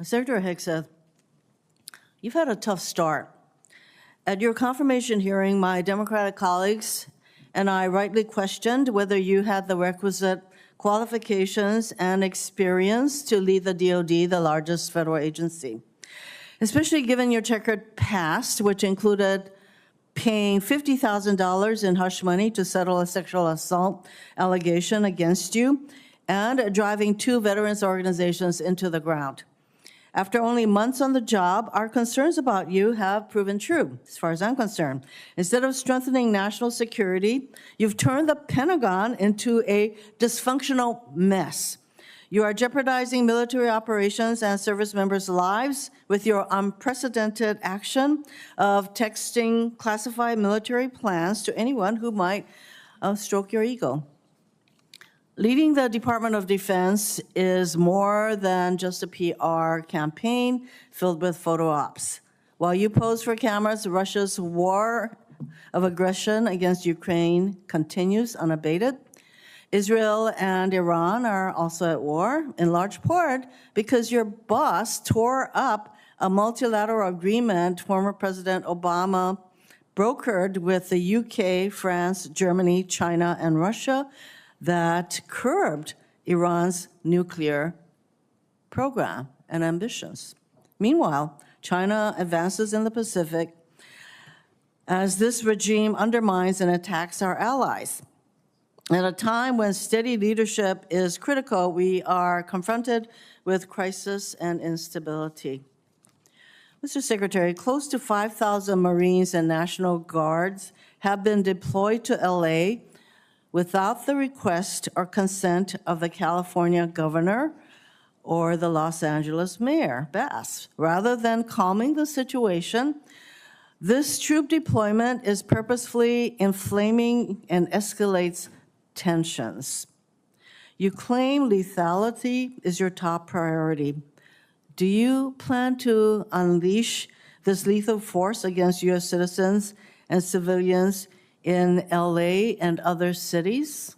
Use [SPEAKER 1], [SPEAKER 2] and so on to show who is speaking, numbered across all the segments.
[SPEAKER 1] Secretary Hegseth, you've had a tough start. At your confirmation hearing, my Democratic colleagues and I rightly questioned whether you had the requisite qualifications and experience to lead the DoD, the largest federal agency, especially given your checkered past, which included paying $50,000 in hush money to settle a sexual assault allegation against you, and driving 2 veterans organizations into the ground. After only months on the job, our concerns about you have proven true, as far as I'm concerned. Instead of strengthening national security, you've turned the Pentagon into a dysfunctional mess. You are jeopardizing military operations and service members' lives with your unprecedented action of texting classified military plans to anyone who might stroke your ego. Leading the Department of Defense is more than just a PR campaign filled with photo ops. While you pose for cameras, Russia's war of aggression against Ukraine continues unabated. Israel and Iran are also at war, in large part because your boss tore up a multilateral agreement former President Obama brokered with the UK, France, Germany, China, and Russia that curbed Iran's nuclear program and ambitions. Meanwhile, China advances in the Pacific as this regime undermines and attacks our allies. At a time when steady leadership is critical, we are confronted with crisis and instability. Mr. Secretary, close to 5,000 Marines and National Guards have been deployed to LA without the request or consent of the California governor or the Los Angeles mayor, Bass. Rather than calming the situation, this troop deployment is purposefully inflaming and escalates tensions. You claim lethality is your top priority. Do you plan to unleash this lethal force against U.S. citizens and civilians in LA and other cities?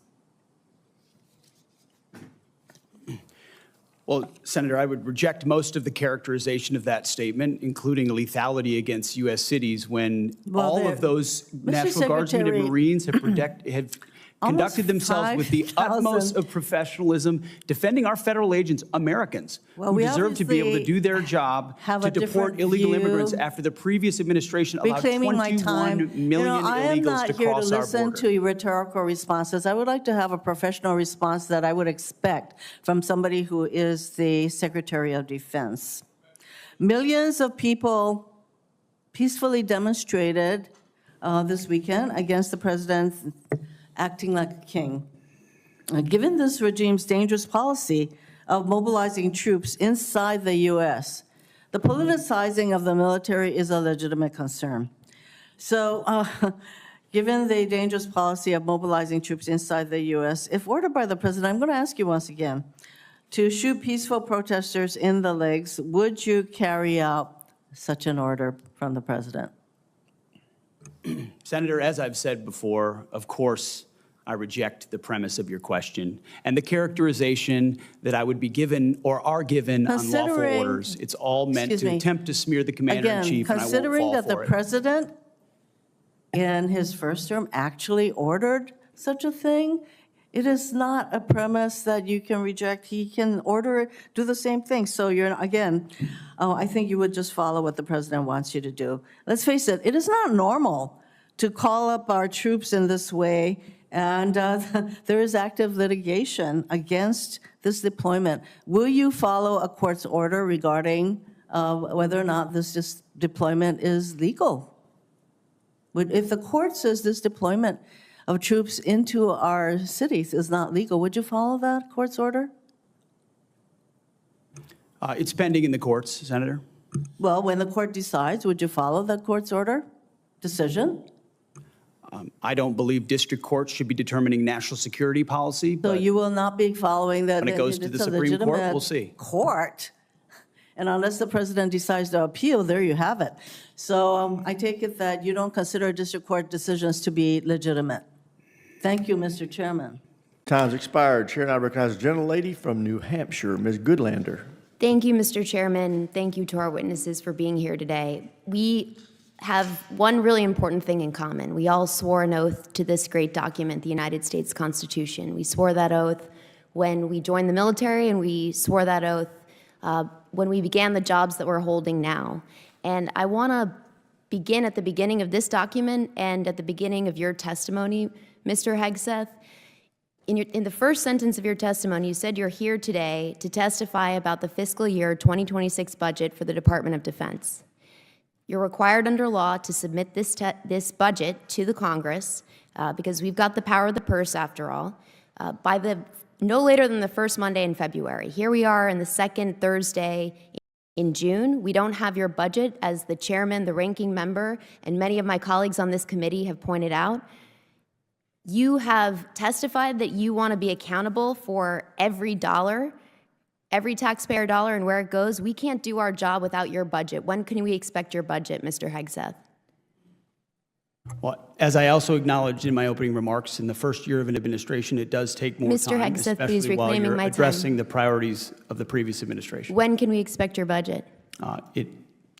[SPEAKER 2] Well, Senator, I would reject most of the characterization of that statement, including lethality against U.S. cities, when all of those National Guardsmen and Marines have conducted themselves with the utmost of professionalism, defending our federal agents, Americans, who deserve to be able to do their job to deport illegal immigrants after the previous administration allowed 21 million illegals to cross our border.
[SPEAKER 1] I am not here to listen to rhetorical responses. I would like to have a professional response that I would expect from somebody who is the Secretary of Defense. Millions of people peacefully demonstrated this weekend against the president acting like a king. Given this regime's dangerous policy of mobilizing troops inside the U.S., the politicizing of the military is a legitimate concern. So, given the dangerous policy of mobilizing troops inside the U.S., if ordered by the president, I'm going to ask you once again, to shoot peaceful protesters in the legs, would you carry out such an order from the president?
[SPEAKER 2] Senator, as I've said before, of course, I reject the premise of your question and the characterization that I would be given or are given on lawful orders. It's all meant to attempt to smear the commander-in-chief, and I won't fall for it.
[SPEAKER 1] Considering that the president in his first term actually ordered such a thing, it is not a premise that you can reject. He can order it, do the same thing. So you're, again, I think you would just follow what the president wants you to do. Let's face it, it is not normal to call up our troops in this way, and there is active litigation against this deployment. Will you follow a court's order regarding whether or not this deployment is legal? If the court says this deployment of troops into our cities is not legal, would you follow that court's order?
[SPEAKER 2] It's pending in the courts, Senator.
[SPEAKER 1] Well, when the court decides, would you follow that court's order, decision?
[SPEAKER 2] I don't believe district courts should be determining national security policy.
[SPEAKER 1] So you will not be following that.
[SPEAKER 2] When it goes to the Supreme Court, we'll see.
[SPEAKER 1] Court. And unless the president decides to appeal, there you have it. So I take it that you don't consider district court decisions to be legitimate. Thank you, Mr. Chairman.
[SPEAKER 3] Time's expired. Chair now recognizes the gentlelady from New Hampshire, Ms. Goodlander. Thank you, Mr. Chairman. Thank you to our witnesses for being here today. We have one really important thing in common. We all swore an oath to this great document, the United States Constitution. We swore that oath when we joined the military, and we swore that oath when we began the jobs that we're holding now. And I want to begin at the beginning of this document and at the beginning of your testimony, Mr. Hegseth. In the first sentence of your testimony, you said you're here today to testify about the fiscal year 2026 budget for the Department of Defense. You're required under law to submit this budget to the Congress because we've got the power of the purse after all, by no later than the first Monday in February. Here we are in the second Thursday in June. We don't have your budget, as the chairman, the ranking member, and many of my colleagues on this committee have pointed out. You have testified that you want to be accountable for every dollar, every taxpayer dollar, and where it goes. We can't do our job without your budget. When can we expect your budget, Mr. Hegseth?
[SPEAKER 2] Well, as I also acknowledged in my opening remarks, in the first year of an administration, it does take more
[SPEAKER 3] Mr.
[SPEAKER 2] time,
[SPEAKER 3] Hegseth, please
[SPEAKER 2] especially while
[SPEAKER 3] reclaiming
[SPEAKER 2] you're
[SPEAKER 3] my
[SPEAKER 2] addressing
[SPEAKER 3] time.
[SPEAKER 2] the priorities of the previous administration.
[SPEAKER 3] When can we expect your budget?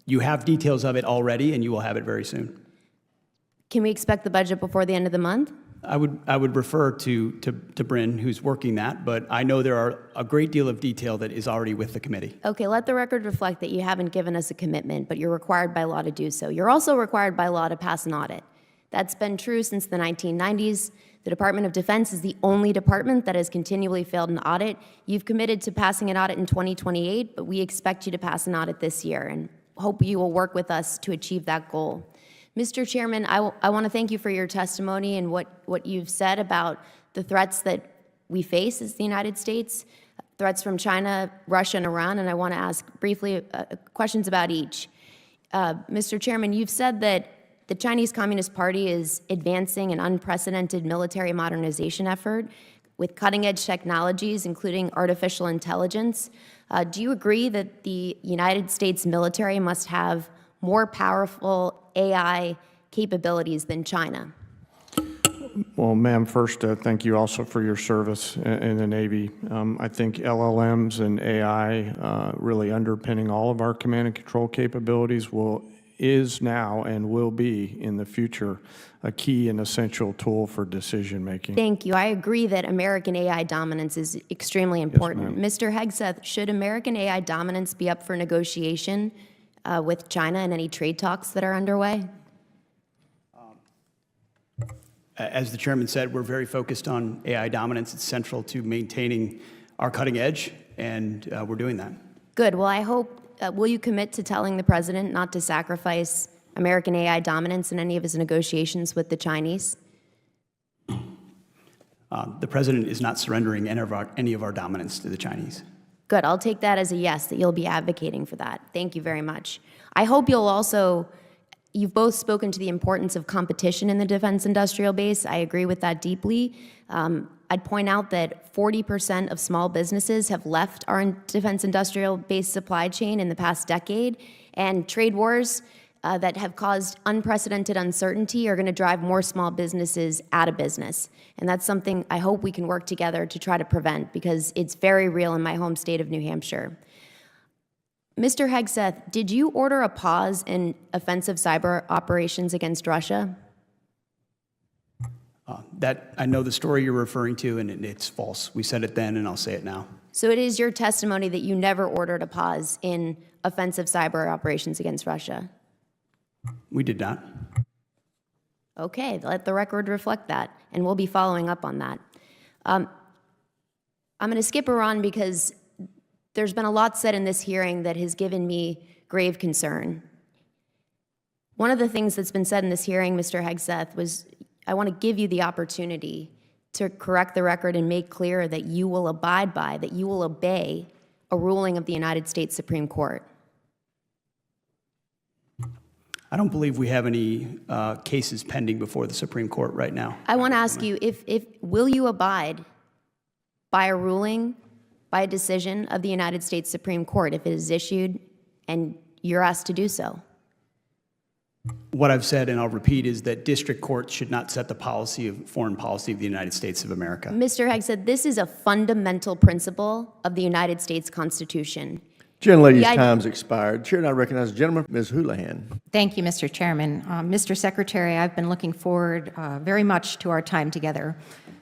[SPEAKER 2] You have details of it already, and you will have it very soon.
[SPEAKER 3] Can we expect the budget before the end of the month?
[SPEAKER 2] I would refer to Bryn, who's working that, but I know there are a great deal of detail that is already with the committee.
[SPEAKER 3] Okay, let the record reflect that you haven't given us a commitment, but you're required by law to do so. You're also required by law to pass an audit. That's been true since the 1990s. The Department of Defense is the only department that has continually failed an audit. You've committed to passing an audit in 2028, but we expect you to pass an audit this year and hope you will work with us to achieve that goal. Mr. Chairman, I want to thank you for your testimony and what you've said about the threats that we face as the United States, threats from China, Russia, and Iran, and I want to ask briefly questions about each. Mr. Chairman, you've said that the Chinese Communist Party is advancing an unprecedented military modernization effort with cutting-edge technologies, including artificial intelligence. Do you agree that the United States military must have more powerful AI capabilities than China?
[SPEAKER 4] Well, ma'am, first, thank you also for your service in the Navy. I think LLMs and AI really underpinning all of our command and control capabilities is now and will be in the future a key and essential tool for decision making.
[SPEAKER 3] Thank you. I agree that American AI dominance is extremely important.
[SPEAKER 4] Yes,
[SPEAKER 3] Mr. Hegseth, should American AI dominance be up for negotiation with China and any trade talks that are underway?
[SPEAKER 2] As the chairman said, we're very focused on AI dominance. It's central to maintaining our cutting edge, and we're doing that.
[SPEAKER 3] Good. Well, I hope, will you commit to telling the president not to sacrifice American AI dominance in any of his negotiations with the Chinese?
[SPEAKER 2] The president is not surrendering any of our dominance to the Chinese.
[SPEAKER 3] Good. I'll take that as a yes, that you'll be advocating for that. Thank you very much. I hope you'll also, you've both spoken to the importance of competition in the defense industrial base. I agree with that deeply. I'd point out that 40% of small businesses have left our defense industrial base supply chain in the past decade, and trade wars that have caused unprecedented uncertainty are going to drive more small businesses out of business. And that's something I hope we can work together to try to prevent, because it's very real in my home state of New Hampshire. Mr. Hegseth, did you order a pause in offensive cyber operations against Russia?
[SPEAKER 2] I know the story you're referring to, and it's false. We said it then, and I'll say it now.
[SPEAKER 3] So it is your testimony that you never ordered a pause in offensive cyber operations against Russia?
[SPEAKER 2] We did not.
[SPEAKER 3] Okay, let the record reflect that, and we'll be following up on that. I'm going to skip Iran because there's been a lot said in this hearing that has given me grave concern. One of the things that's been said in this hearing, Mr. Hegseth, was I want to give you the opportunity to correct the record and make clear that you will abide by, that you will obey a ruling of the United States Supreme Court.
[SPEAKER 2] I don't believe we have any cases pending before the Supreme Court right now.
[SPEAKER 3] I want to ask you, will you abide by a ruling, by a decision of the United States Supreme Court if it is issued and you're asked to do so?
[SPEAKER 2] What I've said, and I'll repeat, is that district courts should not set the foreign policy of the United States of America.
[SPEAKER 3] Mr. Hegseth, this is a fundamental principle of the United States Constitution.
[SPEAKER 5] Gentlelady's
[SPEAKER 3] Yeah,
[SPEAKER 5] time's expired. Chair now recognizes the gentleman, Ms. Houlihan.
[SPEAKER 6] Thank you, Mr. Chairman. Mr. Secretary, I've been looking forward very much to our time together.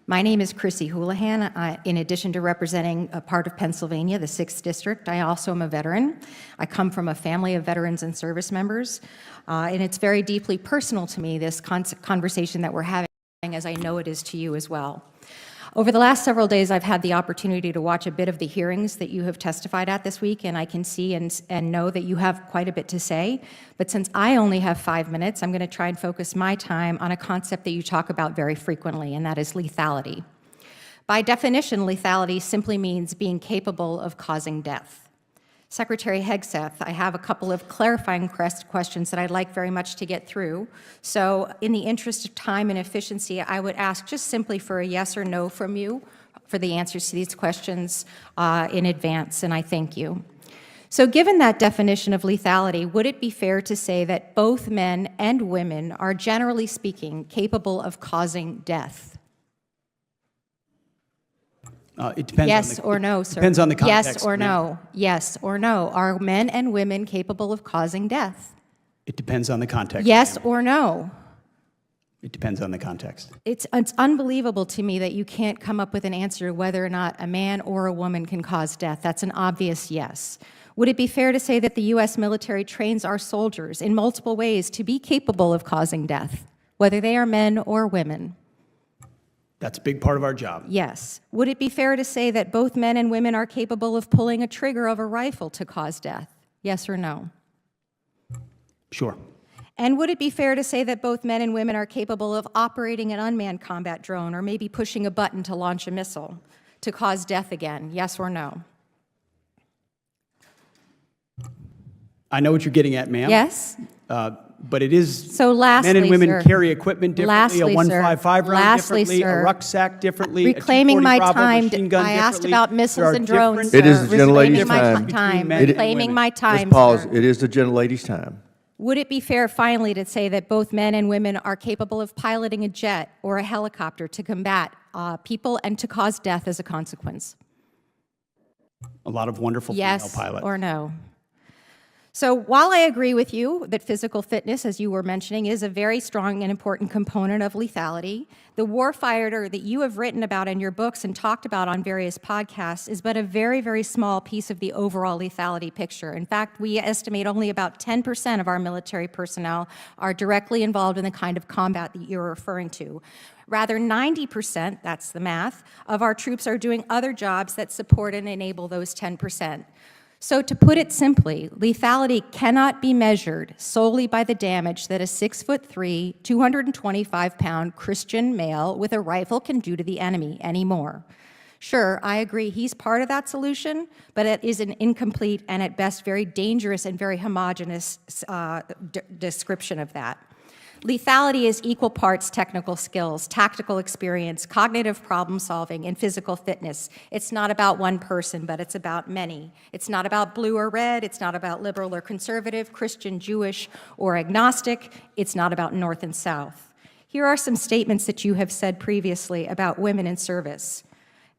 [SPEAKER 6] My name is Chrissy Houlihan. In addition to representing a part of Pennsylvania, the 6th District, I also am a veteran. I come from a family of veterans and service members, and it's very deeply personal to me, this conversation that we're having, as I know it is to you as well. Over the last several days, I've had the opportunity to watch a bit of the hearings that you have testified at this week, and I can see and know that you have quite a bit to say. But since I only have 5 minutes, I'm going to try and focus my time on a concept that you talk about very frequently, and that is lethality. By definition, lethality simply means being capable of causing death. Secretary Hegseth, I have a couple of clarifying questions that I'd like very much to get through. So in the interest of time and efficiency, I would ask just simply for a yes or no from you for the answers to these questions in advance, and I thank you. So given that definition of lethality, would it be fair to say that both men and women are, generally speaking, capable of causing death?
[SPEAKER 2] It depends.
[SPEAKER 6] Yes or no, sir?
[SPEAKER 2] Depends on the context.
[SPEAKER 6] Yes or no? Yes or no? Are men and women capable of causing death?
[SPEAKER 2] It depends on the context.
[SPEAKER 6] Yes or no?
[SPEAKER 2] It depends on the context.
[SPEAKER 6] It's unbelievable to me that you can't come up with an answer whether or not a man or a woman can cause death. That's an obvious yes. Would it be fair to say that the U.S. military trains our soldiers in multiple ways to be capable of causing death, whether they are men or women?
[SPEAKER 2] That's a big part of our job.
[SPEAKER 6] Yes. Would it be fair to say that both men and women are capable of pulling a trigger of a rifle to cause death? Yes or no?
[SPEAKER 2] Sure.
[SPEAKER 6] And would it be fair to say that both men and women are capable of operating an unmanned combat drone or maybe pushing a button to launch a missile to cause death again? Yes or no?
[SPEAKER 2] I know what you're getting at, ma'am.
[SPEAKER 6] Yes?
[SPEAKER 2] But it is,
[SPEAKER 6] So lastly,
[SPEAKER 2] men and women
[SPEAKER 6] sir,
[SPEAKER 2] carry equipment differently, a
[SPEAKER 6] lastly, sir,
[SPEAKER 2] 155 round
[SPEAKER 6] lastly,
[SPEAKER 2] differently,
[SPEAKER 6] sir,
[SPEAKER 2] a rucksack differently,
[SPEAKER 6] reclaiming
[SPEAKER 2] a 240
[SPEAKER 6] my
[SPEAKER 2] Bravo
[SPEAKER 6] time,
[SPEAKER 2] machine gun
[SPEAKER 6] I asked
[SPEAKER 2] differently.
[SPEAKER 6] about
[SPEAKER 2] There
[SPEAKER 6] missiles
[SPEAKER 2] are
[SPEAKER 6] and drones,
[SPEAKER 2] different-
[SPEAKER 6] sir.
[SPEAKER 5] It is the gentlelady's
[SPEAKER 6] Reclaiming my
[SPEAKER 5] time.
[SPEAKER 6] time.
[SPEAKER 2] Men and
[SPEAKER 6] Reclaiming
[SPEAKER 2] women.
[SPEAKER 6] my time,
[SPEAKER 5] Ms. Pauls,
[SPEAKER 6] sir.
[SPEAKER 5] it is the gentlelady's time.
[SPEAKER 6] Would it be fair, finally, to say that both men and women are capable of piloting a jet or a helicopter to combat people and to cause death as a consequence?
[SPEAKER 2] A lot of wonderful
[SPEAKER 6] Yes
[SPEAKER 2] female pilots.
[SPEAKER 6] or no? So while I agree with you that physical fitness, as you were mentioning, is a very strong and important component of lethality, the warfighter that you have written about in your books and talked about on various podcasts is but a very, very small piece of the overall lethality picture. In fact, we estimate only about 10% of our military personnel are directly involved in the kind of combat that you're referring to. Rather, 90%, that's the math, of our troops are doing other jobs that support and enable those 10%. So to put it simply, lethality cannot be measured solely by the damage that a 6'3", 225-pound Christian male with a rifle can do to the enemy anymore. Sure, I agree he's part of that solution, but it is an incomplete and at best very dangerous and very homogeneous description of that. Lethality is equal parts technical skills, tactical experience, cognitive problem solving, and physical fitness. It's not about one person, but it's about many. It's not about blue or red. It's not about liberal or conservative, Christian, Jewish, or agnostic. It's not about North and South. Here are some statements that you have said previously about women in service.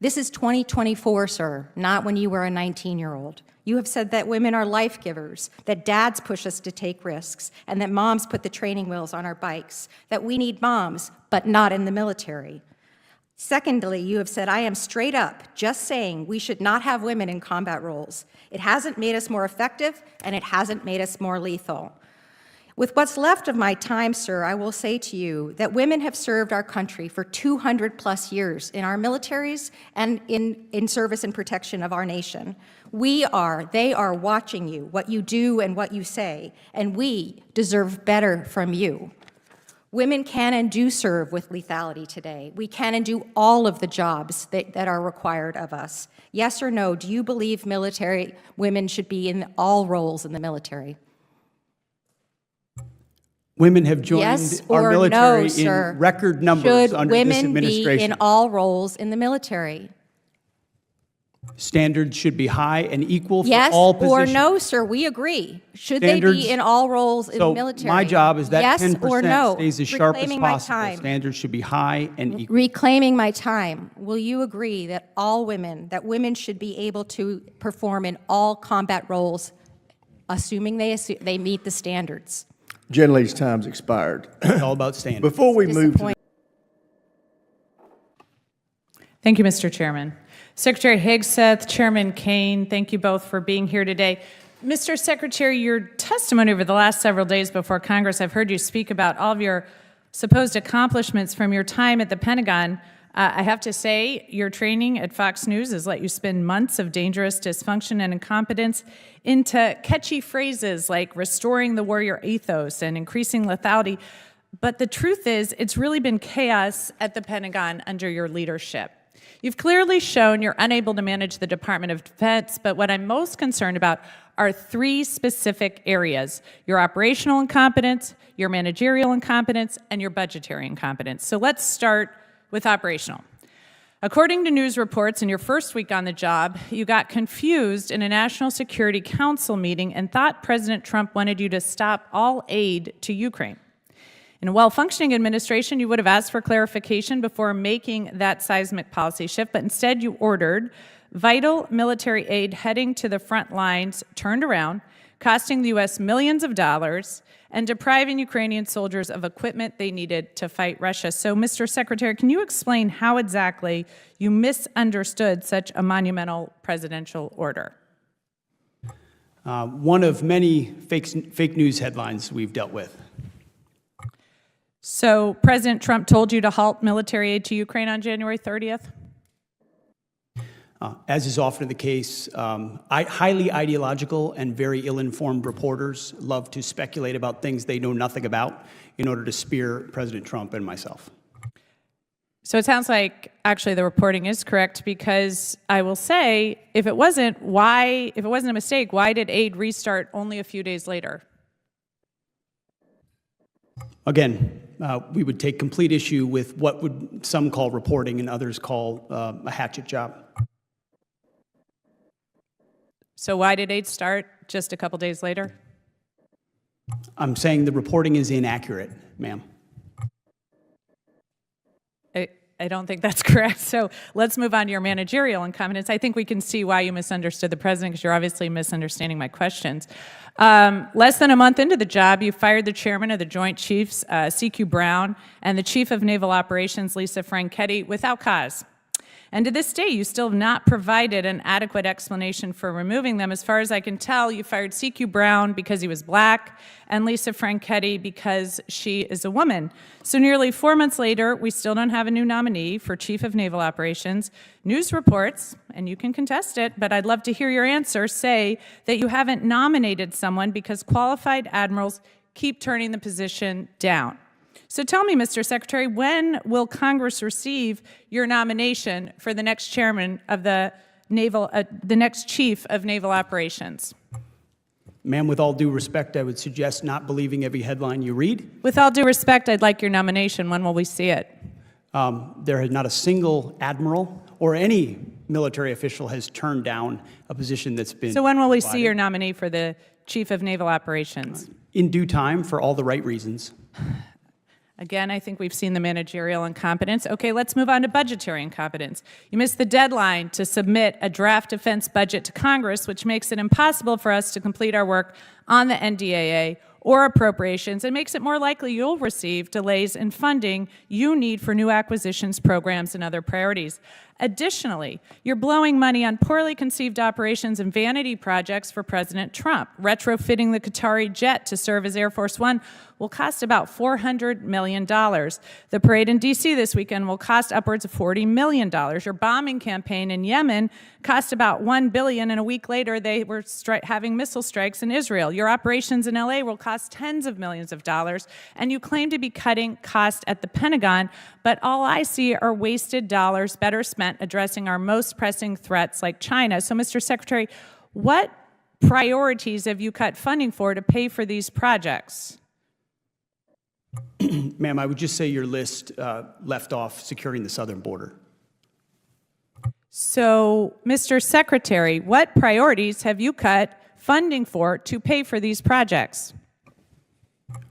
[SPEAKER 6] This is 2024, sir, not when you were a 19-year-old. You have said that women are life givers, that dads push us to take risks, and that moms put the training wheels on our bikes, that we need moms, but not in the military. Secondly, you have said, I am straight up just saying we should not have women in combat roles. It hasn't made us more effective, and it hasn't made us more lethal. With what's left of my time, sir, I will say to you that women have served our country for 200+ years in our militaries and in service and protection of our nation. They are watching you, what you do and what you say, and we deserve better from you. Women can and do serve with lethality today. We can and do all of the jobs that are required of us. Yes or no, do you believe military women should be in all roles in the military?
[SPEAKER 2] Women have joined
[SPEAKER 6] Yes
[SPEAKER 2] our
[SPEAKER 6] or
[SPEAKER 2] military
[SPEAKER 6] no, sir?
[SPEAKER 2] in record numbers
[SPEAKER 6] Should
[SPEAKER 2] under this
[SPEAKER 6] women be
[SPEAKER 2] administration.
[SPEAKER 6] in all roles in the military?
[SPEAKER 2] Standards should be high and equal for
[SPEAKER 6] Yes
[SPEAKER 2] all
[SPEAKER 6] or
[SPEAKER 2] positions.
[SPEAKER 6] no, sir, we agree. Should they
[SPEAKER 2] Standards-
[SPEAKER 6] be in all roles in the
[SPEAKER 2] So
[SPEAKER 6] military?
[SPEAKER 2] my job is that
[SPEAKER 6] yes
[SPEAKER 2] 10%
[SPEAKER 6] or no?
[SPEAKER 2] stays as sharp as
[SPEAKER 6] Reclaiming my
[SPEAKER 2] possible.
[SPEAKER 6] time.
[SPEAKER 2] Standards should be high and equal.
[SPEAKER 6] Reclaiming my time. Will you agree that that women should be able to perform in all combat roles, assuming they meet the standards?
[SPEAKER 5] Gentlelady's time's expired.
[SPEAKER 2] It's all about standards.
[SPEAKER 5] Before we move to
[SPEAKER 6] Disappointing.
[SPEAKER 7] Thank you, Mr. Chairman. Secretary Hegseth, Chairman Kane, thank you both for being here today. Mr. Secretary, your testimony over the last several days before Congress, I've heard you speak about all of your supposed accomplishments from your time at the Pentagon. I have to say, your training at Fox News has let you spend months of dangerous dysfunction and incompetence into catchy phrases like restoring the warrior ethos and increasing lethality. But the truth is, it's really been chaos at the Pentagon under your leadership. You've clearly shown you're unable to manage the Department of Defense, but what I'm most concerned about are three specific areas: your operational incompetence, your managerial incompetence, and your budgetary incompetence. So let's start with operational. According to news reports, in your first week on the job, you got confused in a National Security Council meeting and thought President Trump wanted you to stop all aid to Ukraine. In a well-functioning administration, you would have asked for clarification before making that seismic policy shift, but instead you ordered vital military aid heading to the front lines turned around, costing the U.S. millions of dollars, and depriving Ukrainian soldiers of equipment they needed to fight Russia. So, Mr. Secretary, can you explain how exactly you misunderstood such a monumental presidential order?
[SPEAKER 2] One of many fake news headlines we've dealt with.
[SPEAKER 7] So President Trump told you to halt military aid to Ukraine on January 30th?
[SPEAKER 2] As is often the case, highly ideological and very ill-informed reporters love to speculate about things they know nothing about in order to spear President Trump and myself.
[SPEAKER 7] So it sounds like actually the reporting is correct, because I will say, if it wasn't a mistake, why did aid restart only a few days later?
[SPEAKER 2] Again, we would take complete issue with what would some call reporting and others call a hatchet job.
[SPEAKER 7] So why did aid start just a couple days later?
[SPEAKER 2] I'm saying the reporting is inaccurate, ma'am.
[SPEAKER 7] I don't think that's correct. So let's move on to your managerial incompetence. I think we can see why you misunderstood the president, because you're obviously misunderstanding my questions. Less than a month into the job, you fired the chairman of the Joint Chiefs, C.Q. Brown, and the chief of naval operations, Lisa Franchetti, without cause. And to this day, you still have not provided an adequate explanation for removing them. As far as I can tell, you fired C.Q. Brown because he was black and Lisa Franchetti because she is a woman. So nearly 4 months later, we still don't have a new nominee for Chief of Naval Operations. News reports, and you can contest it, but I'd love to hear your answer, say that you haven't nominated someone because qualified admirals keep turning the position down. So tell me, Mr. Secretary, when will Congress receive your nomination for the next chairman of the next chief of naval operations?
[SPEAKER 2] Ma'am, with all due respect, I would suggest not believing every headline you read.
[SPEAKER 7] With all due respect, I'd like your nomination. When will we see it?
[SPEAKER 2] There is not a single admiral or any military official has turned down a position that's been
[SPEAKER 7] So when will we see
[SPEAKER 2] provided.
[SPEAKER 7] your nominee for the chief of naval operations?
[SPEAKER 2] In due time, for all the right reasons.
[SPEAKER 7] Again, I think we've seen the managerial incompetence. Okay, let's move on to budgetary incompetence. You missed the deadline to submit a draft defense budget to Congress, which makes it impossible for us to complete our work on the NDAA or appropriations, and makes it more likely you'll receive delays in funding you need for new acquisitions, programs, and other priorities. Additionally, you're blowing money on poorly conceived operations and vanity projects for President Trump. Retrofitting the Qatari jet to serve as Air Force One will cost about $400 million. The parade in D.C. this weekend will cost upwards of $40 million. Your bombing campaign in Yemen cost about $1 billion, and a week later they were having missile strikes in Israel. Your operations in L.A. will cost tens of millions of dollars, and you claim to be cutting costs at the Pentagon, but all I see are wasted dollars better spent addressing our most pressing threats like China. So, Mr. Secretary, what priorities have you cut funding for to pay for these projects?
[SPEAKER 2] Ma'am, I would just say your list left off securing the southern border.
[SPEAKER 7] So, Mr. Secretary, what priorities have you cut funding for to pay for these projects?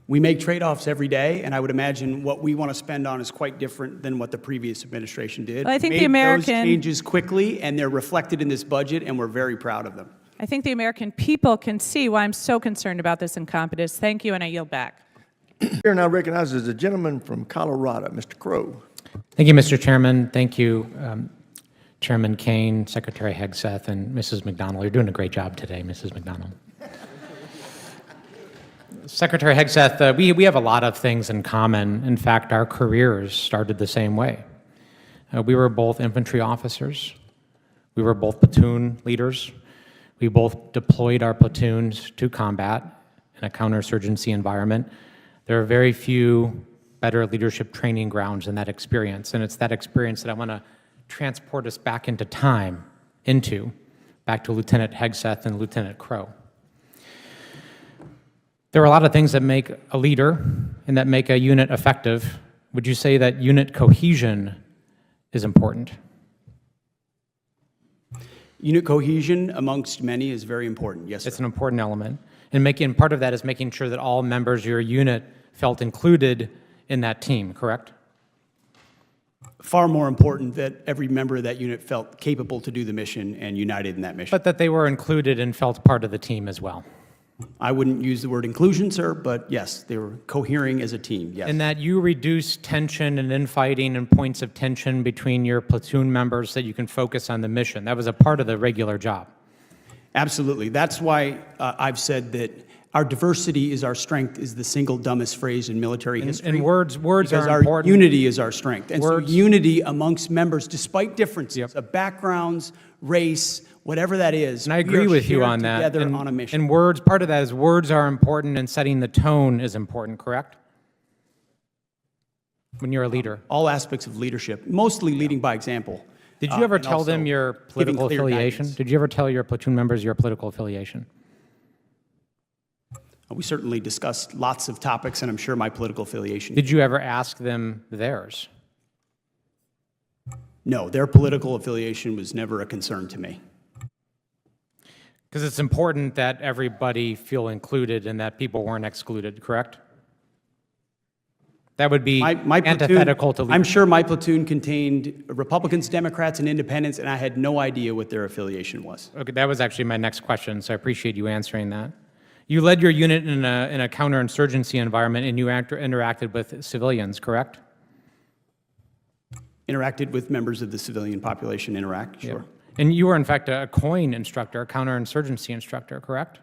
[SPEAKER 2] We make trade-offs every day, and I would imagine what we want to spend on is quite different than what the previous administration did.
[SPEAKER 7] Well, I think
[SPEAKER 2] We
[SPEAKER 7] the
[SPEAKER 2] made those
[SPEAKER 7] American-
[SPEAKER 2] changes quickly, and they're reflected in this budget, and we're very proud of them.
[SPEAKER 7] I think the American people can see why I'm so concerned about this incompetence. Thank you, and I yield back.
[SPEAKER 5] Chair now recognizes the gentleman from Colorado, Mr. Crow.
[SPEAKER 8] Thank you, Mr. Chairman. Thank you, Chairman Kane, Secretary Hegseth, and Mrs. McDonald. You're doing a great job today, Mrs. McDonald. Secretary Hegseth, we have a lot of things in common. In fact, our careers started the same way. We were both infantry officers. We were both platoon leaders. We both deployed our platoons to combat in a counterinsurgency environment. There are very few better leadership training grounds than that experience, and it's that experience that I want to transport us back into time, back to Lieutenant Hegseth and Lieutenant Crow. There are a lot of things that make a leader and that make a unit effective. Would you say that unit cohesion is important?
[SPEAKER 2] Unit cohesion, amongst many, is very important, yes, sir.
[SPEAKER 8] It's an important element. And part of that is making sure that all members of your unit felt included in that team, correct?
[SPEAKER 2] Far more important that every member of that unit felt capable to do the mission and united in that mission.
[SPEAKER 8] But that they were included and felt part of the team as well.
[SPEAKER 2] I wouldn't use the word inclusion, sir, but yes, they were cohering as a team, yes.
[SPEAKER 8] And that you reduce tension and infighting and points of tension between your platoon members so that you can focus on the mission. That was a part of the regular job.
[SPEAKER 2] Absolutely. That's why I've said that our diversity is our strength is the single dumbest phrase in military history.
[SPEAKER 8] And words
[SPEAKER 2] because
[SPEAKER 8] are important.
[SPEAKER 2] Our unity is our strength. And
[SPEAKER 8] Words-
[SPEAKER 2] so unity amongst members, despite differences of backgrounds, race, whatever that is.
[SPEAKER 8] And I agree with you on that.
[SPEAKER 2] Together on a mission.
[SPEAKER 8] And words, part of that is words are important and setting the tone is important, correct? When you're a leader.
[SPEAKER 2] All aspects of leadership, mostly leading by example.
[SPEAKER 8] Did you ever
[SPEAKER 2] and
[SPEAKER 8] tell them
[SPEAKER 2] also
[SPEAKER 8] your
[SPEAKER 2] giving
[SPEAKER 8] political
[SPEAKER 2] clear
[SPEAKER 8] affiliation?
[SPEAKER 2] guidance.
[SPEAKER 8] Did you ever tell your platoon members your political affiliation?
[SPEAKER 2] We certainly discussed lots of topics, and I'm sure my political affiliation.
[SPEAKER 8] Did you ever ask them theirs?
[SPEAKER 2] No, their political affiliation was never a concern to me.
[SPEAKER 8] Because it's important that everybody feel included and that people weren't excluded, correct? That would be
[SPEAKER 2] My
[SPEAKER 8] antithetical to
[SPEAKER 2] platoon, I'm sure my platoon contained Republicans, Democrats, and Independents, and I had no idea what their affiliation was.
[SPEAKER 8] Okay, that was actually my next question, so I appreciate you answering that. You led your unit in a counterinsurgency environment and you interacted with civilians, correct?
[SPEAKER 2] Interacted with members of the civilian population in Iraq, sure.
[SPEAKER 8] And you were, in fact, a COIN instructor, a counterinsurgency instructor, correct?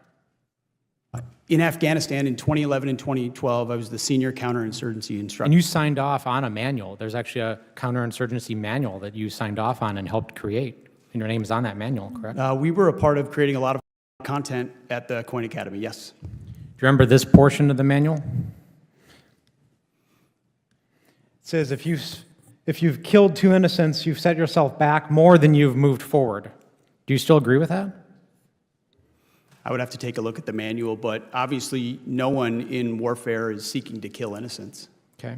[SPEAKER 2] In Afghanistan in 2011 and 2012, I was the senior counterinsurgency instructor.
[SPEAKER 8] And you signed off on a manual. There's actually a counterinsurgency manual that you signed off on and helped create. And your name is on that manual, correct?
[SPEAKER 2] We were a part of creating a lot of content at the COIN Academy, yes.
[SPEAKER 8] Do you remember this portion of the manual? It says, if you've killed 2 innocents, you've set yourself back more than you've moved forward. Do you still agree with that?
[SPEAKER 2] I would have to take a look at the manual, but obviously no one in warfare is seeking to kill innocents.
[SPEAKER 8] Okay.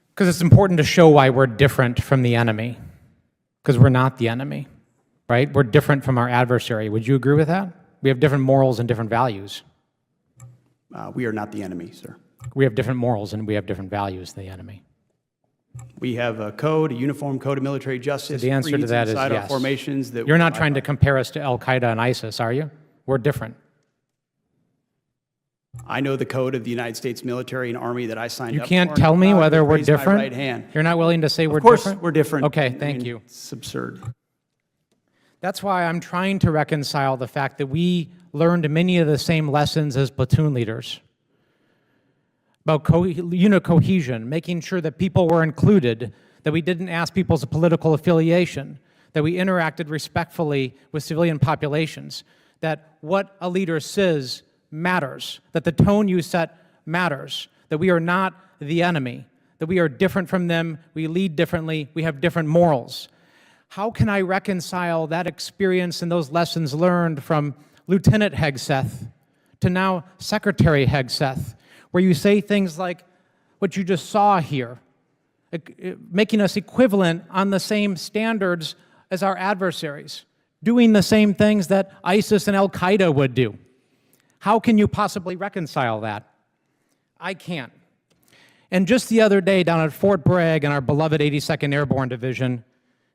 [SPEAKER 8] Because it's important to show why we're different from the enemy. Because we're not the enemy, right? We're different from our adversary. Would you agree with that? We have different morals and different values.
[SPEAKER 2] We are not the enemy, sir.
[SPEAKER 8] We have different morals and we have different values than the enemy.
[SPEAKER 2] We have a code, a uniform code of military justice.
[SPEAKER 8] So the answer to
[SPEAKER 2] creeds
[SPEAKER 8] that is
[SPEAKER 2] inside our
[SPEAKER 8] yes.
[SPEAKER 2] formations that
[SPEAKER 8] You're
[SPEAKER 2] we
[SPEAKER 8] not
[SPEAKER 2] abide
[SPEAKER 8] trying
[SPEAKER 2] by.
[SPEAKER 8] to compare us to Al-Qaeda and ISIS, are you? We're different.
[SPEAKER 2] I know the code of the United States military and army that I signed
[SPEAKER 8] You
[SPEAKER 2] up
[SPEAKER 8] can't
[SPEAKER 2] for.
[SPEAKER 8] tell me whether we're
[SPEAKER 2] Raise my
[SPEAKER 8] different?
[SPEAKER 2] right hand.
[SPEAKER 8] You're not willing to say we're
[SPEAKER 2] Of course,
[SPEAKER 8] different?
[SPEAKER 2] we're different.
[SPEAKER 8] Okay,
[SPEAKER 2] I
[SPEAKER 8] thank
[SPEAKER 2] mean,
[SPEAKER 8] you.
[SPEAKER 2] It's absurd.
[SPEAKER 8] That's why I'm trying to reconcile the fact that we learned many of the same lessons as platoon leaders about unit cohesion, making sure that people were included, that we didn't ask people's political affiliation, that we interacted respectfully with civilian populations, that what a leader says matters, that the tone you set matters, that we are not the enemy, that we are different from them, we lead differently, we have different morals. How can I reconcile that experience and those lessons learned from Lieutenant Hegseth to now Secretary Hegseth, where you say things like what you just saw here, making us equivalent on the same standards as our adversaries, doing the same things that ISIS and Al-Qaeda would do. How can you possibly reconcile that? I can't. And just the other day down at Fort Bragg in our beloved 82nd Airborne Division,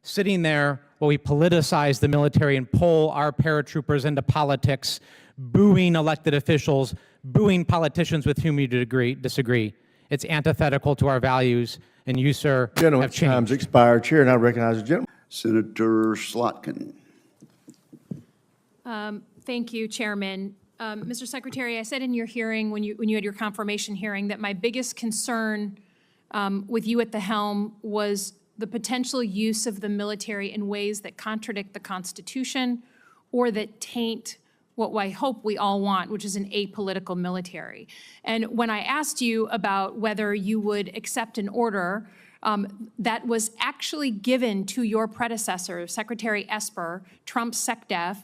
[SPEAKER 8] sitting there while we politicize the military and pull our paratroopers into politics, booing elected officials, booing politicians with whom you disagree. It's antithetical to our values, and you, sir,
[SPEAKER 5] Gentlemen,
[SPEAKER 8] have changed.
[SPEAKER 5] time's expired. Chair now recognizes the gentleman.
[SPEAKER 9] Senator Slotkin.
[SPEAKER 10] Thank you, Chairman. Mr. Secretary, I said in your hearing, when you had your confirmation hearing, that my biggest concern with you at the helm was the potential use of the military in ways that contradict the Constitution or that taint what I hope we all want, which is an apolitical military. And when I asked you about whether you would accept an order that was actually given to your predecessor, Secretary Esper, Trump's SecDef,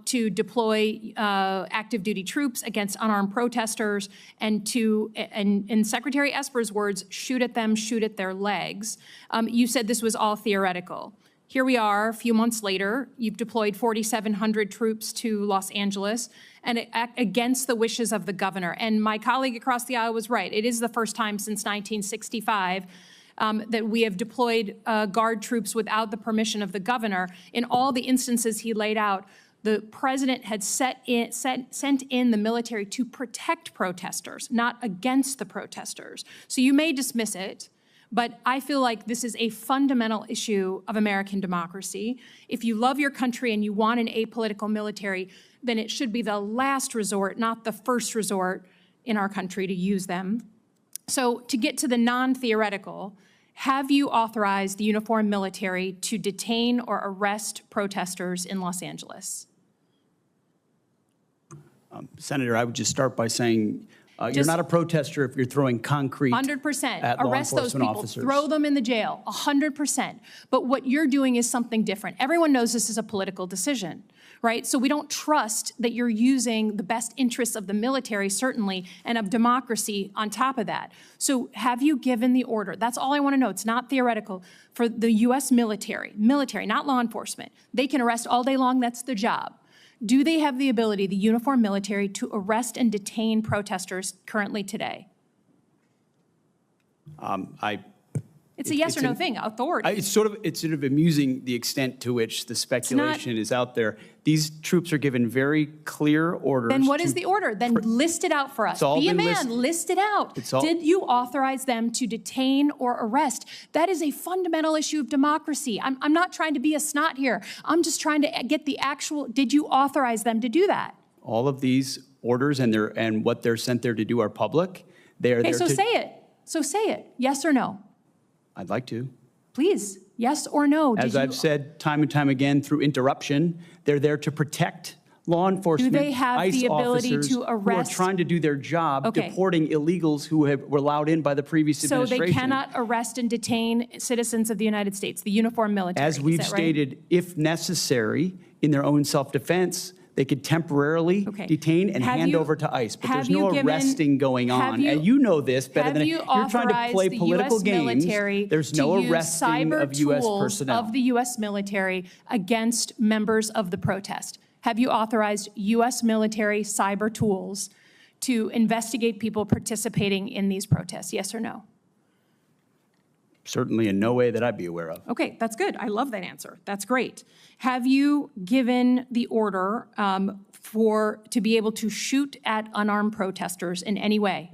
[SPEAKER 10] to deploy active duty troops against unarmed protesters and to, in Secretary Esper's words, shoot at them, shoot at their legs. You said this was all theoretical. Here we are, a few months later, you've deployed 4,700 troops to Los Angeles and against the wishes of the governor. And my colleague across the aisle was right. It is the first time since 1965 that we have deployed Guard troops without the permission of the governor. In all the instances he laid out, the president had sent in the military to protect protesters, not against the protesters. So you may dismiss it, but I feel like this is a fundamental issue of American democracy. If you love your country and you want an apolitical military, then it should be the last resort, not the first resort in our country to use them. So to get to the non-theoretical, have you authorized the uniformed military to detain or arrest protesters in Los Angeles?
[SPEAKER 2] Senator, I would just start by saying you're not a protester if you're throwing concrete
[SPEAKER 10] 100%.
[SPEAKER 2] at law
[SPEAKER 10] Arrest those
[SPEAKER 2] enforcement
[SPEAKER 10] people.
[SPEAKER 2] officers.
[SPEAKER 10] Throw them in the jail. 100%. But what you're doing is something different. Everyone knows this is a political decision, right? So we don't trust that you're using the best interests of the military, certainly, and of democracy on top of that. So have you given the order? That's all I want to know. It's not theoretical. For the U.S. military, not law enforcement. They can arrest all day long. That's their job. Do they have the ability, the uniformed military, to arrest and detain protesters currently today? It's a yes or no thing, authority.
[SPEAKER 2] It's sort of amusing the extent to which the speculation is out there. These troops are given very clear orders.
[SPEAKER 10] Then what is the order? Then list it out for us. Be a man, list it out. Did you authorize them to detain or arrest? That is a fundamental issue of democracy. I'm not trying to be a snot here. I'm just trying to get the actual, did you authorize them to do that?
[SPEAKER 2] All of these orders and what they're sent there to do are public. They are there
[SPEAKER 10] so
[SPEAKER 2] to...
[SPEAKER 10] say it. So say it. Yes or no?
[SPEAKER 2] I'd like to.
[SPEAKER 10] Please, yes or no?
[SPEAKER 2] As I've said time and time again through interruption, they're there to protect law enforcement,
[SPEAKER 10] do they have
[SPEAKER 2] ICE
[SPEAKER 10] the ability
[SPEAKER 2] officers
[SPEAKER 10] to arrest?
[SPEAKER 2] who are trying to do their job, deporting illegals who were allowed in by the previous administration.
[SPEAKER 10] So they cannot arrest and detain citizens of the United States, the uniformed military.
[SPEAKER 2] As we've stated, if necessary, in their own self-defense, they could temporarily detain and hand over to ICE. But there's no arresting going on. And you know this better than you're trying to play political games. There's no arresting of U.S. personnel.
[SPEAKER 10] Of the U.S. military against members of the protest. Have you authorized U.S. military cyber tools to investigate people participating in these protests? Yes or no?
[SPEAKER 2] Certainly in no way that I'd be aware of.
[SPEAKER 10] Okay, that's good. I love that answer. That's great. Have you given the order to be able to shoot at unarmed protesters in any way?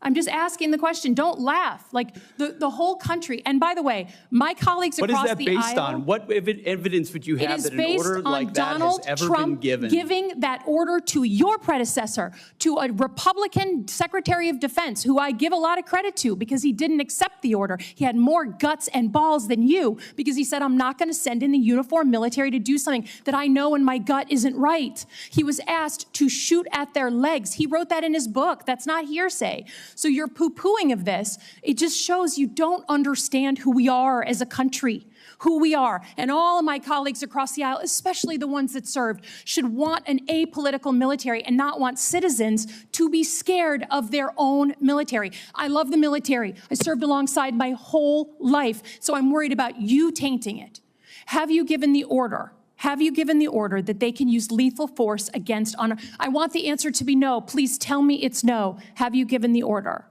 [SPEAKER 10] I'm just asking the question. Don't laugh. Like the whole country. And by the way, my colleagues across the aisle.
[SPEAKER 2] What is that based on? What evidence would you have that an order like that has ever been given?
[SPEAKER 10] Giving that order to your predecessor, to a Republican Secretary of Defense, who I give a lot of credit to because he didn't accept the order. He had more guts and balls than you because he said, I'm not going to send in the uniformed military to do something that I know in my gut isn't right. He was asked to shoot at their legs. He wrote that in his book. That's not hearsay. So your poo-pooing of this, it just shows you don't understand who we are as a country. who we are. And all of my colleagues across the aisle, especially the ones that served, should want an apolitical military and not want citizens to be scared of their own military. I love the military. I served alongside my whole life, so I'm worried about you tainting it. Have you given the order? Have you given the order that they can use lethal force against honor? I want the answer to be no. Please tell me it's no. Have you given the order?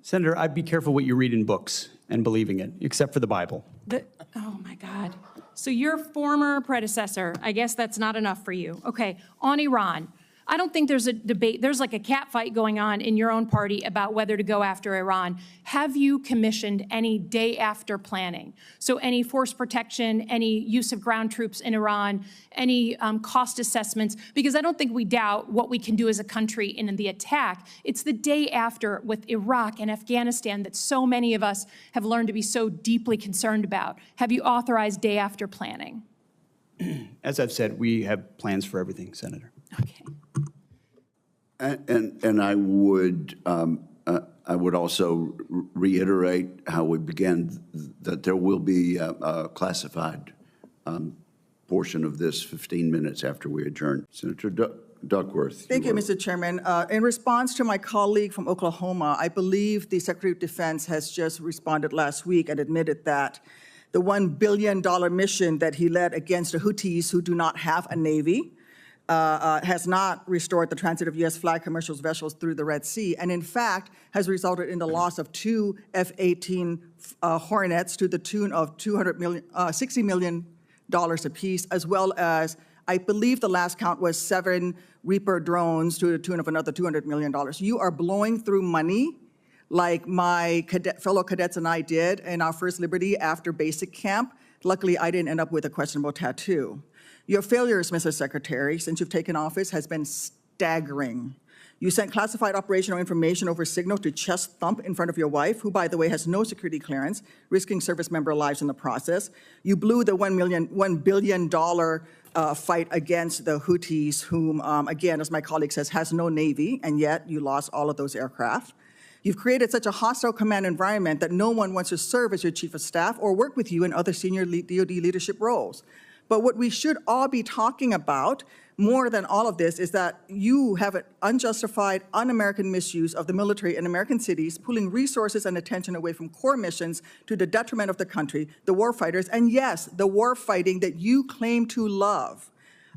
[SPEAKER 2] Senator, I'd be careful what you read in books and believing it, except for the Bible.
[SPEAKER 10] Oh my God. So your former predecessor, I guess that's not enough for you. Okay, on Iran. I don't think there's a debate. There's like a cat fight going on in your own party about whether to go after Iran. Have you commissioned any day after planning? So any force protection, any use of ground troops in Iran, any cost assessments? Because I don't think we doubt what we can do as a country in the attack. It's the day after with Iraq and Afghanistan that so many of us have learned to be so deeply concerned about. Have you authorized day after planning?
[SPEAKER 2] As I've said, we have plans for everything, Senator.
[SPEAKER 10] Okay.
[SPEAKER 9] And I would also reiterate how we began, that there will be a classified portion of this 15 minutes after we adjourn. Senator Duckworth.
[SPEAKER 11] Thank you, Mr. Chairman. In response to my colleague from Oklahoma, I believe the Secretary of Defense has just responded last week and admitted that the $1 billion mission that he led against the Houthis, who do not have a Navy, has not restored the transit of U.S. flag commercial vessels through the Red Sea, and in fact has resulted in the loss of 2 F-18 Hornets to the tune of $60 million apiece, as well as, I believe the last count was 7 Reaper drones to the tune of another $200 million. You are blowing through money like my fellow cadets and I did in our first Liberty after basic camp. Luckily, I didn't end up with a questionable tattoo. Your failures, Mr. Secretary, since you've taken office has been staggering. You sent classified operational information over Signal to chest thump in front of your wife, who, by the way, has no security clearance, risking service member lives in the process. You blew the $1 billion fight against the Houthis, whom, again, as my colleague says, has no Navy, and yet you lost all of those aircraft. You've created such a hostile command environment that no one wants to serve as your chief of staff or work with you in other senior DoD leadership roles. But what we should all be talking about more than all of this is that you have an unjustified, un-American misuse of the military in American cities, pulling resources and attention away from core missions to the detriment of the country, the war fighters, and yes, the war fighting that you claim to love.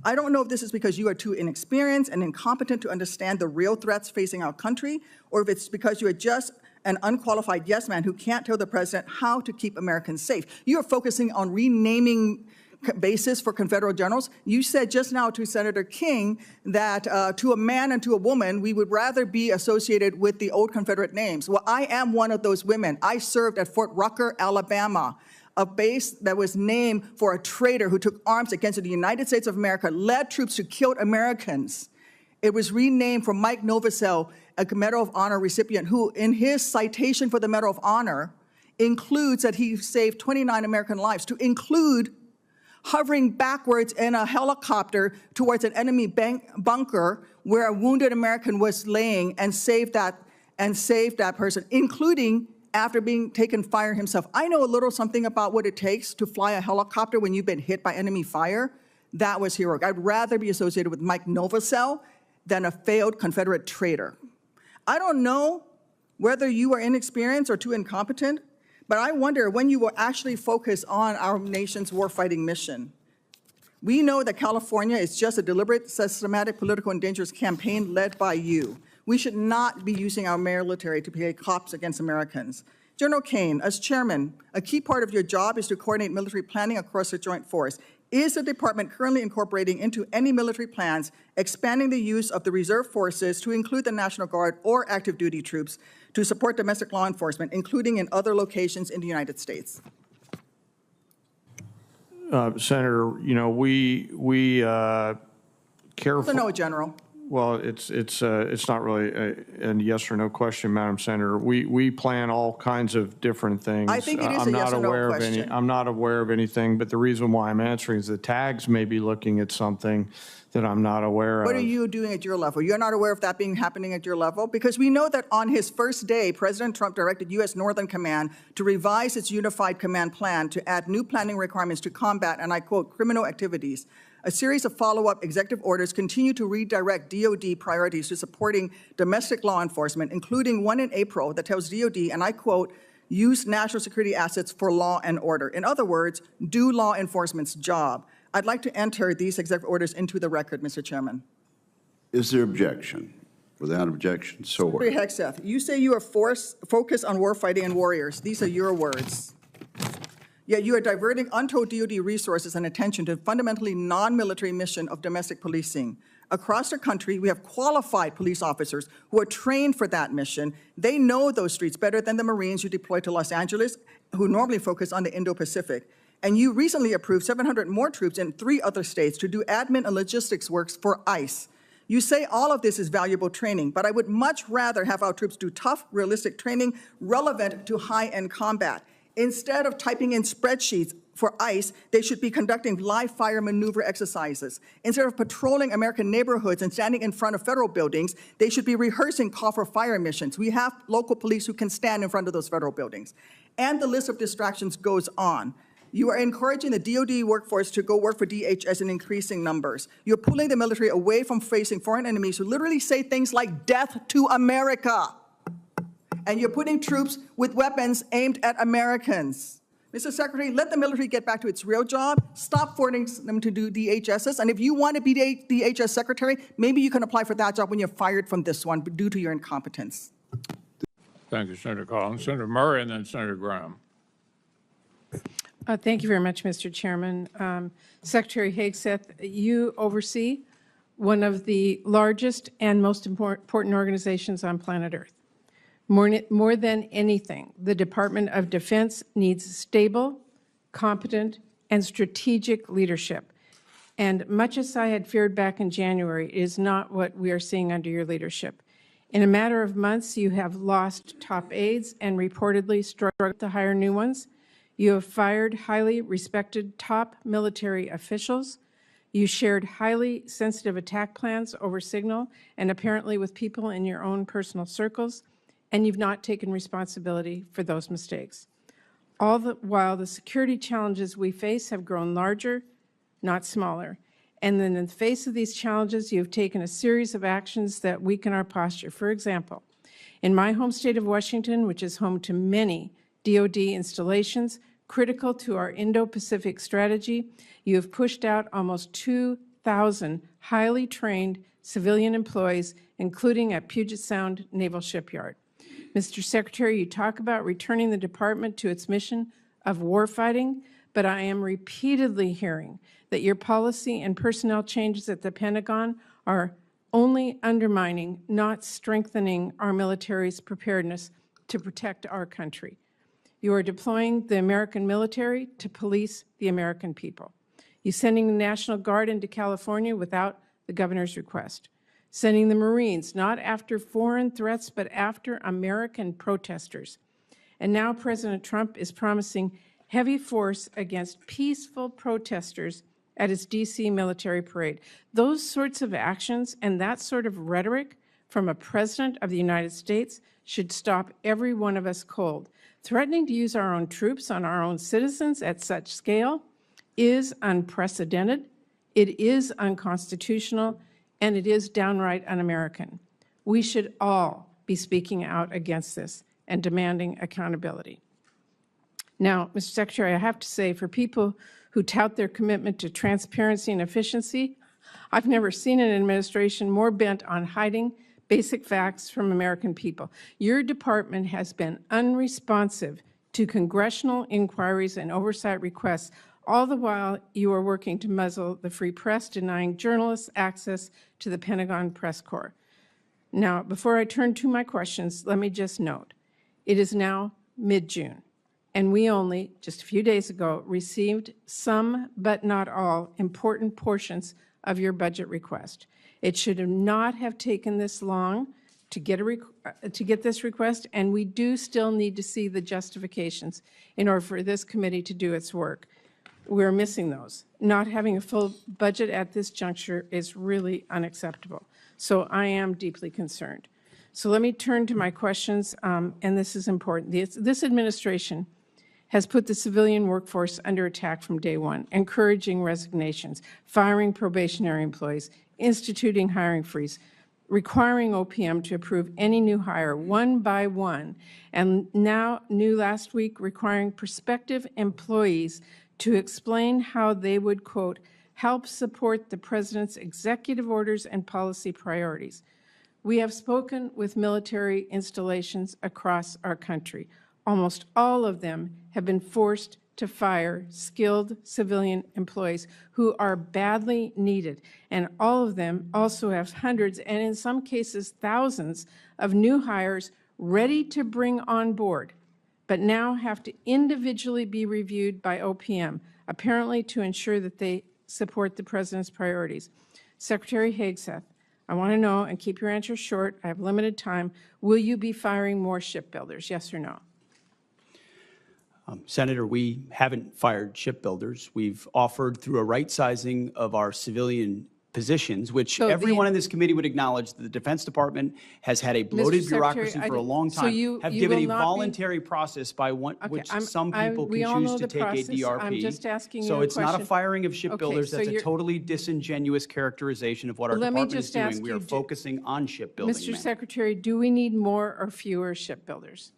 [SPEAKER 11] I don't know if this is because you are too inexperienced and incompetent to understand the real threats facing our country, or if it's because you are just an unqualified yes man who can't tell the president how to keep Americans safe. You are focusing on renaming basis for Confederate generals. You said just now to Senator King that to a man and to a woman, we would rather be associated with the old Confederate names. Well, I am one of those women. I served at Fort Rucker, Alabama, a base that was named for a traitor who took arms against the United States of America, led troops who killed Americans. It was renamed for Mike Novosel, a Medal of Honor recipient who, in his citation for the Medal of Honor, includes that he saved 29 American lives, to include hovering backwards in a helicopter towards an enemy bunker where a wounded American was laying and saved that person, including after being taken fire himself. I know a little something about what it takes to fly a helicopter when you've been hit by enemy fire. That was heroic. I'd rather be associated with Mike Novosel than a failed Confederate traitor. I don't know whether you are inexperienced or too incompetent, but I wonder when you will actually focus on our nation's warfighting mission. We know that California is just a deliberate, systematic, political and dangerous campaign led by you. We should not be using our military to play cops against Americans. General Kane, as chairman, a key part of your job is to coordinate military planning across the joint force. Is the department currently incorporating into any military plans expanding the use of the reserve forces to include the National Guard or active duty troops to support domestic law enforcement, including in other locations in the United States?
[SPEAKER 4] Senator, you know, we carefully.
[SPEAKER 11] No, General.
[SPEAKER 4] Well, it's not really a yes or no question, Madam Senator. We plan all kinds of different things.
[SPEAKER 11] I think it is a yes or no question.
[SPEAKER 4] I'm not aware of anything, but the reason why I'm answering is the tags may be looking at something that I'm not aware of.
[SPEAKER 11] What are you doing at your level? You're not aware of that happening at your level? Because we know that on his first day, President Trump directed U.S. Northern Command to revise its unified command plan to add new planning requirements to combat, and I quote, criminal activities. A series of follow-up executive orders continue to redirect DOD priorities to supporting domestic law enforcement, including one in April that tells DOD, and I quote, use national security assets for law and order. In other words, do law enforcement's job. I'd like to enter these executive orders into the record, Mr. Chairman.
[SPEAKER 9] Is there objection? Without objection, so ordered.
[SPEAKER 11] Secretary Hegseth, you say you are focused on warfighting and warriors. These are your words. Yet you are diverting untold DOD resources and attention to a fundamentally non-military mission of domestic policing. Across the country, we have qualified police officers who are trained for that mission. They know those streets better than the Marines you deploy to Los Angeles, who normally focus on the Indo-Pacific. And you recently approved 700 more troops in 3 other states to do admin and logistics works for ICE. You say all of this is valuable training, but I would much rather have our troops do tough, realistic training relevant to high-end combat. Instead of typing in spreadsheets for ICE, they should be conducting live fire maneuver exercises. Instead of patrolling American neighborhoods and standing in front of federal buildings, they should be rehearsing call for fire missions. We have local police who can stand in front of those federal buildings. And the list of distractions goes on. You are encouraging the DOD workforce to go work for DHS in increasing numbers. You're pulling the military away from facing foreign enemies who literally say things like death to America. And you're putting troops with weapons aimed at Americans. Mr. Secretary, let the military get back to its real job. Stop forcing them to do DHSs. And if you want to be DHS Secretary, maybe you can apply for that job when you're fired from this one due to your incompetence.
[SPEAKER 12] Thank you, Senator Collins. Senator Murray and then Senator Graham.
[SPEAKER 13] Thank you very much, Mr. Chairman. Secretary Hegseth, you oversee one of the largest and most important organizations on planet Earth. More than anything, the Department of Defense needs stable, competent, and strategic leadership. And much as I had feared back in January, it is not what we are seeing under your leadership. In a matter of months, you have lost top aides and reportedly struggled to hire new ones. You have fired highly respected top military officials. You shared highly sensitive attack plans over Signal and apparently with people in your own personal circles, and you've not taken responsibility for those mistakes. All the while, the security challenges we face have grown larger, not smaller. And then in the face of these challenges, you have taken a series of actions that weaken our posture. For example, in my home state of Washington, which is home to many DoD installations critical to our Indo-Pacific strategy, you have pushed out almost 2,000 highly trained civilian employees, including at Puget Sound Naval Shipyard. Mr. Secretary, you talk about returning the department to its mission of warfighting, but I am repeatedly hearing that your policy and personnel changes at the Pentagon are only undermining, not strengthening our military's preparedness to protect our country. You are deploying the American military to police the American people. You're sending the National Guard into California without the governor's request. Sending the Marines not after foreign threats, but after American protesters. And now President Trump is promising heavy force against peaceful protesters at his D.C. military parade. Those sorts of actions and that sort of rhetoric from a president of the United States should stop every one of us cold. Threatening to use our own troops on our own citizens at such scale is unprecedented, it is unconstitutional, and it is downright un-American. We should all be speaking out against this and demanding accountability. Now, Mr. Secretary, I have to say, for people who tout their commitment to transparency and efficiency, I've never seen an administration more bent on hiding basic facts from American people. Your department has been unresponsive to congressional inquiries and oversight requests, all the while you are working to muzzle the free press, denying journalists access to the Pentagon press corps. Now, before I turn to my questions, let me just note, it is now mid-June, and we only, just a few days ago, received some, but not all, important portions of your budget request. It should have not have taken this long to get this request, and we do still need to see the justifications in order for this committee to do its work. We're missing those. Not having a full budget at this juncture is really unacceptable. So I am deeply concerned. So let me turn to my questions, and this is important. This administration has put the civilian workforce under attack from day one, encouraging resignations, firing probationary employees, instituting hiring freeze, requiring OPM to approve any new hire one by one, and now, new last week, requiring prospective employees to explain how they would, quote, help support the president's executive orders and policy priorities. We have spoken with military installations across our country. Almost all of them have been forced to fire skilled civilian employees who are badly needed. And all of them also have hundreds, and in some cases thousands, of new hires ready to bring on board, but now have to individually be reviewed by OPM, apparently to ensure that they support the president's priorities. Secretary Hegseth, I want to know, and keep your answers short, I have limited time, will you be firing more shipbuilders, yes or no?
[SPEAKER 2] Senator, we haven't fired shipbuilders. We've offered through a right sizing of our civilian positions, which
[SPEAKER 13] So
[SPEAKER 2] everyone in this committee would acknowledge that the Defense Department has had a bloated bureaucracy for a long time, have given a voluntary process by which some people can choose to take a DRP.
[SPEAKER 13] I'm just asking you
[SPEAKER 2] so
[SPEAKER 13] a
[SPEAKER 2] it's not a
[SPEAKER 13] question.
[SPEAKER 2] firing of shipbuilders.
[SPEAKER 13] so
[SPEAKER 2] That's a
[SPEAKER 13] you're-
[SPEAKER 2] totally disingenuous characterization of what our
[SPEAKER 13] Let me
[SPEAKER 2] department is
[SPEAKER 13] just ask
[SPEAKER 2] doing. We
[SPEAKER 13] you,
[SPEAKER 2] are focusing on shipbuilding.
[SPEAKER 13] Mr.
[SPEAKER 2] ma'am.
[SPEAKER 13] Secretary, do we need more or fewer shipbuilders?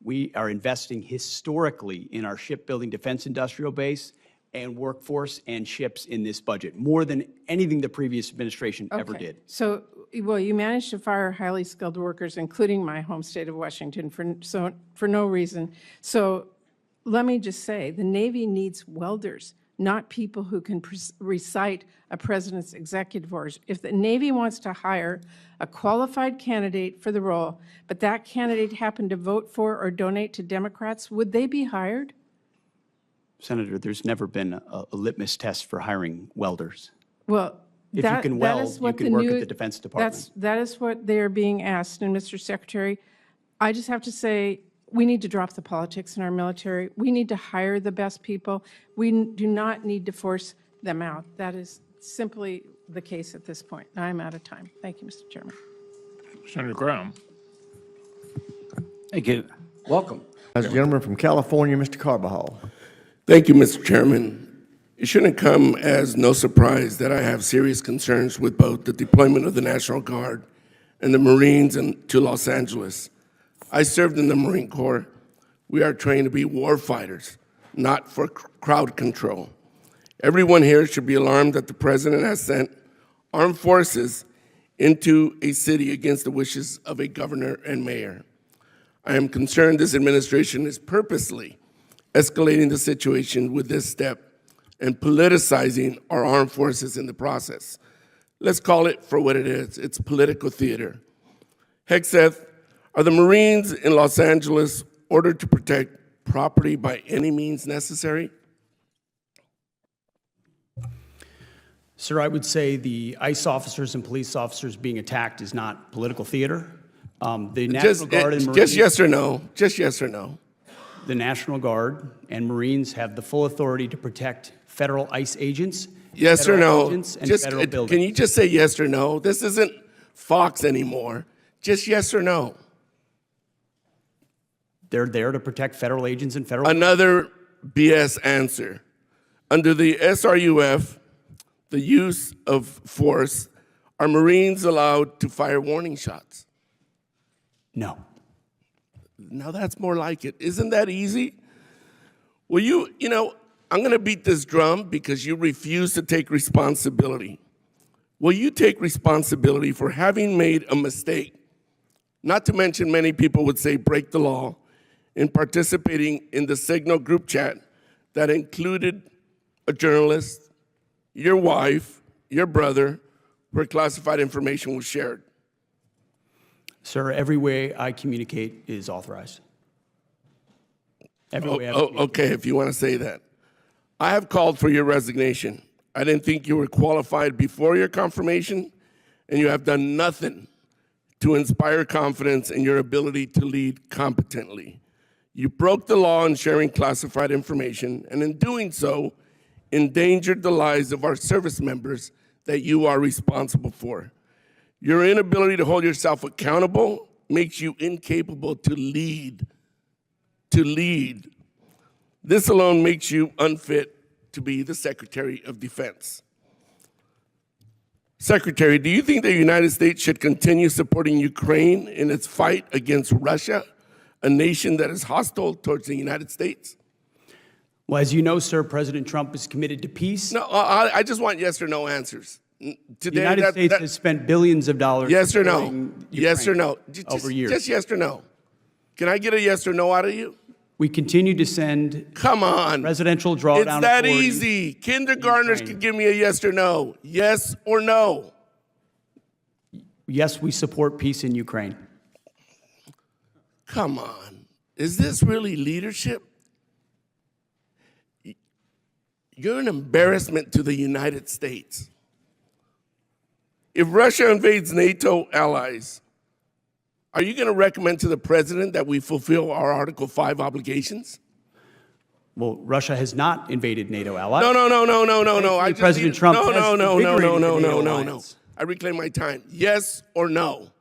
[SPEAKER 2] We are investing historically in our shipbuilding defense industrial base and workforce and ships in this budget, more than anything the previous administration ever
[SPEAKER 13] Okay.
[SPEAKER 2] did.
[SPEAKER 13] So, well, you managed to fire highly skilled workers, including my home state of Washington, for no reason. So let me just say, the Navy needs welders, not people who can recite a president's executive orders. If the Navy wants to hire a qualified candidate for the role, but that candidate happened to vote for or donate to Democrats, would they be hired?
[SPEAKER 2] Senator, there's never been a litmus test for hiring welders.
[SPEAKER 13] Well,
[SPEAKER 2] If
[SPEAKER 13] that,
[SPEAKER 2] you can
[SPEAKER 13] that
[SPEAKER 2] weld,
[SPEAKER 13] is
[SPEAKER 2] you
[SPEAKER 13] what
[SPEAKER 2] can
[SPEAKER 13] the
[SPEAKER 2] work
[SPEAKER 13] new,
[SPEAKER 2] at the Defense Department.
[SPEAKER 13] that is what they are being asked. And Mr. Secretary, I just have to say, we need to drop the politics in our military. We need to hire the best people. We do not need to force them out. That is simply the case at this point. I'm out of time. Thank you, Mr. Chairman.
[SPEAKER 12] Senator Graham.
[SPEAKER 14] Thank you. Welcome.
[SPEAKER 5] As a gentleman from California, Mr. Carbajal.
[SPEAKER 15] Thank you, Mr. Chairman. It shouldn't come as no surprise that I have serious concerns with both the deployment of the National Guard and the Marines to Los Angeles. I served in the Marine Corps. We are trained to be war fighters, not for crowd control. Everyone here should be alarmed that the president has sent armed forces into a city against the wishes of a governor and mayor. I am concerned this administration is purposely escalating the situation with this step and politicizing our armed forces in the process. Let's call it for what it is. It's political theater. Hegseth, are the Marines in Los Angeles ordered to protect property by any means necessary?
[SPEAKER 2] Sir, I would say the ICE officers and police officers being attacked is not political theater. The National Guard and Marines,
[SPEAKER 15] just yes or no. Just yes or no.
[SPEAKER 2] The National Guard and Marines have the full authority to protect federal ICE agents.
[SPEAKER 15] Yes or
[SPEAKER 2] federal
[SPEAKER 15] no.
[SPEAKER 2] agents, and
[SPEAKER 15] Just
[SPEAKER 2] federal buildings.
[SPEAKER 15] can you just say yes or no? This isn't Fox anymore. Just yes or no.
[SPEAKER 2] They're there to protect federal agents and federal.
[SPEAKER 15] Another BS answer. Under the SRUF, the use of force, are Marines allowed to fire warning shots?
[SPEAKER 2] No.
[SPEAKER 15] Now that's more like it. Isn't that easy? Well, you know, I'm going to beat this drum because you refuse to take responsibility. Will you take responsibility for having made a mistake? Not to mention many people would say break the law in participating in the Signal group chat that included a journalist, your wife, your brother, where classified information was shared.
[SPEAKER 2] Sir, every way I communicate is authorized. Every way I
[SPEAKER 15] Okay, if you want to say that. I have called for your resignation. I didn't think you were qualified before your confirmation, and you have done nothing to inspire confidence in your ability to lead competently. You broke the law in sharing classified information, and in doing so, endangered the lives of our service members that you are responsible for. Your inability to hold yourself accountable makes you incapable to lead. This alone makes you unfit to be the Secretary of Defense. Secretary, do you think the United States should continue supporting Ukraine in its fight against Russia, a nation that is hostile towards the United States?
[SPEAKER 2] Well, as you know, sir, President Trump is committed to peace.
[SPEAKER 15] No, I just want yes or no answers. Today,
[SPEAKER 2] the United States has spent billions of dollars.
[SPEAKER 15] Yes or no?
[SPEAKER 2] Ukraine
[SPEAKER 15] Yes or no?
[SPEAKER 2] Over years.
[SPEAKER 15] Just yes or no. Can I get a yes or no out of you?
[SPEAKER 2] We continue to send
[SPEAKER 15] Come on.
[SPEAKER 2] presidential drawdown
[SPEAKER 15] It's that
[SPEAKER 2] authority.
[SPEAKER 15] easy. Kindergartners could give me a yes or no. Yes or no.
[SPEAKER 2] Yes, we support peace in Ukraine.
[SPEAKER 15] Come on. Is this really leadership? You're an embarrassment to the United States. If Russia invades NATO allies, are you going to recommend to the president that we fulfill our Article 5 obligations?
[SPEAKER 2] Well, Russia has not invaded NATO allies.
[SPEAKER 15] No.
[SPEAKER 2] President Trump has invigorated the NATO
[SPEAKER 15] No.
[SPEAKER 2] alliance.
[SPEAKER 15] I reclaim my time. Yes or no?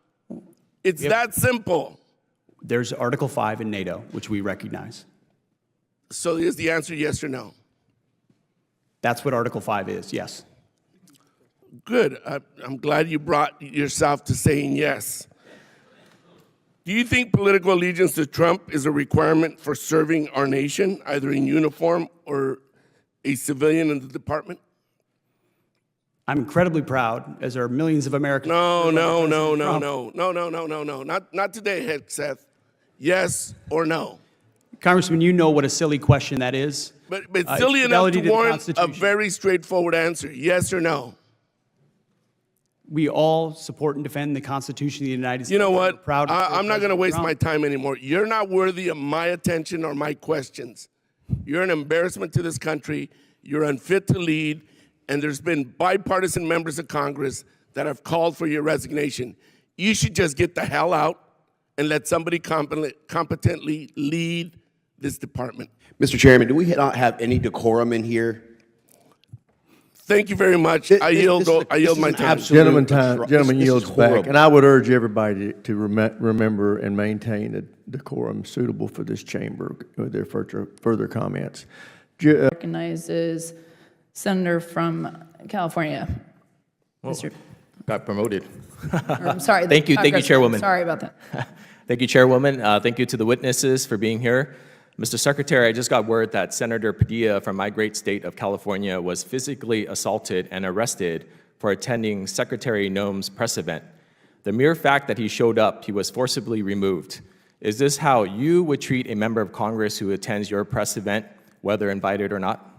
[SPEAKER 15] It's that simple.
[SPEAKER 2] There's Article 5 in NATO, which we recognize.
[SPEAKER 15] So is the answer yes or no?
[SPEAKER 2] That's what Article 5 is, yes.
[SPEAKER 15] Good. I'm glad you brought yourself to saying yes. Do you think political allegiance to Trump is a requirement for serving our nation, either in uniform or a civilian in the department?
[SPEAKER 2] I'm incredibly proud, as are millions of Americans.
[SPEAKER 15] No. Not today, HEGSETH. Yes or no?
[SPEAKER 2] Congressman, you know what a silly question that is.
[SPEAKER 15] But silly enough
[SPEAKER 2] fidelity
[SPEAKER 15] to
[SPEAKER 2] to the
[SPEAKER 15] warrant a
[SPEAKER 2] Constitution.
[SPEAKER 15] very straightforward answer. Yes or no?
[SPEAKER 2] We all support and defend the Constitution of the United States.
[SPEAKER 15] You know
[SPEAKER 2] We're
[SPEAKER 15] what?
[SPEAKER 2] proud to serve
[SPEAKER 15] I'm not going to
[SPEAKER 2] President
[SPEAKER 15] waste
[SPEAKER 2] Trump.
[SPEAKER 15] my time anymore. You're not worthy of my attention or my questions. You're an embarrassment to this country. You're unfit to lead. And there's been bipartisan members of Congress that have called for your resignation. You should just get the hell out and let somebody competently lead this department.
[SPEAKER 14] Mr. Chairman, do we not have any decorum in here?
[SPEAKER 15] Thank you very much. I yield my time.
[SPEAKER 5] Gentleman yields back. And I would urge everybody to remember and maintain a decorum suitable for this chamber with their further comments.
[SPEAKER 16] Recognizes Senator from California. Mr.
[SPEAKER 17] Got promoted.
[SPEAKER 16] I'm sorry.
[SPEAKER 17] Thank you, Chairwoman.
[SPEAKER 16] Sorry about that.
[SPEAKER 17] Thank you, Chairwoman. Thank you to the witnesses for being here. Mr. Secretary, I just got word that Senator Padilla from my great state of California was physically assaulted and arrested for attending Secretary Noem's press event. The mere fact that he showed up, he was forcibly removed. Is this how you would treat a member of Congress who attends your press event, whether invited or not?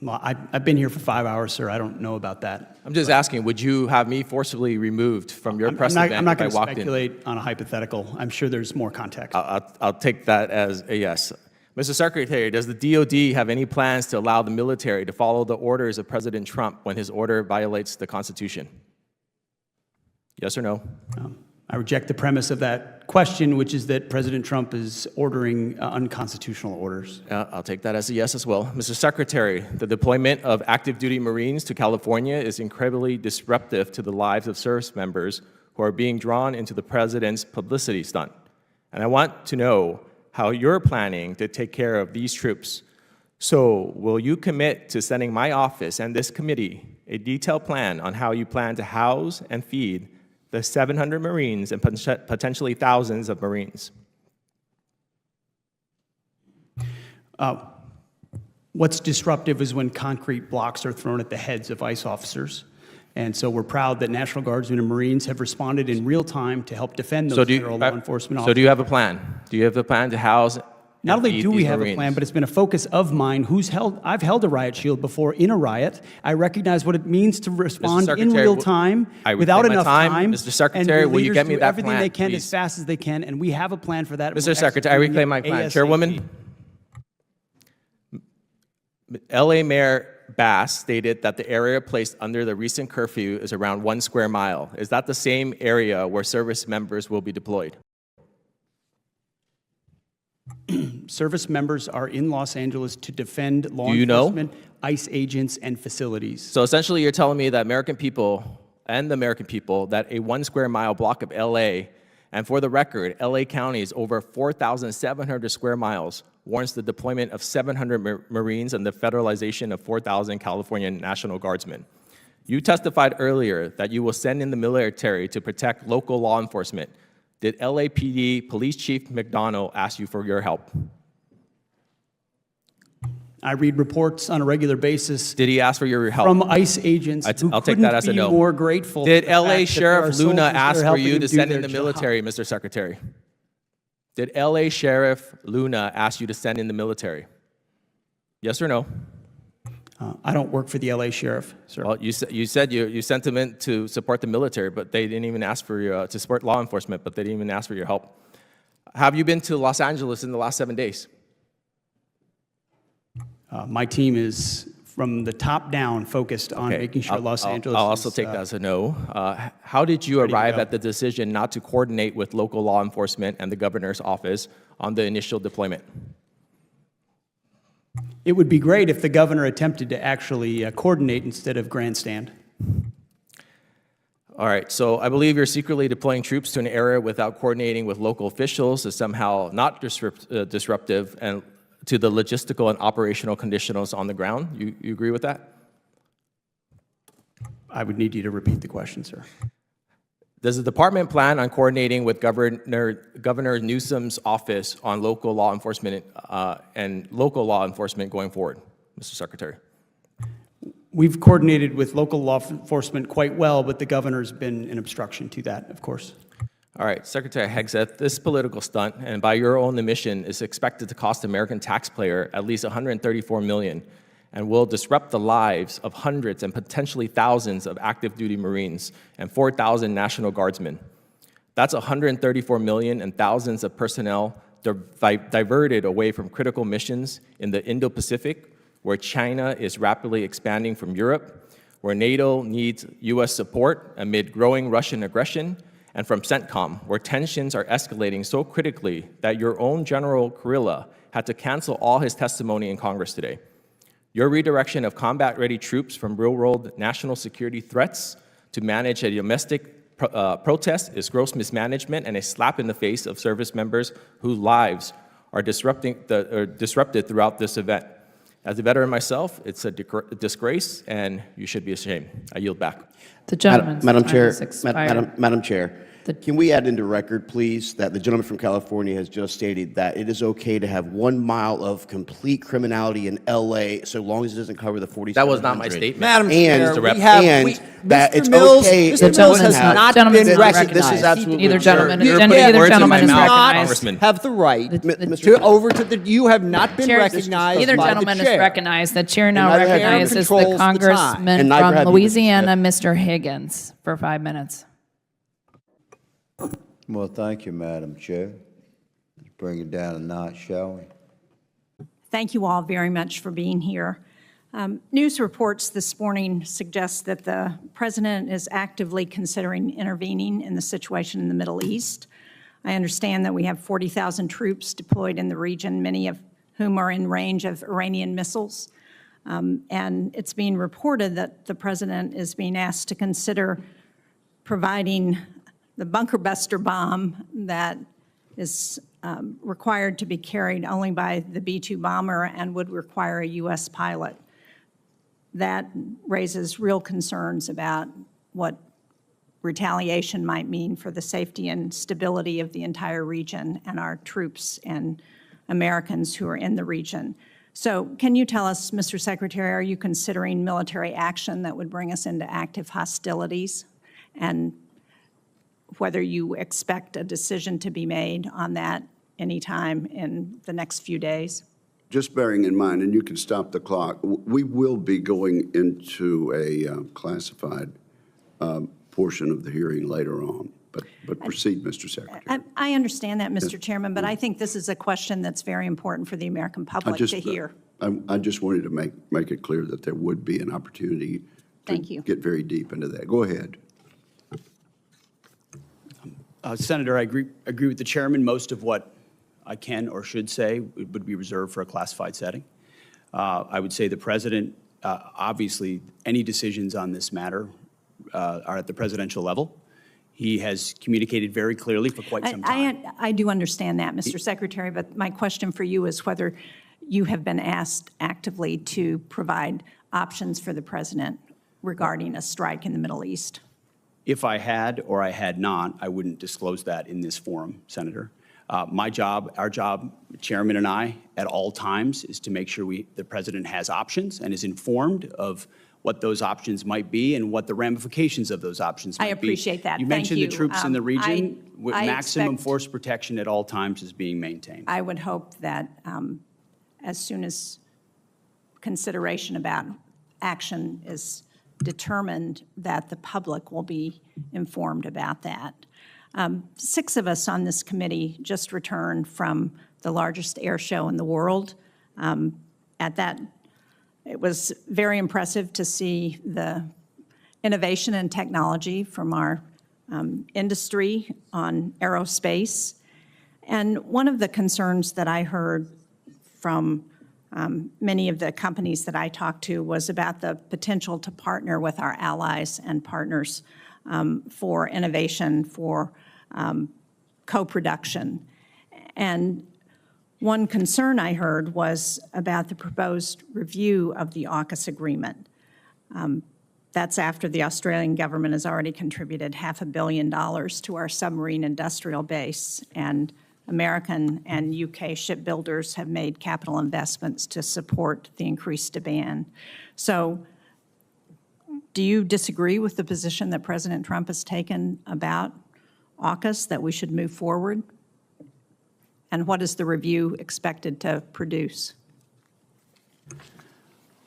[SPEAKER 2] Well, I've been here for 5 hours, sir. I don't know about that.
[SPEAKER 17] I'm just asking, would you have me forcibly removed from your press event
[SPEAKER 2] I'm not
[SPEAKER 17] if I
[SPEAKER 2] going to
[SPEAKER 17] walked in?
[SPEAKER 2] speculate on a hypothetical. I'm sure there's more context.
[SPEAKER 17] I'll take that as a yes. Mr. Secretary, does the DOD have any plans to allow the military to follow the orders of President Trump when his order violates the Constitution? Yes or no?
[SPEAKER 2] I reject the premise of that question, which is that President Trump is ordering unconstitutional orders.
[SPEAKER 17] I'll take that as a yes as well. Mr. Secretary, the deployment of active duty Marines to California is incredibly disruptive to the lives of service members who are being drawn into the president's publicity stunt. And I want to know how you're planning to take care of these troops. So will you commit to sending my office and this committee a detailed plan on how you plan to house and feed the 700 Marines and potentially thousands of Marines?
[SPEAKER 2] What's disruptive is when concrete blocks are thrown at the heads of ICE officers. And so we're proud that National Guardsmen and Marines have responded in real time to help defend those federal law enforcement officers.
[SPEAKER 17] So do you have a plan? Do you have a plan to house
[SPEAKER 2] Not only
[SPEAKER 17] feed
[SPEAKER 2] do we
[SPEAKER 17] these
[SPEAKER 2] have
[SPEAKER 17] Marines?
[SPEAKER 2] a plan, but it's been a focus of mine. I've held a riot shield before in a riot. I recognize what it means to respond in real time without enough time.
[SPEAKER 17] Mr. Secretary, will you get me that
[SPEAKER 2] everything
[SPEAKER 17] plan,
[SPEAKER 2] they can
[SPEAKER 17] please?
[SPEAKER 2] as fast as they can, and we have a plan for that.
[SPEAKER 17] Mr. Secretary, I reclaim my plan.
[SPEAKER 2] ASAP.
[SPEAKER 17] Chairwoman, LA Mayor Bass stated that the area placed under the recent curfew is around 1 square mile. Is that the same area where service members will be deployed?
[SPEAKER 2] Service members are in Los Angeles to defend law
[SPEAKER 17] Do you know?
[SPEAKER 2] enforcement, ICE agents, and facilities.
[SPEAKER 17] So essentially, you're telling me that American people that a 1 square mile block of LA, and for the record, LA County is over 4,700 square miles, warrants the deployment of 700 Marines and the federalization of 4,000 California National Guardsmen. You testified earlier that you will send in the military to protect local law enforcement. Did LAPD Police Chief McDonald ask you for your help?
[SPEAKER 2] I read reports on a regular basis.
[SPEAKER 17] Did he ask for your help?
[SPEAKER 2] From ICE agents who
[SPEAKER 17] I'll take that as a
[SPEAKER 2] couldn't
[SPEAKER 17] no.
[SPEAKER 2] be more grateful.
[SPEAKER 17] Did
[SPEAKER 2] for the
[SPEAKER 17] LA
[SPEAKER 2] fact that there
[SPEAKER 17] Sheriff
[SPEAKER 2] are
[SPEAKER 17] Luna
[SPEAKER 2] soldiers that
[SPEAKER 17] ask
[SPEAKER 2] are
[SPEAKER 17] for
[SPEAKER 2] helping
[SPEAKER 17] you
[SPEAKER 2] them
[SPEAKER 17] to
[SPEAKER 2] do
[SPEAKER 17] send in
[SPEAKER 2] their
[SPEAKER 17] the
[SPEAKER 2] job?
[SPEAKER 17] military, Mr. Secretary? Did LA Sheriff Luna ask you to send in the military? Yes or no?
[SPEAKER 2] I don't work for the LA Sheriff, sir.
[SPEAKER 17] Well, you said you sent them in to support the military, but they didn't even ask for your, to support law enforcement, but they didn't even ask for your help. Have you been to Los Angeles in the last 7 days?
[SPEAKER 2] My team is from the top down focused on making sure Los Angeles
[SPEAKER 17] I'll also take that as a no. How did you arrive at the decision not to coordinate with local law enforcement and the governor's office on the initial deployment?
[SPEAKER 2] It would be great if the governor attempted to actually coordinate instead of grandstand.
[SPEAKER 17] All right, so I believe you're secretly deploying troops to an area without coordinating with local officials is somehow not disruptive and to the logistical and operational conditions on the ground. You agree with that?
[SPEAKER 2] I would need you to repeat the question, sir.
[SPEAKER 17] Does the department plan on coordinating with Governor Newsom's office on local law enforcement going forward, Mr. Secretary?
[SPEAKER 2] We've coordinated with local law enforcement quite well, but the governor's been an obstruction to that, of course.
[SPEAKER 17] All right, Secretary Hegseth, this political stunt, and by your own admission, is expected to cost the American taxpayer at least $134 million and will disrupt the lives of hundreds and potentially thousands of active duty Marines and 4,000 National Guardsmen. That's $134 million and thousands of personnel diverted away from critical missions in the Indo-Pacific, where China is rapidly expanding from Europe, where NATO needs US support amid growing Russian aggression, and from CENTCOM, where tensions are escalating so critically that your own General Kurilla had to cancel all his testimony in Congress today. Your redirection of combat-ready troops from real-world national security threats to manage a domestic protest is gross mismanagement and a slap in the face of service members whose lives are disrupted throughout this event. As a veteran myself, it's a disgrace, and you should be ashamed. I yield back.
[SPEAKER 16] The gentleman's
[SPEAKER 14] Madam
[SPEAKER 16] time
[SPEAKER 14] Chair,
[SPEAKER 16] has expired.
[SPEAKER 14] Madam Chair, can we add into record, please, that the gentleman from California has just stated that it is okay to have 1 mile of complete criminality in LA so long as it doesn't cover the 4700.
[SPEAKER 17] That was not my statement.
[SPEAKER 18] Madam Chair,
[SPEAKER 14] and
[SPEAKER 18] we have,
[SPEAKER 14] that
[SPEAKER 18] Mr.
[SPEAKER 14] it's
[SPEAKER 18] Mills,
[SPEAKER 14] okay.
[SPEAKER 18] Mr. Mills has not been
[SPEAKER 14] This
[SPEAKER 18] recognized.
[SPEAKER 14] is absolutely
[SPEAKER 16] Neither gentleman,
[SPEAKER 14] absurd.
[SPEAKER 16] neither gentleman is
[SPEAKER 18] not
[SPEAKER 16] recognized.
[SPEAKER 18] have the right you have not been recognized
[SPEAKER 16] Either
[SPEAKER 18] by
[SPEAKER 16] gentleman
[SPEAKER 18] the
[SPEAKER 16] is
[SPEAKER 18] chair.
[SPEAKER 16] recognized. The chair now
[SPEAKER 14] neither have you.
[SPEAKER 16] recognizes the
[SPEAKER 18] Controls the time.
[SPEAKER 16] congressman
[SPEAKER 14] And neither have
[SPEAKER 16] from
[SPEAKER 14] you, Mr.
[SPEAKER 16] Louisiana, Mr. Higgins, for 5 minutes.
[SPEAKER 19] Well, thank you, Madam Chair. Let's bring it down a notch, shall we?
[SPEAKER 20] Thank you all very much for being here. News reports this morning suggest that the president is actively considering intervening in the situation in the Middle East. I understand that we have 40,000 troops deployed in the region, many of whom are in range of Iranian missiles. And it's being reported that the president is being asked to consider providing the bunker buster bomb that is required to be carried only by the B-2 bomber and would require a U.S. pilot. That raises real concerns about what retaliation might mean for the safety and stability of the entire region and our troops and Americans who are in the region. So can you tell us, Mr. Secretary, are you considering military action that would bring us into active hostilities, and whether you expect a decision to be made on that anytime in the next few days?
[SPEAKER 9] Just bearing in mind, and you can stop the clock, we will be going into a classified portion of the hearing later on. But proceed, Mr. Secretary.
[SPEAKER 20] I understand that, Mr. Chairman, but I think this is a question that's very important for the American public to hear.
[SPEAKER 9] I just wanted to make it clear that there would be an opportunity
[SPEAKER 20] Thank
[SPEAKER 9] to
[SPEAKER 20] you.
[SPEAKER 9] get very deep into that. Go ahead.
[SPEAKER 2] Senator, I agree with the chairman. Most of what I can or should say would be reserved for a classified setting. I would say the president, obviously, any decisions on this matter are at the presidential level. He has communicated very clearly for quite some time.
[SPEAKER 20] I do understand that, Mr. Secretary, but my question for you is whether you have been asked actively to provide options for the president regarding a strike in the Middle East.
[SPEAKER 2] If I had or I had not, I wouldn't disclose that in this forum, Senator. My job, our job, Chairman and I, at all times, is to make sure the president has options and is informed of what those options might be and what the ramifications of those options might be.
[SPEAKER 20] I appreciate that.
[SPEAKER 2] You
[SPEAKER 20] Thank
[SPEAKER 2] mentioned
[SPEAKER 20] you.
[SPEAKER 2] the troops in the region. With
[SPEAKER 20] I
[SPEAKER 2] maximum
[SPEAKER 20] expect-
[SPEAKER 2] force protection at all times is being maintained.
[SPEAKER 20] I would hope that as soon as consideration about action is determined, that the public will be informed about that. 6 of us on this committee just returned from the largest air show in the world. At that, it was very impressive to see the innovation and technology from our industry on aerospace. And one of the concerns that I heard from many of the companies that I talked to was about the potential to partner with our allies and partners for innovation, for co-production. And one concern I heard was about the proposed review of the AUKUS agreement. That's after the Australian government has already contributed $500 million to our submarine industrial base, and American and UK shipbuilders have made capital investments to support the increased demand. So do you disagree with the position that President Trump has taken about AUKUS, that we should move forward? And what is the review expected to produce?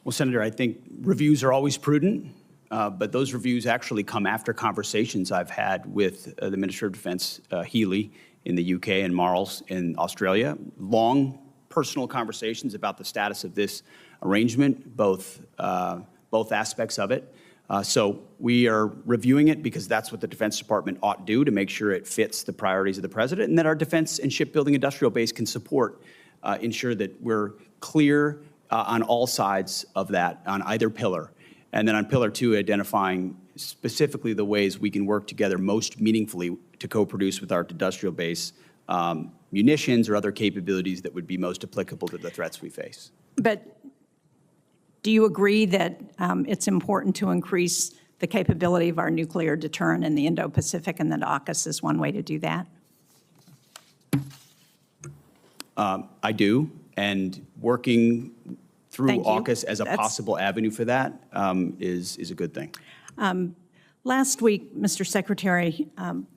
[SPEAKER 2] Well, Senator, I think reviews are always prudent, but those reviews actually come after conversations I've had with the Minister of Defense, Healy, in the UK, and Marles in Australia. Long personal conversations about the status of this arrangement, both aspects of it. So we are reviewing it because that's what the Defense Department ought to do, to make sure it fits the priorities of the president, and that our defense and shipbuilding industrial base can support, ensure that we're clear on all sides of that, on either pillar. And then on pillar 2, identifying specifically the ways we can work together most meaningfully to co-produce with our industrial base munitions or other capabilities that would be most applicable to the threats we face.
[SPEAKER 20] But do you agree that it's important to increase the capability of our nuclear deterrent in the Indo-Pacific, and that AUKUS is one way to do that?
[SPEAKER 2] I do, and working through AUKUS as a possible avenue for that is a good thing.
[SPEAKER 20] Last week, Mr. Secretary,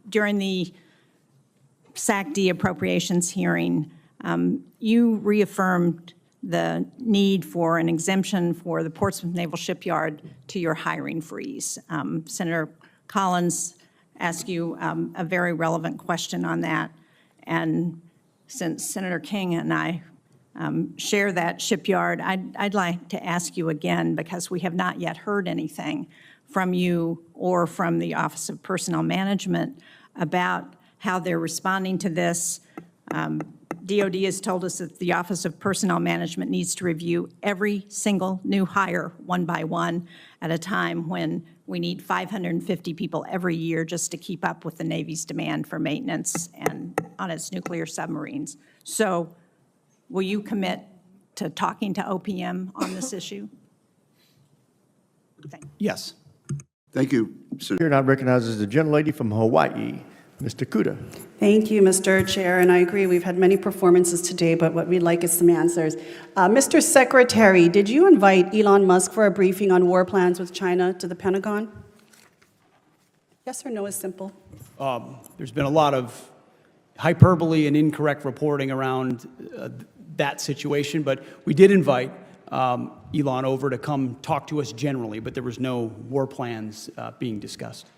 [SPEAKER 20] during the SAC-D appropriations hearing, you reaffirmed the need for an exemption for the Portsmouth Naval Shipyard to your hiring freeze. Senator Collins asked you a very relevant question on that, and since Senator King and I share that shipyard, I'd like to ask you again, because we have not yet heard anything from you or from the Office of Personnel Management about how they're responding to this. DOD has told us that the Office of Personnel Management needs to review every single new hire one by one at a time when we need 550 people every year just to keep up with the Navy's demand for maintenance and on its nuclear submarines. So will you commit to talking to OPM on this issue?
[SPEAKER 2] Yes.
[SPEAKER 9] Thank you, Senator.
[SPEAKER 5] Here now recognizes the gentlelady from Hawaii, Mr. Kuda.
[SPEAKER 21] Thank you, Mr. Chair, and I agree, we've had many performances today, but what we'd like is some answers. Mr. Secretary, did you invite Elon Musk for a briefing on war plans with China to the Pentagon? Yes or no is simple.
[SPEAKER 2] There's been a lot of hyperbole and incorrect reporting around that situation, but we did invite Elon over to come talk to us generally, but there was no war plans being discussed.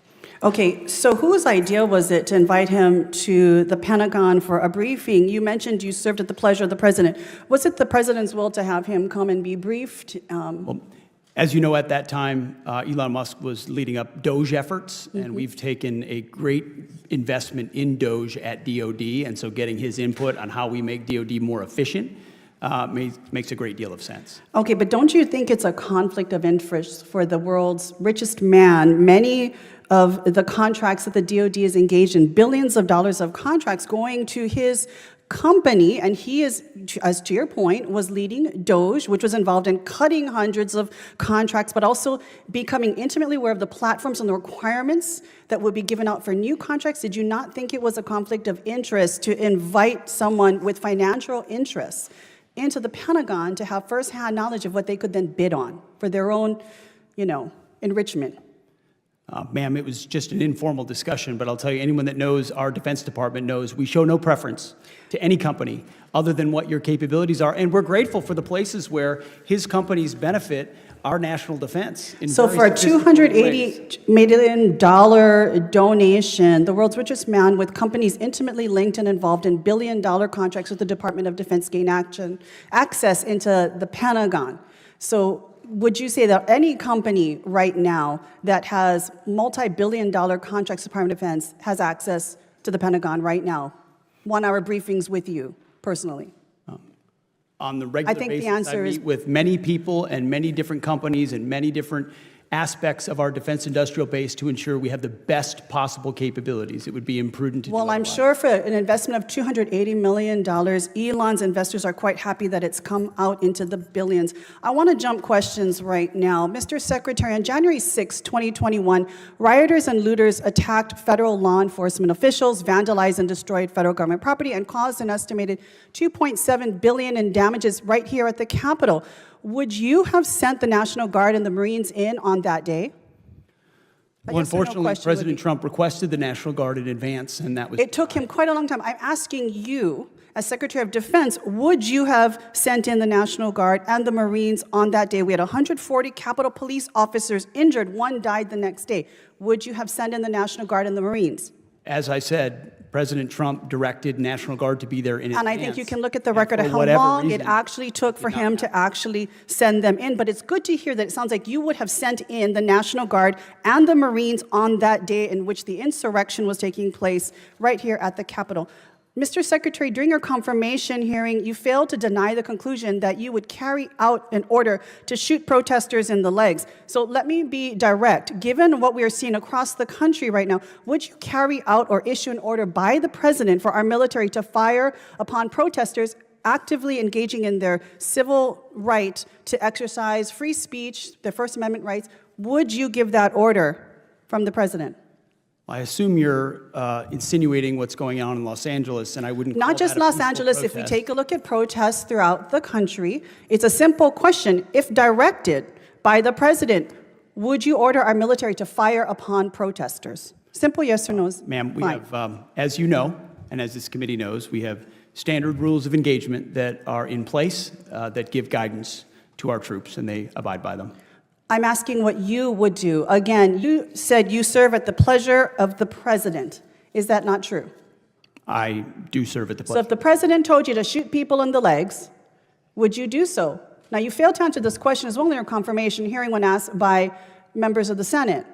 [SPEAKER 21] Okay, so whose idea was it to invite him to the Pentagon for a briefing? You mentioned you served at the pleasure of the president. Was it the president's will to have him come and be briefed?
[SPEAKER 2] Well, as you know, at that time, Elon Musk was leading up Doge efforts, and we've taken a great investment in Doge at DOD, and so getting his input on how we make DOD more efficient makes a great deal of sense.
[SPEAKER 21] Okay, but don't you think it's a conflict of interest for the world's richest man? Many of the contracts that the DOD is engaged in, billions of dollars of contracts going to his company, and he is, as to your point, was leading Doge, which was involved in cutting hundreds of contracts, but also becoming intimately aware of the platforms and the requirements that would be given out for new contracts. Did you not think it was a conflict of interest to invite someone with financial interests into the Pentagon to have firsthand knowledge of what they could then bid on for their own, enrichment?
[SPEAKER 2] Ma'am, it was just an informal discussion, but I'll tell you, anyone that knows our Defense Department knows we show no preference to any company other than what your capabilities are, and we're grateful for the places where his companies benefit our national defense.
[SPEAKER 21] So for a $280 million donation, the world's richest man with companies intimately linked and involved in billion-dollar contracts with the Department of Defense gain access into the Pentagon. So would you say that any company right now that has multi-billion-dollar contracts with the Department of Defense has access to the Pentagon right now? 1-hour briefings with you personally?
[SPEAKER 2] On the regular
[SPEAKER 21] I think
[SPEAKER 2] basis,
[SPEAKER 21] the answer
[SPEAKER 2] I
[SPEAKER 21] is
[SPEAKER 2] meet with many people and many different companies and many different aspects of our defense industrial base to ensure we have the best possible capabilities. It would be imprudent to do
[SPEAKER 21] Well, I'm
[SPEAKER 2] otherwise.
[SPEAKER 21] sure for an investment of $280 million, Elon's investors are quite happy that it's come out into the billions. I want to jump questions right now. Mr. Secretary, on January 6, 2021, rioters and looters attacked federal law enforcement officials, vandalized and destroyed federal government property, and caused an estimated $2.7 billion in damages right here at the Capitol. Would you have sent the National Guard and the Marines in on that day?
[SPEAKER 2] Well, unfortunately, President Trump requested the National Guard in advance, and that was...
[SPEAKER 21] It took him quite a long time. I'm asking you, as Secretary of Defense, would you have sent in the National Guard and the Marines on that day? We had 140 Capitol Police officers injured. One died the next day. Would you have sent in the National Guard and the Marines?
[SPEAKER 2] As I said, President Trump directed National Guard to be there in advance.
[SPEAKER 21] And I think you can look at the record of how long it actually took for him to actually send them in. But it's good to hear that it sounds like you would have sent in the National Guard and the Marines on that day in which the insurrection was taking place right here at the Capitol. Mr. Secretary, during your confirmation hearing, you failed to deny the conclusion that you would carry out an order to shoot protesters in the legs. So let me be direct. Given what we are seeing across the country right now, would you carry out or issue an order by the president for our military to fire upon protesters actively engaging in their civil right to exercise free speech, their First Amendment rights? Would you give that order from the president?
[SPEAKER 2] I assume you're insinuating what's going on in Los Angeles, and I wouldn't call
[SPEAKER 21] Not just
[SPEAKER 2] that a
[SPEAKER 21] Los
[SPEAKER 2] peaceful
[SPEAKER 21] Angeles. If we
[SPEAKER 2] protest.
[SPEAKER 21] take a look at protests throughout the country, it's a simple question. If directed by the president, would you order our military to fire upon protesters? Simple yes or no.
[SPEAKER 2] Ma'am, we have, as you know, and as this committee knows, we have standard rules of engagement that are in place that give guidance to our troops, and they abide by them.
[SPEAKER 21] I'm asking what you would do. Again, you said you serve at the pleasure of the president. Is that not true?
[SPEAKER 2] I do serve at the
[SPEAKER 21] So
[SPEAKER 2] pleasure.
[SPEAKER 21] if the president told you to shoot people in the legs, would you do so? Now, you failed to answer this question as well in your confirmation hearing when asked by members of the Senate.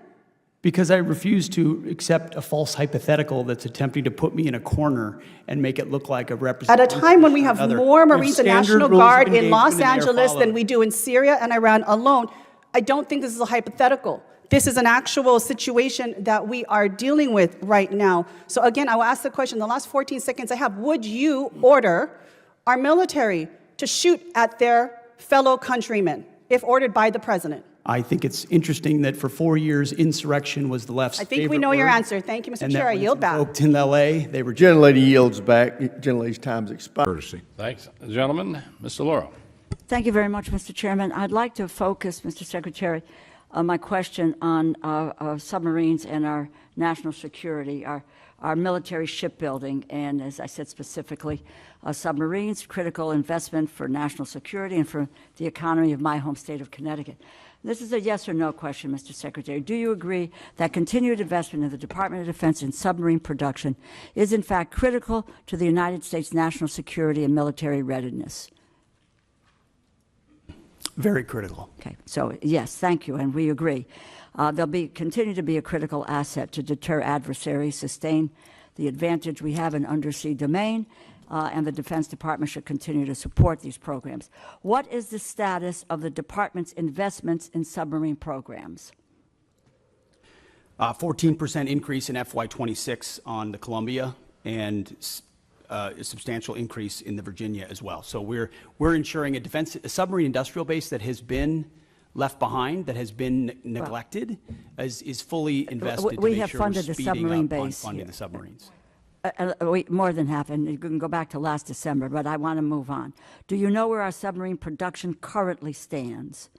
[SPEAKER 2] Because I refuse to accept a false hypothetical that's attempting to put me in a corner and make it look like a
[SPEAKER 21] At
[SPEAKER 2] representation.
[SPEAKER 21] a time when we have more Marines and
[SPEAKER 2] standard
[SPEAKER 21] National
[SPEAKER 2] rules of
[SPEAKER 21] Guard in Los
[SPEAKER 2] engagement and they are
[SPEAKER 21] Angeles than
[SPEAKER 2] followed.
[SPEAKER 21] we do in Syria and Iran alone, I don't think this is a hypothetical. This is an actual situation that we are dealing with right now. So again, I will ask the question, the last 14 seconds I have, would you order our military to shoot at their fellow countrymen if ordered by the president?
[SPEAKER 2] I think it's interesting that for 4 years, insurrection was the left's
[SPEAKER 21] I think we
[SPEAKER 2] favorite
[SPEAKER 21] know your
[SPEAKER 2] word,
[SPEAKER 21] answer. Thank you, Mr.
[SPEAKER 2] and
[SPEAKER 21] Chair.
[SPEAKER 2] that
[SPEAKER 21] I
[SPEAKER 2] when
[SPEAKER 21] yield
[SPEAKER 2] it's
[SPEAKER 21] back.
[SPEAKER 2] invoked in L.A., they were...
[SPEAKER 5] Gentlelady yields back. Gentlelady's time's expired.
[SPEAKER 12] Courtesy. Thanks. Gentlemen, Mr. Laurel.
[SPEAKER 1] Thank you very much, Mr. Chairman. I'd like to focus, Mr. Secretary, my question on submarines and our national security, our military shipbuilding, and as I said specifically, submarines, critical investment for national security and for the economy of my home state of Connecticut. This is a yes or no question, Mr. Secretary. Do you agree that continued investment in the Department of Defense in submarine production is in fact critical to the United States national security and military readiness?
[SPEAKER 2] Very critical.
[SPEAKER 1] Okay, so yes, thank you, and we agree. They'll continue to be a critical asset to deter adversaries, sustain the advantage we have in undersea domain, and the Defense Department should continue to support these programs. What is the status of the Department's investments in submarine programs?
[SPEAKER 2] 14% increase in FY26 on the Columbia, and a substantial increase in the Virginia as well. So we're ensuring a submarine industrial base that has been left behind, that has been neglected, is fully invested.
[SPEAKER 1] We
[SPEAKER 2] to
[SPEAKER 1] have
[SPEAKER 2] make sure
[SPEAKER 1] funded
[SPEAKER 2] we're
[SPEAKER 1] the
[SPEAKER 2] speeding
[SPEAKER 1] submarine
[SPEAKER 2] up on
[SPEAKER 1] base
[SPEAKER 2] funding
[SPEAKER 1] here.
[SPEAKER 2] the submarines.
[SPEAKER 1] More than half, and you can go back to last December, but I want to move on. Do you know where our submarine production currently stands,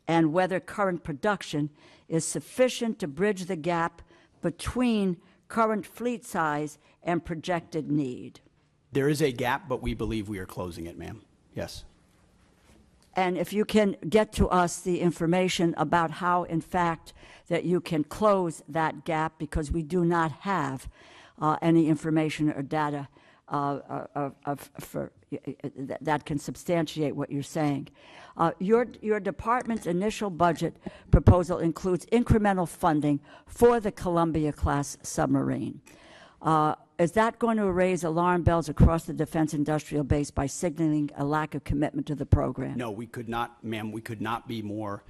[SPEAKER 1] and whether current production is sufficient to bridge the gap between current fleet size and projected need?
[SPEAKER 2] There is a gap, but we believe we are closing it, ma'am. Yes.
[SPEAKER 1] And if you can get to us the information about how, in fact, that you can close that gap, because we do not have any information or data that can substantiate what you're saying. Your department's initial budget proposal includes incremental funding for the Columbia-class submarine. Is that going to raise alarm bells across the defense industrial base by signaling a lack of commitment to the program?
[SPEAKER 2] No, we could not, ma'am, we could not be more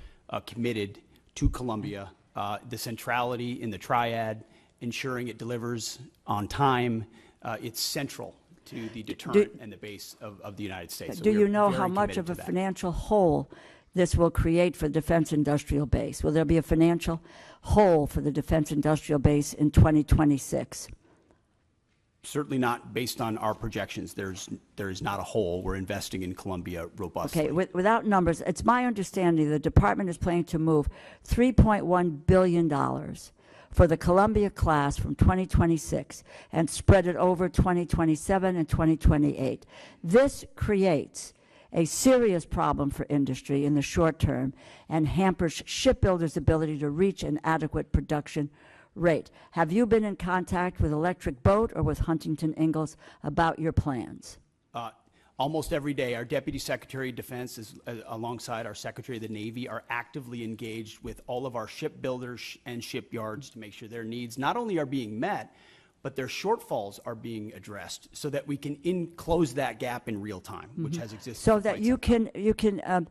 [SPEAKER 2] committed to Columbia. The centrality in the triad, ensuring it delivers on time, it's central to the deterrent and the base of the United States. So
[SPEAKER 1] do you know
[SPEAKER 2] very
[SPEAKER 1] how much of
[SPEAKER 2] committed
[SPEAKER 1] a
[SPEAKER 2] to that.
[SPEAKER 1] financial hole this will create for the defense industrial base? Will there be a financial hole for the defense industrial base in 2026?
[SPEAKER 2] Certainly not based on our projections. There is not a hole. We're investing in Columbia robustly.
[SPEAKER 1] Okay, without numbers, it's my understanding the department is planning to move $3.1 billion for the Columbia class from 2026 and spread it over 2027 and 2028. This creates a serious problem for industry in the short term and hampers shipbuilders' ability to reach an adequate production rate. Have you been in contact with Electric Boat or with Huntington Ingalls about your plans?
[SPEAKER 2] Almost every day, our Deputy Secretary of Defense, alongside our Secretary of the Navy, are actively engaged with all of our shipbuilders and shipyards to make sure their needs not only are being met, but their shortfalls are being addressed so that we can close that gap in real time, which has existed.
[SPEAKER 1] So
[SPEAKER 2] for
[SPEAKER 1] that
[SPEAKER 2] quite
[SPEAKER 1] you
[SPEAKER 2] some
[SPEAKER 1] can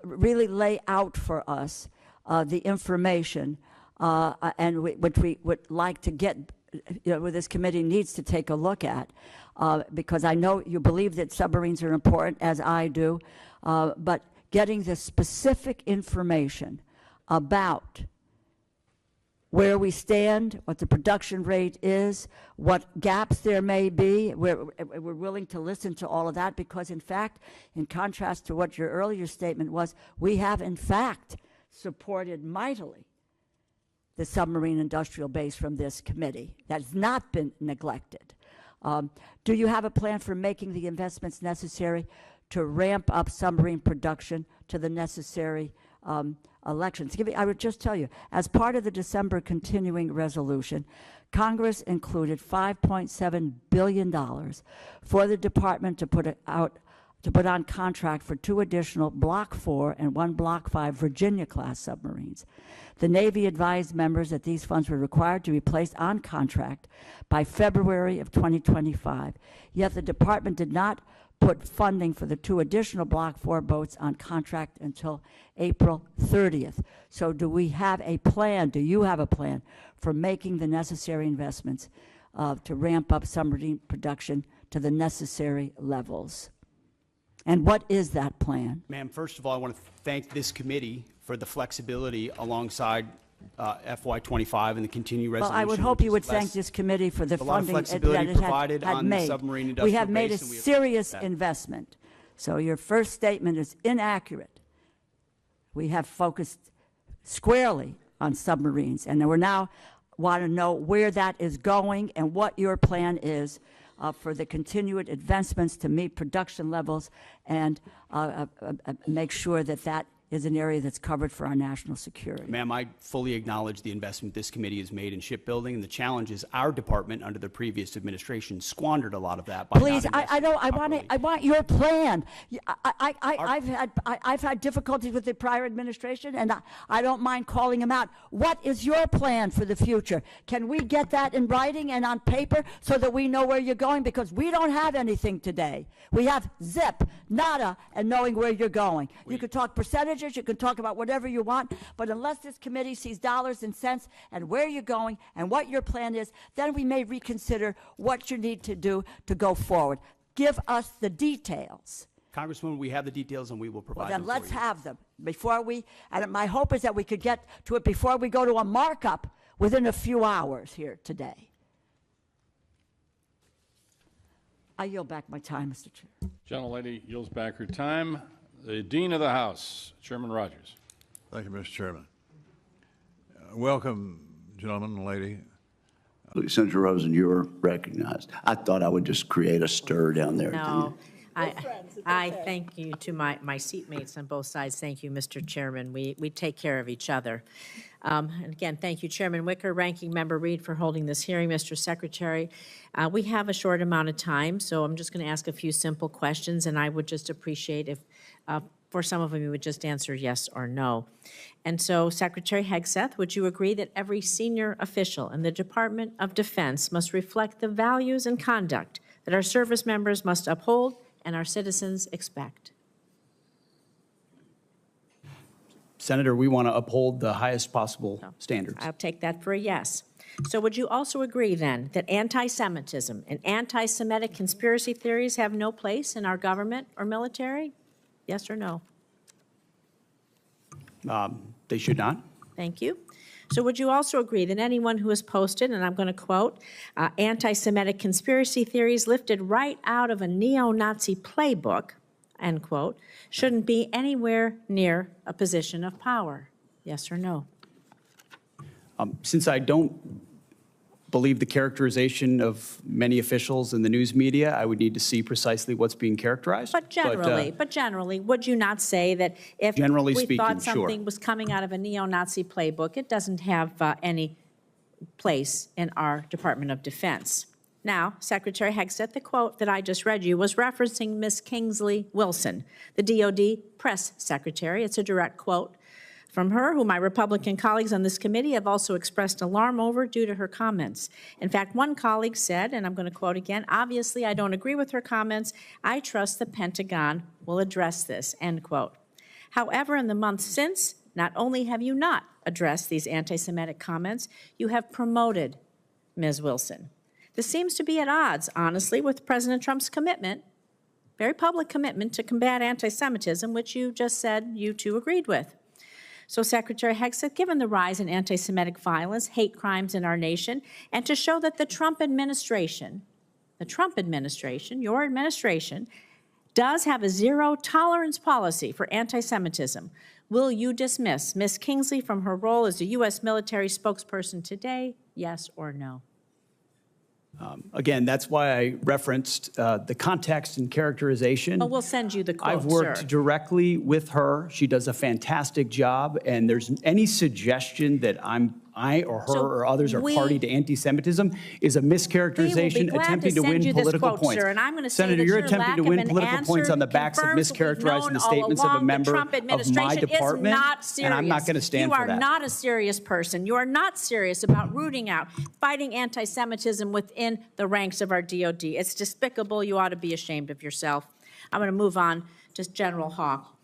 [SPEAKER 1] really lay out for us the information and which we would like to get, what this committee needs to take a look at, because I know you believe that submarines are important, as I do, but getting the specific information about where we stand, what the production rate is, what gaps there may be. We're willing to listen to all of that because, in fact, in contrast to what your earlier statement was, we have, in fact, supported mightily the submarine industrial base from this committee. That has not been neglected. Do you have a plan for making the investments necessary to ramp up submarine production to the necessary elections? I would just tell you, as part of the December continuing resolution, Congress included $5.7 billion for the department to put on contract for 2 additional Block 4 and 1 Block 5 Virginia-class submarines. The Navy advised members that these funds were required to be placed on contract by February of 2025, yet the department did not put funding for the 2 additional Block 4 boats on contract until April 30th. So do we have a plan, do you have a plan for making the necessary investments to ramp up submarine production to the necessary levels? And what is that plan?
[SPEAKER 2] Ma'am, first of all, I want to thank this committee for the flexibility alongside FY25 and the continued resolution.
[SPEAKER 1] Well, I would hope you would thank this committee for the funding that it had made. We have made a serious investment. So your first statement is inaccurate. We have focused squarely on submarines, and we now want to know where that is going and what your plan is for the continued advancements to meet production levels and make sure that that is an area that's covered for our national security.
[SPEAKER 2] Ma'am, I fully acknowledge the investment this committee has made in shipbuilding, and the challenge is our department under the previous administration squandered a lot of that by
[SPEAKER 1] Please,
[SPEAKER 2] not investing
[SPEAKER 1] I want your plan. I've had difficulties with the prior administration, and I don't mind calling them out. What is your plan for the future? Can we get that in writing and on paper so that we know where you're going? Because we don't have anything today. We have zip, nada, and knowing where you're going. You could talk percentages, you can talk about whatever you want, but unless this committee sees dollars and cents and where you're going and what your plan is, then we may reconsider what you need to do to go forward. Give us the details.
[SPEAKER 2] Congresswoman, we have the details and we will provide
[SPEAKER 1] Well, then
[SPEAKER 2] them
[SPEAKER 1] let's
[SPEAKER 2] for you.
[SPEAKER 1] have them before we, and my hope is that we could get to it before we go to a markup within a few hours here today. I yield back my time, Mr. Chair.
[SPEAKER 12] Gentlelady yields back her time. The Dean of the House, Chairman Rogers.
[SPEAKER 3] Thank you, Mr. Chairman. Welcome, gentlemen and lady.
[SPEAKER 9] Senator Rosen, you're recognized. I thought I would just create a stir down there.
[SPEAKER 22] No, I thank you to my seatmates on both sides. Thank you, Mr. Chairman. We take care of each other. And again, thank you, Chairman Wicker, Ranking Member Reed, for holding this hearing, Mr. Secretary. We have a short amount of time, so I'm just going to ask a few simple questions, and I would just appreciate if, for some of them, you would just answer yes or no. And so, Secretary Hegseth, would you agree that every senior official in the Department of Defense must reflect the values and conduct that our service members must uphold and our citizens expect?
[SPEAKER 2] Senator, we want to uphold the highest possible standards.
[SPEAKER 22] I'll take that for a yes. So would you also agree, then, that anti-Semitism and anti-Semitic conspiracy theories have no place in our government or military? Yes or no?
[SPEAKER 2] They should not.
[SPEAKER 22] Thank you. So would you also agree that anyone who has posted, and I'm going to quote, anti-Semitic conspiracy theories lifted right out of a neo-Nazi playbook, end quote, shouldn't be anywhere near a position of power? Yes or no?
[SPEAKER 2] Since I don't believe the characterization of many officials in the news media, I would need to see precisely what's being characterized.
[SPEAKER 22] But generally, would you not say that if
[SPEAKER 2] Generally
[SPEAKER 22] we
[SPEAKER 2] speaking,
[SPEAKER 22] thought
[SPEAKER 2] sure.
[SPEAKER 22] something was coming out of a neo-Nazi playbook, it doesn't have any place in our Department of Defense? Now, Secretary Hegseth, the quote that I just read you was referencing Ms. Kingsley Wilson, the DOD press secretary. It's a direct quote from her, who my Republican colleagues on this committee have also expressed alarm over due to her comments. In fact, one colleague said, and I'm going to quote again, obviously I don't agree with her comments. I trust the Pentagon will address this, end quote. However, in the months since, not only have you not addressed these anti-Semitic comments, you have promoted Ms. Wilson. This seems to be at odds, honestly, with President Trump's commitment, very public commitment to combat anti-Semitism, which you just said you two agreed with. So, Secretary Hegseth, given the rise in anti-Semitic violence, hate crimes in our nation, and to show that the Trump administration, your administration, does have a zero-tolerance policy for anti-Semitism, will you dismiss Ms. Kingsley from her role as a U.S. military spokesperson today, yes or no?
[SPEAKER 2] Again, that's why I referenced the context and characterization.
[SPEAKER 22] But we'll send you the quote,
[SPEAKER 2] I've worked
[SPEAKER 22] sir.
[SPEAKER 2] directly with her. She does a fantastic job, and there's any suggestion that I or her or others are party to anti-Semitism is a mischaracterization attempting to win political points.
[SPEAKER 22] Sir, and I'm going to say
[SPEAKER 2] Senator,
[SPEAKER 22] that
[SPEAKER 2] you're
[SPEAKER 22] your
[SPEAKER 2] attempting to
[SPEAKER 22] lack
[SPEAKER 2] win
[SPEAKER 22] of an
[SPEAKER 2] political points
[SPEAKER 22] answer
[SPEAKER 2] on the backs of
[SPEAKER 22] confirms what we've
[SPEAKER 2] mischaracterizing
[SPEAKER 22] known
[SPEAKER 2] the
[SPEAKER 22] all
[SPEAKER 2] statements of a
[SPEAKER 22] along.
[SPEAKER 2] member
[SPEAKER 22] The Trump
[SPEAKER 2] of my
[SPEAKER 22] administration
[SPEAKER 2] department,
[SPEAKER 22] is not serious.
[SPEAKER 2] and I'm not going to stand for that.
[SPEAKER 22] You are not a serious person. You are not serious about rooting out, fighting anti-Semitism within the ranks of our DOD. It's despicable. You ought to be ashamed of yourself. I'm going to move on to General Hawk.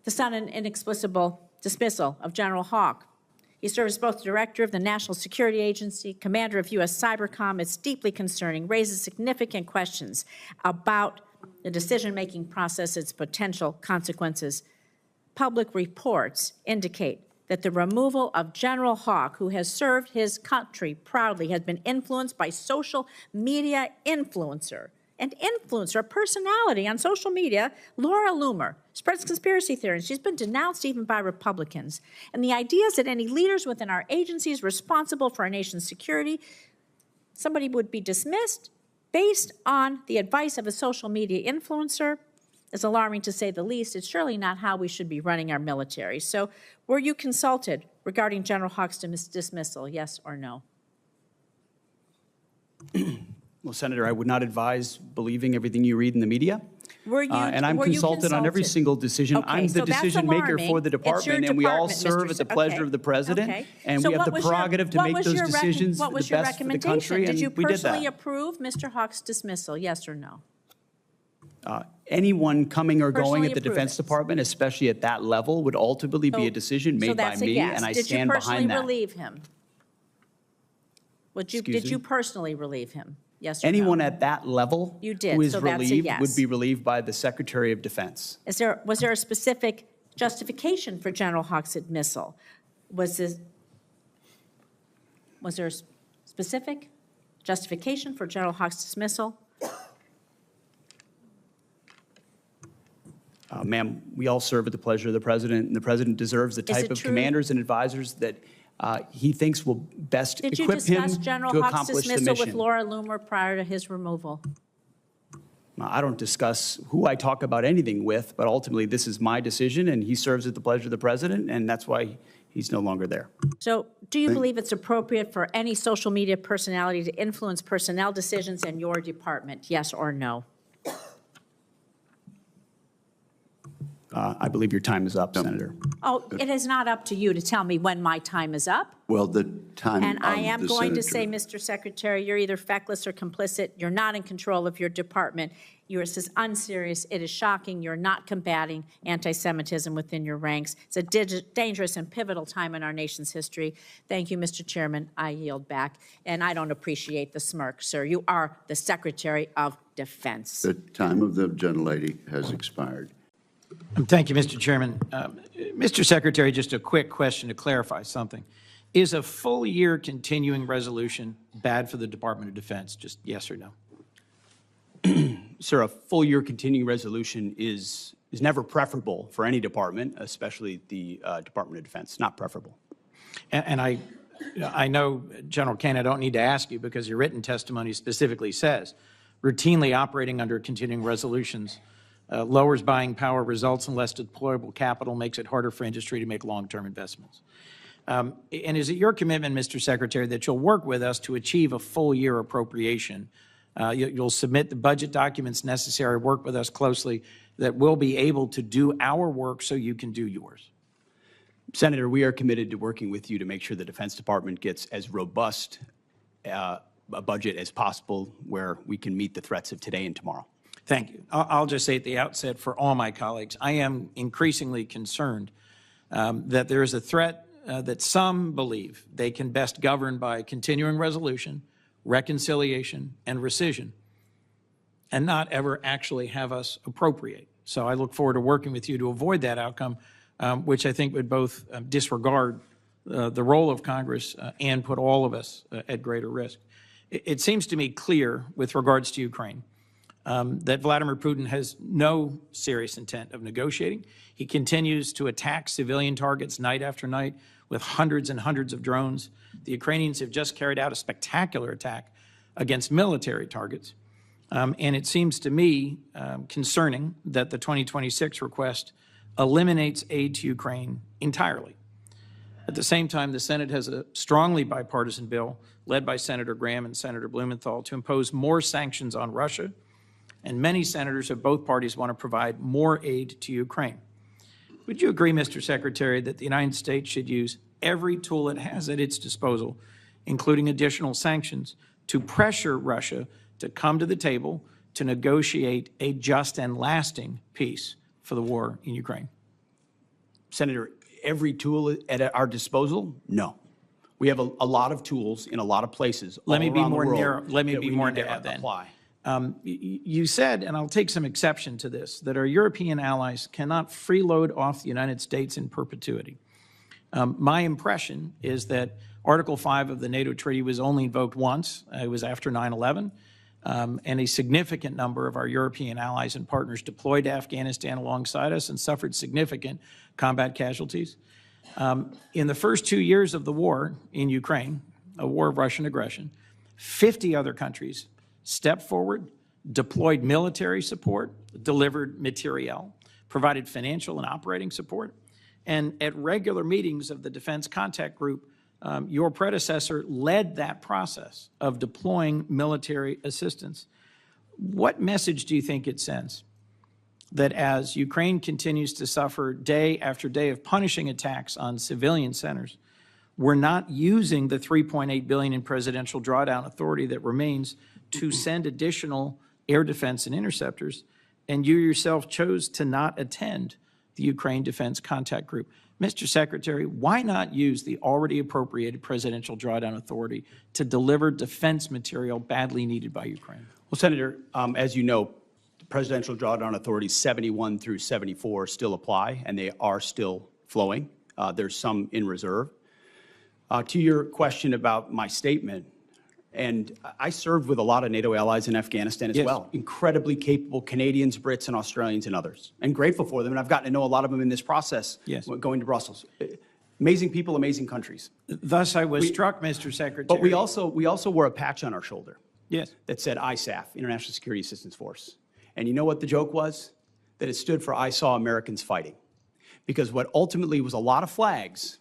[SPEAKER 22] The sudden inexplicable dismissal of General Hawk. He serves both director of the National Security Agency, commander of U.S. Cybercom. It's deeply concerning, raises significant questions about the decision-making process, its potential consequences. Public reports indicate that the removal of General Hawk, who has served his country proudly, has been influenced by social media influencer, a personality on social media, Laura Loomer, spreads conspiracy theories. She's been denounced even by Republicans. And the idea is that any leaders within our agencies responsible for our nation's security, somebody would be dismissed based on the advice of a social media influencer. is alarming to say the least. It's surely not how we should be running our military. So were you consulted regarding General Hawk's dismissal, yes or no?
[SPEAKER 2] Well, Senator, I would not advise believing everything you read in the media.
[SPEAKER 22] Were you,
[SPEAKER 2] And I'm consulted on every single decision.
[SPEAKER 22] Okay,
[SPEAKER 2] I'm the
[SPEAKER 22] so that's
[SPEAKER 2] decision maker
[SPEAKER 22] alarming.
[SPEAKER 2] for the
[SPEAKER 22] It's your
[SPEAKER 2] department, and we all
[SPEAKER 22] department,
[SPEAKER 2] serve
[SPEAKER 22] Mr.
[SPEAKER 2] at the pleasure
[SPEAKER 22] Okay.
[SPEAKER 2] of the president.
[SPEAKER 22] Okay.
[SPEAKER 2] And
[SPEAKER 22] So
[SPEAKER 2] we have
[SPEAKER 22] what
[SPEAKER 2] the
[SPEAKER 22] was your-
[SPEAKER 2] prerogative to
[SPEAKER 22] what
[SPEAKER 2] make
[SPEAKER 22] was
[SPEAKER 2] those
[SPEAKER 22] your
[SPEAKER 2] decisions
[SPEAKER 22] what
[SPEAKER 2] the
[SPEAKER 22] was your
[SPEAKER 2] best for the
[SPEAKER 22] recommendation?
[SPEAKER 2] country,
[SPEAKER 22] Did you
[SPEAKER 2] and we did
[SPEAKER 22] personally
[SPEAKER 2] that.
[SPEAKER 22] approve Mr. Hawk's dismissal, yes or no?
[SPEAKER 2] Anyone coming or going
[SPEAKER 22] Personally
[SPEAKER 2] at the
[SPEAKER 22] approve
[SPEAKER 2] Defense
[SPEAKER 22] it.
[SPEAKER 2] Department, especially at that level, would ultimately be a decision
[SPEAKER 22] So
[SPEAKER 2] made by
[SPEAKER 22] that's a
[SPEAKER 2] me,
[SPEAKER 22] yes.
[SPEAKER 2] and I
[SPEAKER 22] Did you
[SPEAKER 2] stand
[SPEAKER 22] personally
[SPEAKER 2] behind that.
[SPEAKER 22] relieve him?
[SPEAKER 2] Excuse
[SPEAKER 22] Did
[SPEAKER 2] me?
[SPEAKER 22] you personally relieve him? Yes or no?
[SPEAKER 2] Anyone at that level
[SPEAKER 22] You did,
[SPEAKER 2] who is
[SPEAKER 22] so that's a
[SPEAKER 2] relieved would
[SPEAKER 22] yes.
[SPEAKER 2] be relieved by the Secretary of Defense.
[SPEAKER 22] Was there a specific justification for General Hawk's dismissal? Was there a specific justification for General Hawk's dismissal?
[SPEAKER 2] Ma'am, we all serve at the pleasure of the president, and the president deserves the type
[SPEAKER 22] it
[SPEAKER 2] of
[SPEAKER 22] true?
[SPEAKER 2] commanders and advisors that he thinks will best
[SPEAKER 22] Did you
[SPEAKER 2] equip him
[SPEAKER 22] discuss General
[SPEAKER 2] to
[SPEAKER 22] Hawk's
[SPEAKER 2] accomplish the
[SPEAKER 22] dismissal with
[SPEAKER 2] mission.
[SPEAKER 22] Laura Loomer prior to his removal?
[SPEAKER 2] I don't discuss who I talk about anything with, but ultimately this is my decision, and he serves at the pleasure of the president, and that's why he's no longer there.
[SPEAKER 22] So do you believe it's appropriate for any social media personality to influence personnel decisions in your department, yes or no?
[SPEAKER 2] I believe your time is up, Senator.
[SPEAKER 22] Oh, it is not up to you to tell me when my time is up.
[SPEAKER 9] Well, the time
[SPEAKER 22] And I
[SPEAKER 9] of
[SPEAKER 22] am
[SPEAKER 9] the
[SPEAKER 22] going to
[SPEAKER 9] senator-
[SPEAKER 22] say, Mr. Secretary, you're either feckless or complicit. You're not in control of your department. Yours is unserious. It is shocking. You're not combating anti-Semitism within your ranks. It's a dangerous and pivotal time in our nation's history. Thank you, Mr. Chairman. I yield back. And I don't appreciate the smirk, sir. You are the Secretary of Defense.
[SPEAKER 9] The time of the gentlelady has expired.
[SPEAKER 6] Thank you, Mr. Chairman. Mr. Secretary, just a quick question to clarify something. Is a full year continuing resolution bad for the Department of Defense? Just yes or no?
[SPEAKER 2] Sir, a full year continuing resolution is never preferable for any department, especially the Department of Defense, not preferable.
[SPEAKER 6] And I know, General Kane, I don't need to ask you because your written testimony specifically says routinely operating under continuing resolutions lowers buying power, results in less deployable capital, makes it harder for industry to make long-term investments. And is it your commitment, Mr. Secretary, that you'll work with us to achieve a full year appropriation? You'll submit the budget documents necessary, work with us closely, that we'll be able to do our work so you can do yours.
[SPEAKER 2] Senator, we are committed to working with you to make sure the Defense Department gets as robust a budget as possible where we can meet the threats of today and tomorrow.
[SPEAKER 6] Thank you. I'll just say at the outset for all my colleagues, I am increasingly concerned that there is a threat that some believe they can best govern by continuing resolution, reconciliation, and rescission, and not ever actually have us appropriate. So I look forward to working with you to avoid that outcome, which I think would both disregard the role of Congress and put all of us at greater risk. It seems to me clear with regards to Ukraine that Vladimir Putin has no serious intent of negotiating. He continues to attack civilian targets night after night with hundreds and hundreds of drones. The Ukrainians have just carried out a spectacular attack against military targets. And it seems to me concerning that the 2026 request eliminates aid to Ukraine entirely. At the same time, the Senate has a strongly bipartisan bill led by Senator Graham and Senator Blumenthal to impose more sanctions on Russia, and many senators of both parties want to provide more aid to Ukraine. Would you agree, Mr. Secretary, that the United States should use every tool it has at its disposal, including additional sanctions, to pressure Russia to come to the table to negotiate a just and lasting peace for the war in Ukraine?
[SPEAKER 2] Senator, every tool at our disposal? No. We have a lot of tools in a lot of places.
[SPEAKER 6] Let me
[SPEAKER 2] all
[SPEAKER 6] be
[SPEAKER 2] around the
[SPEAKER 6] more
[SPEAKER 2] world
[SPEAKER 6] narrow. Let me
[SPEAKER 2] that
[SPEAKER 6] be
[SPEAKER 2] we
[SPEAKER 6] more
[SPEAKER 2] need to
[SPEAKER 6] narrow then.
[SPEAKER 2] apply.
[SPEAKER 6] You said, and I'll take some exception to this, that our European allies cannot freeload off the United States in perpetuity. My impression is that Article 5 of the NATO treaty was only invoked once. It was after 9/11. And a significant number of our European allies and partners deployed to Afghanistan alongside us and suffered significant combat casualties. In the first 2 years of the war in Ukraine, a war of Russian aggression, 50 other countries stepped forward, deployed military support, delivered materiel, provided financial and operating support, and at regular meetings of the Defense Contact Group, your predecessor led that process of deploying military assistance. What message do you think it sends? That as Ukraine continues to suffer day after day of punishing attacks on civilian centers, we're not using the $3.8 billion in presidential drawdown authority that remains to send additional air defense and interceptors, and you yourself chose to not attend the Ukraine Defense Contact Group. Mr. Secretary, why not use the already appropriated presidential drawdown authority to deliver defense material badly needed by Ukraine?
[SPEAKER 2] Well, Senator, as you know, the presidential drawdown authorities 71 through 74 still apply, and they are still flowing. There's some in reserve. To your question about my statement, and I served with a lot of NATO allies in Afghanistan as well, incredibly capable Canadians, Brits, and Australians and others, and grateful for them. And I've gotten to know a lot of them in this process going to Brussels. Amazing people, amazing countries.
[SPEAKER 6] Thus, I was struck, Mr. Secretary.
[SPEAKER 2] But we also wore a patch on our shoulder that said ISAF, International Security Assistance Force. And you know what the joke was? That it stood for I Saw Americans Fighting. Because what ultimately was a lot of flags,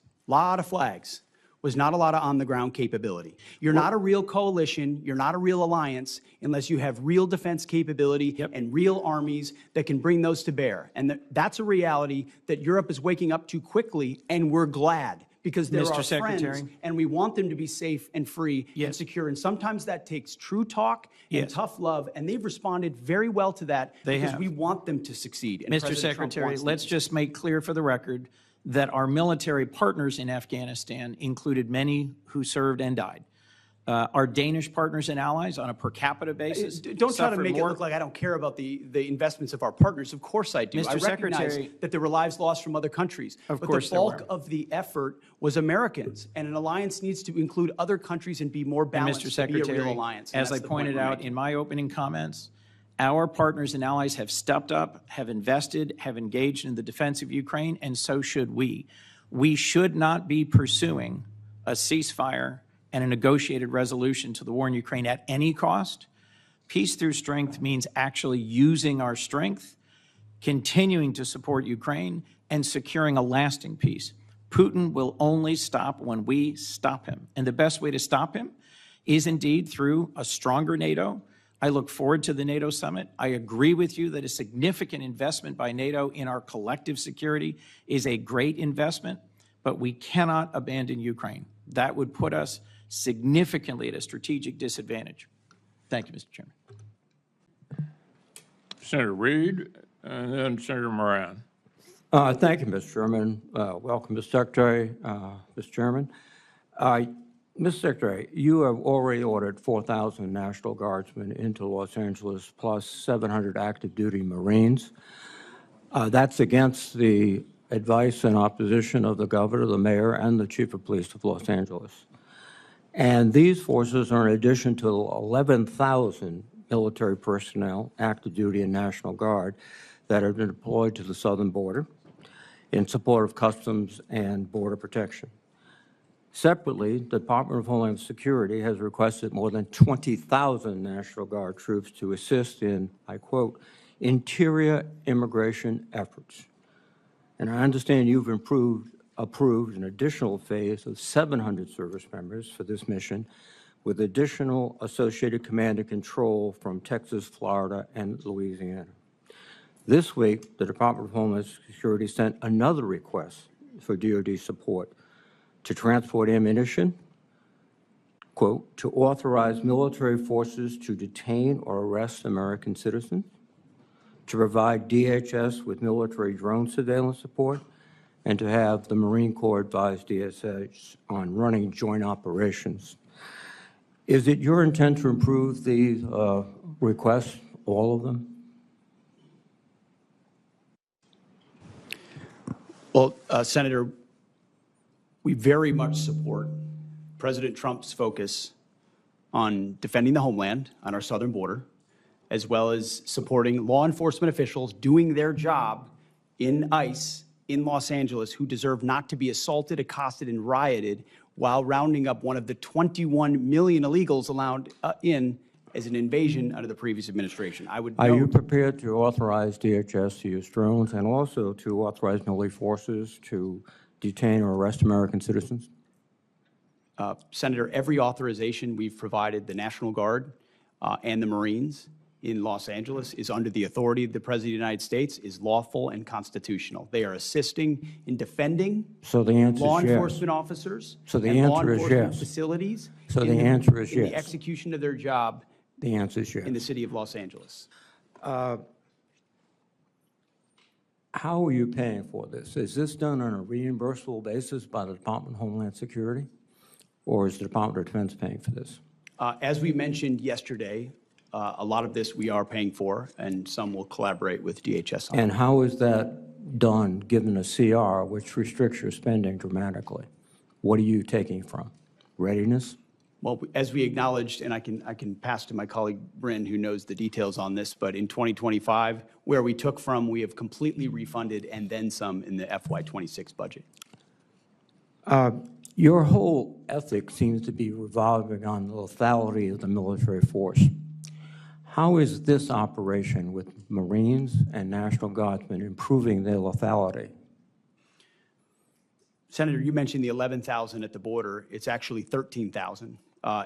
[SPEAKER 2] was not a lot of on-the-ground capability. You're not a real coalition, you're not a real alliance, unless you have real defense capability and real armies that can bring those to bear. And that's a reality that Europe is waking up to quickly, and we're glad, because they're our friends, and we want them to be safe and free and secure. And sometimes that takes true talk and tough love, and they've responded very well to that because we want them to succeed. And
[SPEAKER 6] Mr. Secretary, let's just make clear for the record that our military partners in Afghanistan included many who served and died. Our Danish partners and allies on a per capita basis
[SPEAKER 2] Don't try to make it look like I don't care about the investments of our partners. Of course I do.
[SPEAKER 6] Mr.
[SPEAKER 2] I recognize
[SPEAKER 6] Secretary,
[SPEAKER 2] that there were lives lost from other countries.
[SPEAKER 6] Of
[SPEAKER 2] but
[SPEAKER 6] course
[SPEAKER 2] the bulk of the effort was Americans, and an alliance needs to include other countries and be more balanced.
[SPEAKER 6] Mr. Secretary,
[SPEAKER 2] to be a real alliance. And
[SPEAKER 6] as I
[SPEAKER 2] that's the point
[SPEAKER 6] pointed
[SPEAKER 2] we're
[SPEAKER 6] out
[SPEAKER 2] making.
[SPEAKER 6] in my opening comments, our partners and allies have stepped up, have invested, have engaged in the defense of Ukraine, and so should we. We should not be pursuing a ceasefire and a negotiated resolution to the war in Ukraine at any cost. Peace through strength means actually using our strength, continuing to support Ukraine, and securing a lasting peace. Putin will only stop when we stop him. And the best way to stop him is indeed through a stronger NATO. I look forward to the NATO summit. I agree with you that a significant investment by NATO in our collective security is a great investment, but we cannot abandon Ukraine. That would put us significantly at a strategic disadvantage. Thank you, Mr. Chairman.
[SPEAKER 12] Senator Reid, and then Senator Moran.
[SPEAKER 7] Thank you, Mr. Chairman. Welcome, Mr. Secretary, Mr. Chairman. Mr. Secretary, you have already ordered 4,000 National Guardsmen into Los Angeles, plus 700 active duty Marines. That's against the advice and opposition of the governor, the mayor, and the chief of police of Los Angeles. And these forces are in addition to 11,000 military personnel, active duty and National Guard, that have been deployed to the southern border in support of Customs and Border Protection. Separately, the Department of Homeland Security has requested more than 20,000 National Guard troops to assist in, I quote, interior immigration efforts. And I understand you've approved an additional phase of 700 service members for this mission, with additional associated command and control from Texas, Florida, and Louisiana. This week, the Department of Homeland Security sent another request for DoD support to transport ammunition, quote, to authorize military forces to detain or arrest American citizens, to provide DHS with military drone surveillance support, and to have the Marine Corps advise DHS on running joint operations. Is it your intent to improve these requests, all of them?
[SPEAKER 2] Well, Senator, we very much support President Trump's focus on defending the homeland on our southern border, as well as supporting law enforcement officials doing their job in ICE in Los Angeles who deserve not to be assaulted, accosted, and rioted while rounding up one of the 21 million illegals allowed in as an invasion under the previous administration. I would
[SPEAKER 7] Are you
[SPEAKER 2] note,
[SPEAKER 7] prepared to authorize DHS to use drones and also to authorize military forces to detain or arrest American citizens?
[SPEAKER 2] Senator, every authorization we've provided the National Guard and the Marines in Los Angeles is under the authority of the President of the United States, is lawful and constitutional. They are assisting in defending
[SPEAKER 7] So the answer
[SPEAKER 2] law
[SPEAKER 7] is yes.
[SPEAKER 2] enforcement officers
[SPEAKER 7] So the
[SPEAKER 2] and law
[SPEAKER 7] answer is
[SPEAKER 2] enforcement
[SPEAKER 7] yes.
[SPEAKER 2] facilities
[SPEAKER 7] So
[SPEAKER 2] in
[SPEAKER 7] the answer is
[SPEAKER 2] in the
[SPEAKER 7] yes.
[SPEAKER 2] execution of their job
[SPEAKER 7] The answer is yes.
[SPEAKER 2] in the city of Los Angeles.
[SPEAKER 7] How are you paying for this? Is this done on a reimbursable basis by the Department of Homeland Security? Or is the Department of Defense paying for this?
[SPEAKER 2] As we mentioned yesterday, a lot of this we are paying for, and some will collaborate with DHS on.
[SPEAKER 7] And how is that done, given a CR which restricts your spending dramatically? What are you taking from? Readiness?
[SPEAKER 2] Well, as we acknowledged, and I can pass to my colleague Bryn, who knows the details on this, but in 2025, where we took from, we have completely refunded and then some in the FY26 budget.
[SPEAKER 7] Your whole ethic seems to be revolving on the lethality of the military force. How is this operation with Marines and National Guardsmen improving their lethality?
[SPEAKER 2] Senator, you mentioned the 11,000 at the border. It's actually 13,000.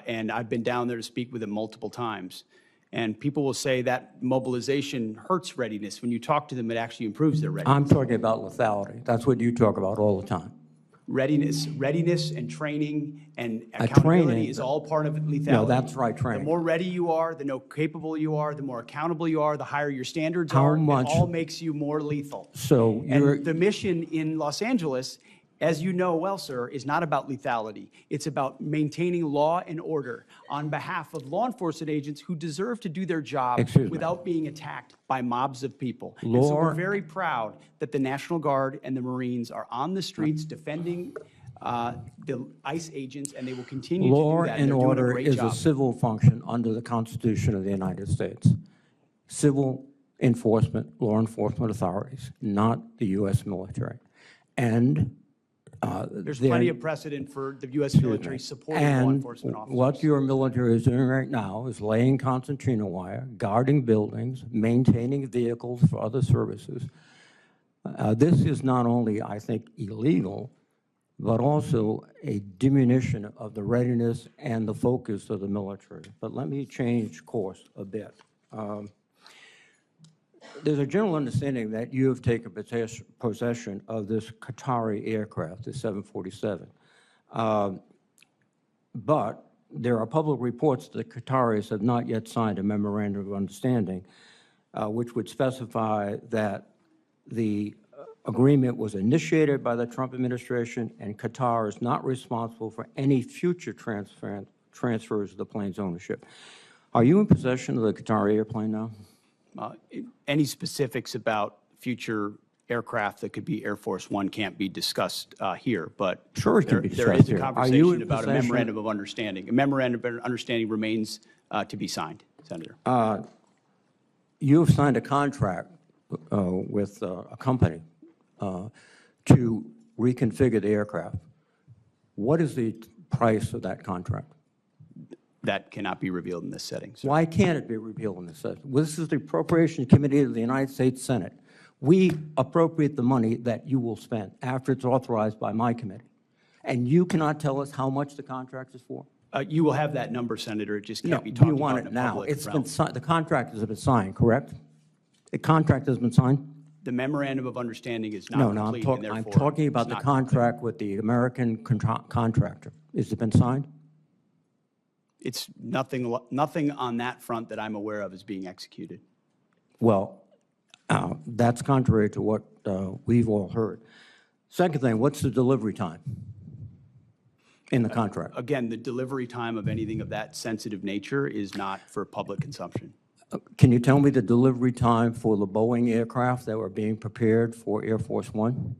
[SPEAKER 2] And I've been down there to speak with them multiple times. And people will say that mobilization hurts readiness. When you talk to them, it actually improves their readiness.
[SPEAKER 7] I'm talking about lethality. That's what you talk about all the time.
[SPEAKER 2] Readiness and training and accountability is all part of lethality.
[SPEAKER 7] No, that's right, training.
[SPEAKER 2] The more ready you are, the more capable you are, the more accountable you are, the higher your standards
[SPEAKER 7] How
[SPEAKER 2] are.
[SPEAKER 7] much-
[SPEAKER 2] It all makes you more lethal.
[SPEAKER 7] So you're,
[SPEAKER 2] And the mission in Los Angeles, as you know well, sir, is not about lethality. It's about maintaining law and order on behalf of law enforcement agents who deserve to do their job
[SPEAKER 7] Excuse me.
[SPEAKER 2] without being attacked by mobs of people. And so
[SPEAKER 7] Law-
[SPEAKER 2] we're very proud that the National Guard and the Marines are on the streets defending the ICE agents, and they will continue to
[SPEAKER 7] law
[SPEAKER 2] do that.
[SPEAKER 7] and
[SPEAKER 2] They're doing a
[SPEAKER 7] order
[SPEAKER 2] great
[SPEAKER 7] is
[SPEAKER 2] job.
[SPEAKER 7] a civil function under the Constitution of the United States. Civil enforcement, law enforcement authorities, not the U.S. military. And
[SPEAKER 2] There's
[SPEAKER 7] there-
[SPEAKER 2] plenty of precedent for the U.S. military supporting law
[SPEAKER 7] And
[SPEAKER 2] enforcement officers.
[SPEAKER 7] what your military is doing right now is laying concertina wire, guarding buildings, maintaining vehicles for other services. This is not only, I think, illegal, but also a diminution of the readiness and the focus of the military. But let me change course a bit. There's a general understanding that you have taken possession of this Qatari aircraft, the 747. But there are public reports that the Qataris have not yet signed a memorandum of understanding, which would specify that the agreement was initiated by the Trump administration, and Qatar is not responsible for any future transfers of the plane's ownership. Are you in possession of the Qatari airplane now?
[SPEAKER 2] Any specifics about future aircraft that could be Air Force One can't be discussed here, but
[SPEAKER 7] Sure it can be
[SPEAKER 2] there
[SPEAKER 7] discussed
[SPEAKER 2] is a
[SPEAKER 7] here. Are you in
[SPEAKER 2] conversation about a
[SPEAKER 7] possession-
[SPEAKER 2] memorandum of understanding. A memorandum of understanding remains to be signed, Senator.
[SPEAKER 7] You have signed a contract with a company to reconfigure the aircraft. What is the price of that contract?
[SPEAKER 2] That cannot be revealed in this setting. sir.
[SPEAKER 7] Why can't it be revealed in this setting? Well, this is the Appropriations Committee of the United States Senate. We appropriate the money that you will spend after it's authorized by my committee. And you cannot tell us how much the contract is for?
[SPEAKER 2] You will have that number, Senator. It just
[SPEAKER 7] No,
[SPEAKER 2] can't be
[SPEAKER 7] do
[SPEAKER 2] talked
[SPEAKER 7] you
[SPEAKER 2] about
[SPEAKER 7] want
[SPEAKER 2] in
[SPEAKER 7] it
[SPEAKER 2] a
[SPEAKER 7] now?
[SPEAKER 2] public
[SPEAKER 7] It's
[SPEAKER 2] realm.
[SPEAKER 7] been signed, the contract has been signed, correct? The contract has been signed?
[SPEAKER 2] The memorandum of understanding is not
[SPEAKER 7] No,
[SPEAKER 2] complete, and
[SPEAKER 7] I'm
[SPEAKER 2] therefore
[SPEAKER 7] talking about
[SPEAKER 2] it's
[SPEAKER 7] the
[SPEAKER 2] not
[SPEAKER 7] contract with the American contractor. Has it been signed?
[SPEAKER 2] It's nothing on that front that I'm aware of is being executed.
[SPEAKER 7] Well, that's contrary to what we've all heard. Second thing, what's the delivery time in the contract?
[SPEAKER 2] Again, the delivery time of anything of that sensitive nature is not for public consumption.
[SPEAKER 7] Can you tell me the delivery time for the Boeing aircraft that were being prepared for Air Force One?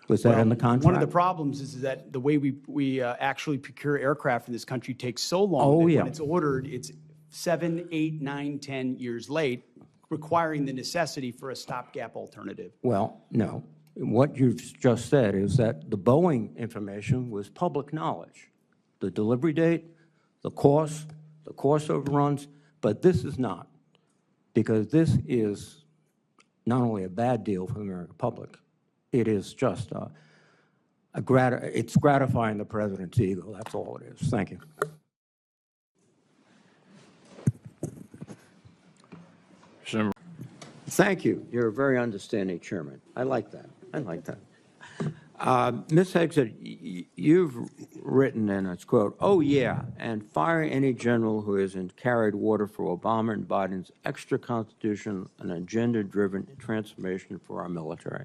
[SPEAKER 7] Was that in the contract?
[SPEAKER 2] One of the problems is that the way we actually procure aircraft in this country takes so long
[SPEAKER 7] Oh,
[SPEAKER 2] that
[SPEAKER 7] yeah.
[SPEAKER 2] when it's ordered, it's 7, 8, 9, 10 years late, requiring the necessity for a stopgap alternative.
[SPEAKER 7] Well, no. What you've just said is that the Boeing information was public knowledge. The delivery date, the cost overruns, But this is not, because this is not only a bad deal for the American public, it is just it's gratifying the president's ego. That's all it is. Thank you. Thank you. You're a very understanding chairman. I like that. I like that. Ms. Hegseth, you've written, and it's quote, "Oh yeah, and fire any general who hasn't carried water for Obama and Biden's extra constitution and agenda-driven transformation for our military.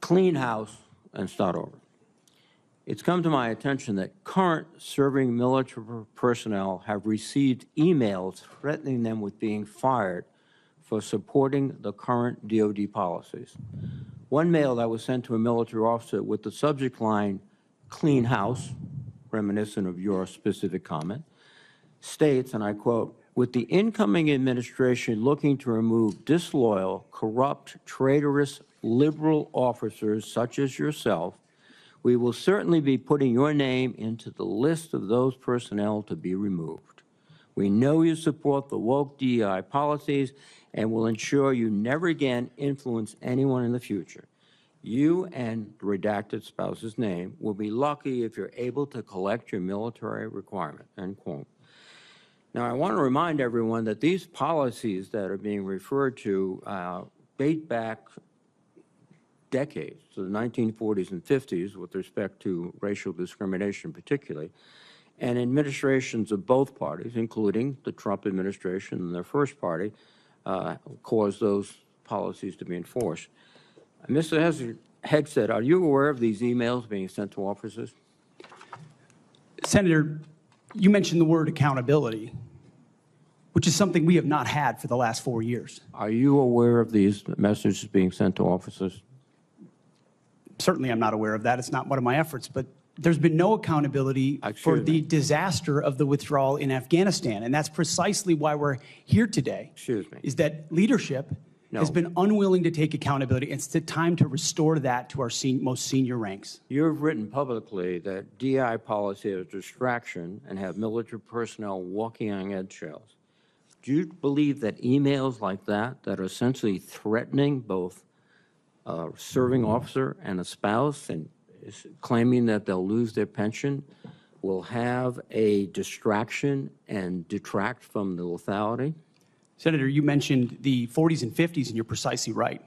[SPEAKER 7] Clean house and start over." It's come to my attention that current serving military personnel have received emails threatening them with being fired for supporting the current DOD policies. One mail that was sent to a military officer with the subject line, "Clean house," reminiscent of your specific comment, states, and I quote, "With the incoming administration looking to remove disloyal, corrupt, traitorous, liberal officers such as yourself, we will certainly be putting your name into the list of those personnel to be removed. We know you support the woke DEI policies and will ensure you never again influence anyone in the future. You and the redacted spouse's name will be lucky if you're able to collect your military requirement," end quote. Now, I want to remind everyone that these policies that are being referred to date back decades, to the 1940s and 50s with respect to racial discrimination particularly, and administrations of both parties, including the Trump administration and their first party, caused those policies to be enforced. Mr. Hegseth, are you aware of these emails being sent to officers?
[SPEAKER 2] Senator, you mentioned the word accountability, which is something we have not had for the last 4 years.
[SPEAKER 7] Are you aware of these messages being sent to officers?
[SPEAKER 2] Certainly, I'm not aware of that. It's not one of my efforts, but there's been no accountability for the disaster of the withdrawal in Afghanistan, and that's precisely why we're here today.
[SPEAKER 7] Excuse me.
[SPEAKER 2] Is that leadership has been unwilling to take accountability. It's the time to restore that to our most senior ranks.
[SPEAKER 7] You've written publicly that DI policy is a distraction and have military personnel walking on eggshells. Do you believe that emails like that are essentially threatening both a serving officer and a spouse and claiming that they'll lose their pension will have a distraction and detract from the lethality?
[SPEAKER 2] Senator, you mentioned the 40s and 50s, and you're precisely right.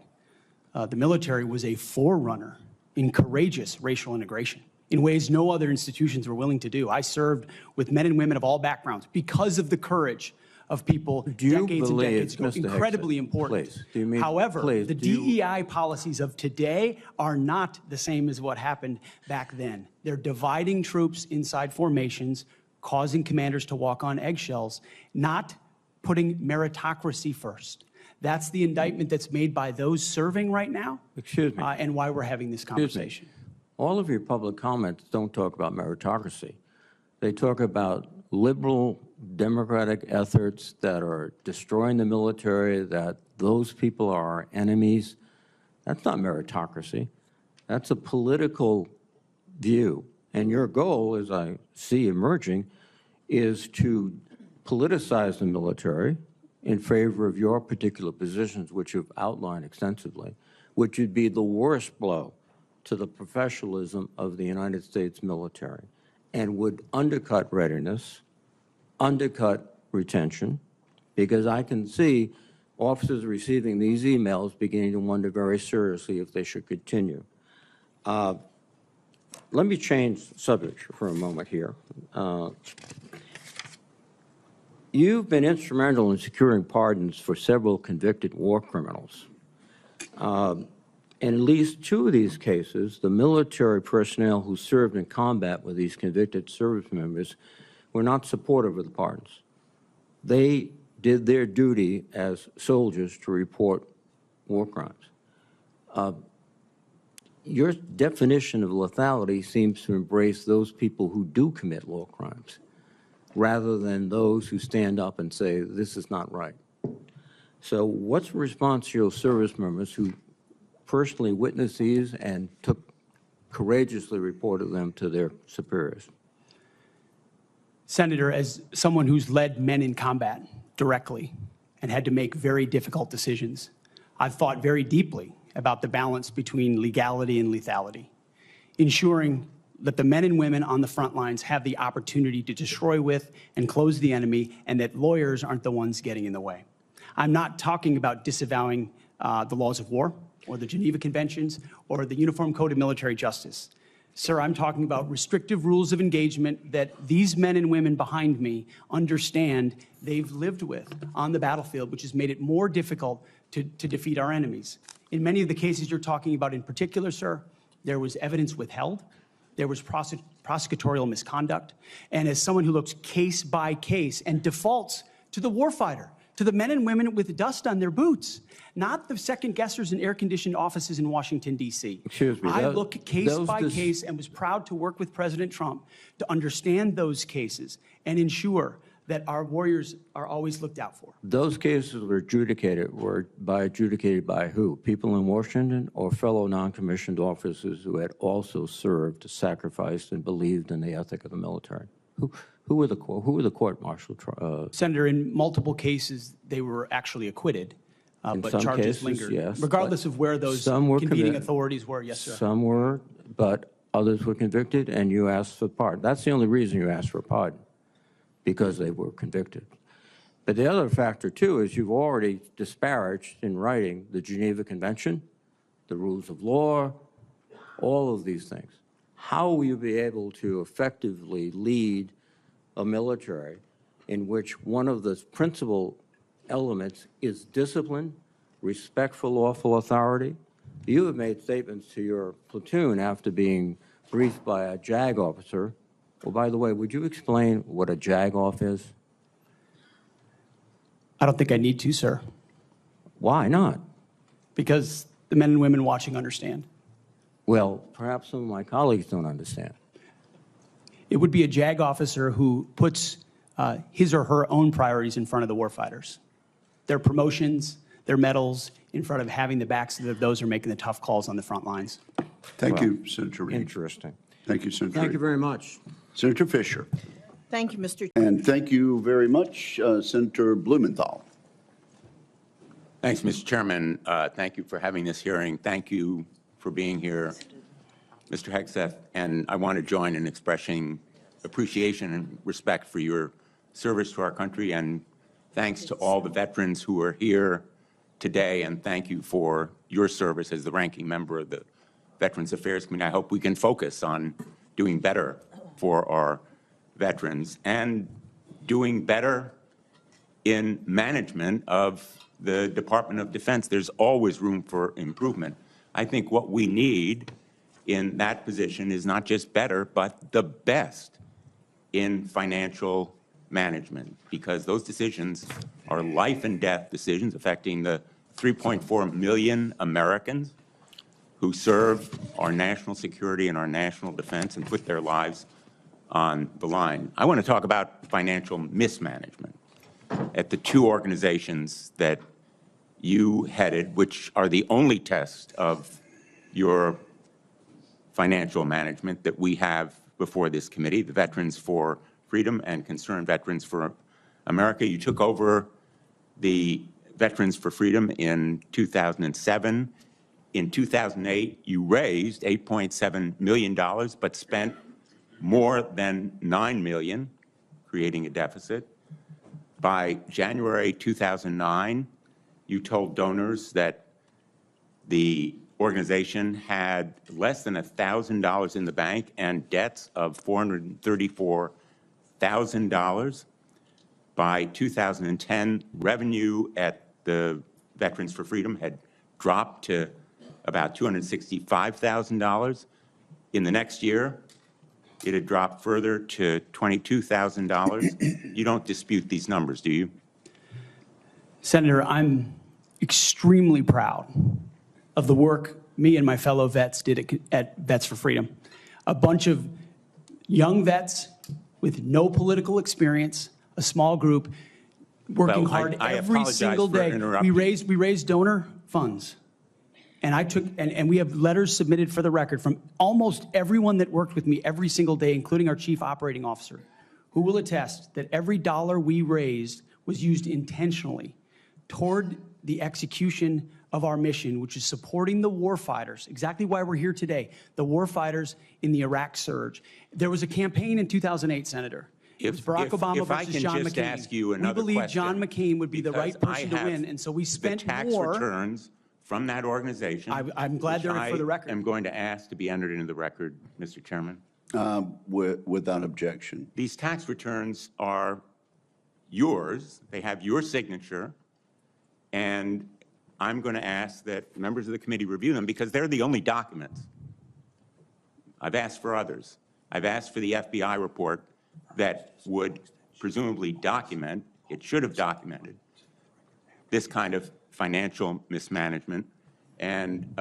[SPEAKER 2] The military was a forerunner in courageous racial integration in ways no other institutions were willing to do. I served with men and women of all backgrounds because of the courage of people decades and decades ago. Incredibly important. However, the DEI policies of today are not the same as what happened back then. They're dividing troops inside formations, causing commanders to walk on eggshells, not putting meritocracy first. That's the indictment that's made by those serving right now.
[SPEAKER 7] Excuse me.
[SPEAKER 2] And why we're having this conversation.
[SPEAKER 7] All of your public comments don't talk about meritocracy. They talk about liberal democratic efforts that are destroying the military, that those people are our enemies. That's not meritocracy. That's a political view. And your goal, as I see emerging, is to politicize the military in favor of your particular positions, which you've outlined extensively, which would be the worst blow to the professionalism of the United States military and would undercut readiness, undercut retention, because I can see officers receiving these emails beginning to wonder very seriously if they should continue. Let me change subject for a moment here. You've been instrumental in securing pardons for several convicted war criminals. In at least 2 of these cases, the military personnel who served in combat with these convicted service members were not supportive of the pardons. They did their duty as soldiers to report war crimes. Your definition of lethality seems to embrace those people who do commit war crimes, rather than those who stand up and say, this is not right. So what's the response to your service members who personally witnessed these and courageously reported them to their superiors?
[SPEAKER 2] Senator, as someone who's led men in combat, directly and had to make very difficult decisions. I've thought very deeply about the balance between legality and lethality, ensuring that the men and women on the front lines have the opportunity to destroy with and close the enemy, and that lawyers aren't the ones getting in the way. I'm not talking about disavowing the laws of war or the Geneva Conventions or the Uniform Code of Military Justice. Sir, I'm talking about restrictive rules of engagement that these men and women behind me understand they've lived with on the battlefield, which has made it more difficult to defeat our enemies. In many of the cases you're talking about in particular, sir, there was evidence withheld, there was prosecutorial misconduct, and as someone who looks case by case and defaults to the warfighter, to the men and women with dust on their boots, not the second guessers in air-conditioned offices in Washington, D.C.
[SPEAKER 7] Excuse me.
[SPEAKER 2] I look case by case and was proud to work with President Trump to understand those cases and ensure that our warriors are always looked out for.
[SPEAKER 7] Those cases were adjudicated by who? People in Washington or fellow non-commissioned officers who had also served, sacrificed, and believed in the ethic of the military? Who were the court-martial?
[SPEAKER 2] Senator, in multiple cases, they were actually acquitted, but charges
[SPEAKER 7] cases,
[SPEAKER 2] lingered.
[SPEAKER 7] yes,
[SPEAKER 2] regardless of where those convening authorities were, yes, sir.
[SPEAKER 7] Some were, but others were convicted, and you asked for pardon. That's the only reason you asked for pardon, because they were convicted. But the other factor, too, is you've already disparaged in writing the Geneva Convention, the rules of law, all of these things. How will you be able to effectively lead a military in which one of the principal elements is discipline, respect for lawful authority? You have made statements to your platoon after being briefed by a JAG officer. Well, by the way, would you explain what a JAG-off is?
[SPEAKER 2] I don't think I need to, sir.
[SPEAKER 7] Why not?
[SPEAKER 2] Because the men and women watching understand.
[SPEAKER 7] Well, perhaps some of my colleagues don't understand.
[SPEAKER 2] It would be a JAG officer who puts his or her own priorities in front of the warfighters. Their promotions, their medals, in front of having the backs of those who are making the tough calls on the front lines.
[SPEAKER 9] Thank you, Senator Reid.
[SPEAKER 7] Interesting.
[SPEAKER 9] Thank you, Senator
[SPEAKER 7] Thank you
[SPEAKER 9] Reid.
[SPEAKER 7] very much.
[SPEAKER 9] Senator Fisher.
[SPEAKER 11] Thank you, Mr.
[SPEAKER 9] And thank you very much, Senator Blumenthal.
[SPEAKER 8] Thanks, Mr. Chairman. Thank you for having this hearing. Thank you for being here, Mr. Hegseth. And I want to join in expressing appreciation and respect for your service to our country. And thanks to all the veterans who are here today. And thank you for your service as the ranking member of the Veterans Affairs Committee. I hope we can focus on doing better for our veterans and doing better in management of the Department of Defense. There's always room for improvement. I think what we need in that position is not just better, but the best in financial management, because those decisions are life and death decisions affecting the 3.4 million Americans who serve our national security and our national defense and put their lives on the line. I want to talk about financial mismanagement at the two organizations that you headed, which are the only test of your financial management that we have before this committee, the Veterans for Freedom and Concerned Veterans for America. You took over the Veterans for Freedom in 2007. In 2008, you raised $8.7 million, but spent more than $9 million, creating a deficit. By January 2009, you told donors that the organization had less than $1,000 in the bank and debts of $434,000. By 2010, revenue at the Veterans for Freedom had dropped to about $265,000. In the next year, it had dropped further to $22,000. You don't dispute these numbers, do you?
[SPEAKER 2] Senator, I'm extremely proud of the work me and my fellow vets did at Vets for Freedom. A bunch of young vets with no political experience, a small group, working hard every single day. We raised donor funds. And and we have letters submitted for the record from almost everyone that worked with me every single day, including our chief operating officer, who will attest that every dollar we raised was used intentionally toward the execution of our mission, which is supporting the warfighters, exactly why we're here today, the warfighters in the Iraq surge. There was a campaign in 2008, Senator. It was Barack Obama
[SPEAKER 8] if I
[SPEAKER 2] versus
[SPEAKER 8] can
[SPEAKER 2] John
[SPEAKER 8] just
[SPEAKER 2] McCain.
[SPEAKER 8] ask you another
[SPEAKER 2] we believe
[SPEAKER 8] question,
[SPEAKER 2] John McCain would be the right
[SPEAKER 8] because
[SPEAKER 2] person to
[SPEAKER 8] I
[SPEAKER 2] win,
[SPEAKER 8] have
[SPEAKER 2] and so we spent
[SPEAKER 8] the tax
[SPEAKER 2] war.
[SPEAKER 8] returns from that organization.
[SPEAKER 2] I'm glad they're in for the record.
[SPEAKER 8] I'm going to ask to be entered into the record, Mr. Chairman.
[SPEAKER 9] Without objection.
[SPEAKER 8] These tax returns are yours. They have your signature. And I'm going to ask that members of the committee review them because they're the only documents. I've asked for others. I've asked for the FBI report that would presumably document, it should have documented, this kind of financial mismanagement. And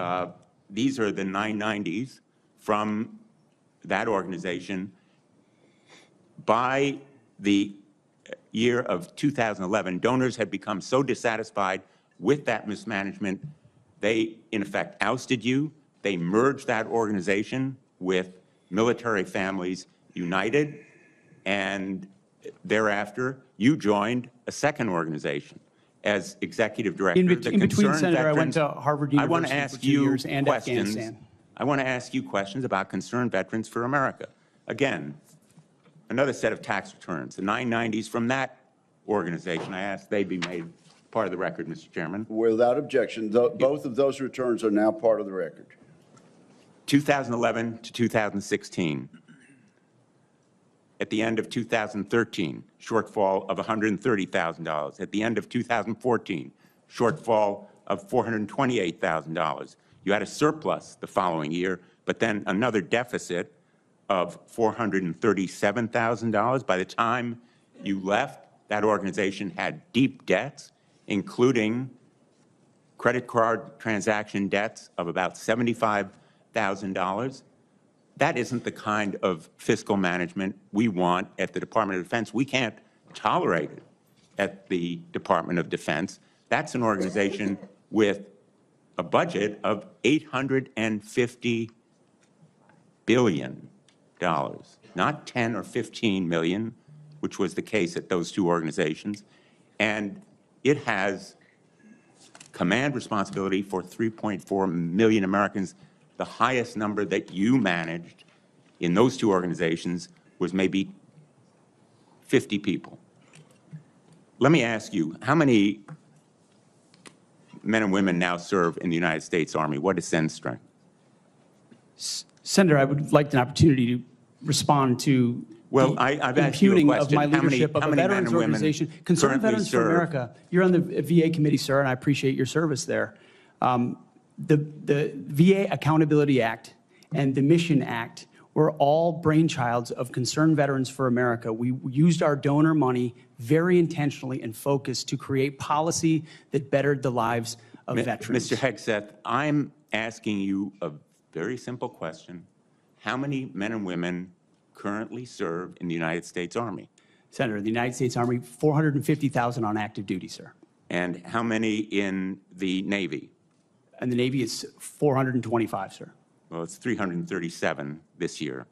[SPEAKER 8] these are the 990s from that organization. By the year of 2011, donors had become so dissatisfied with that mismanagement, they, in effect, ousted you. They merged that organization with Military Families United, and thereafter, you joined a second organization as executive director.
[SPEAKER 2] In between, Senator, I went to Harvard
[SPEAKER 8] I want to
[SPEAKER 2] University
[SPEAKER 8] ask
[SPEAKER 2] for 2 years and
[SPEAKER 8] questions.
[SPEAKER 2] Afghanistan.
[SPEAKER 8] I want to ask you questions about Concerned Veterans for America. Again, another set of tax returns, the 990s from that organization. I ask they be made part of the record, Mr. Chairman.
[SPEAKER 9] Without objection, both of those returns are now part of the record.
[SPEAKER 8] 2011 to 2016. At the end of 2013, shortfall of $130,000. At the end of 2014, shortfall of $428,000. You had a surplus the following year, but then another deficit of $437,000. By the time you left, that organization had deep debts, including credit card transaction debts of about $75,000. That isn't the kind of fiscal management we want at the Department of Defense. We can't tolerate it at the Department of Defense. That's an organization with a budget of $850 billion, not 10 or 15 million, which was the case at those two organizations. And it has command responsibility for 3.4 million Americans. The highest number that you managed in those two organizations was maybe 50 people. Let me ask you, how many men and women now serve in the United States Army? What is Sen's strength?
[SPEAKER 2] Senator, I would like an opportunity to respond to
[SPEAKER 8] I've asked you a
[SPEAKER 2] impugning
[SPEAKER 8] question.
[SPEAKER 2] of my leadership of a veterans organization. Concerned Veterans for America, you're on the VA committee, sir, and I appreciate your service there. The VA Accountability Act and the Mission Act were all brainchilds of Concerned Veterans for America. We used our donor money very intentionally and focused to create policy that bettered the lives of veterans.
[SPEAKER 8] Mr. Hegseth, I'm asking you a very simple question. How many men and women currently serve in the United States Army?
[SPEAKER 2] Senator, the United States Army, 450,000 on active duty, sir.
[SPEAKER 8] And how many in the Navy?
[SPEAKER 2] And the Navy is 425, sir.
[SPEAKER 8] Well, it's 337 this year.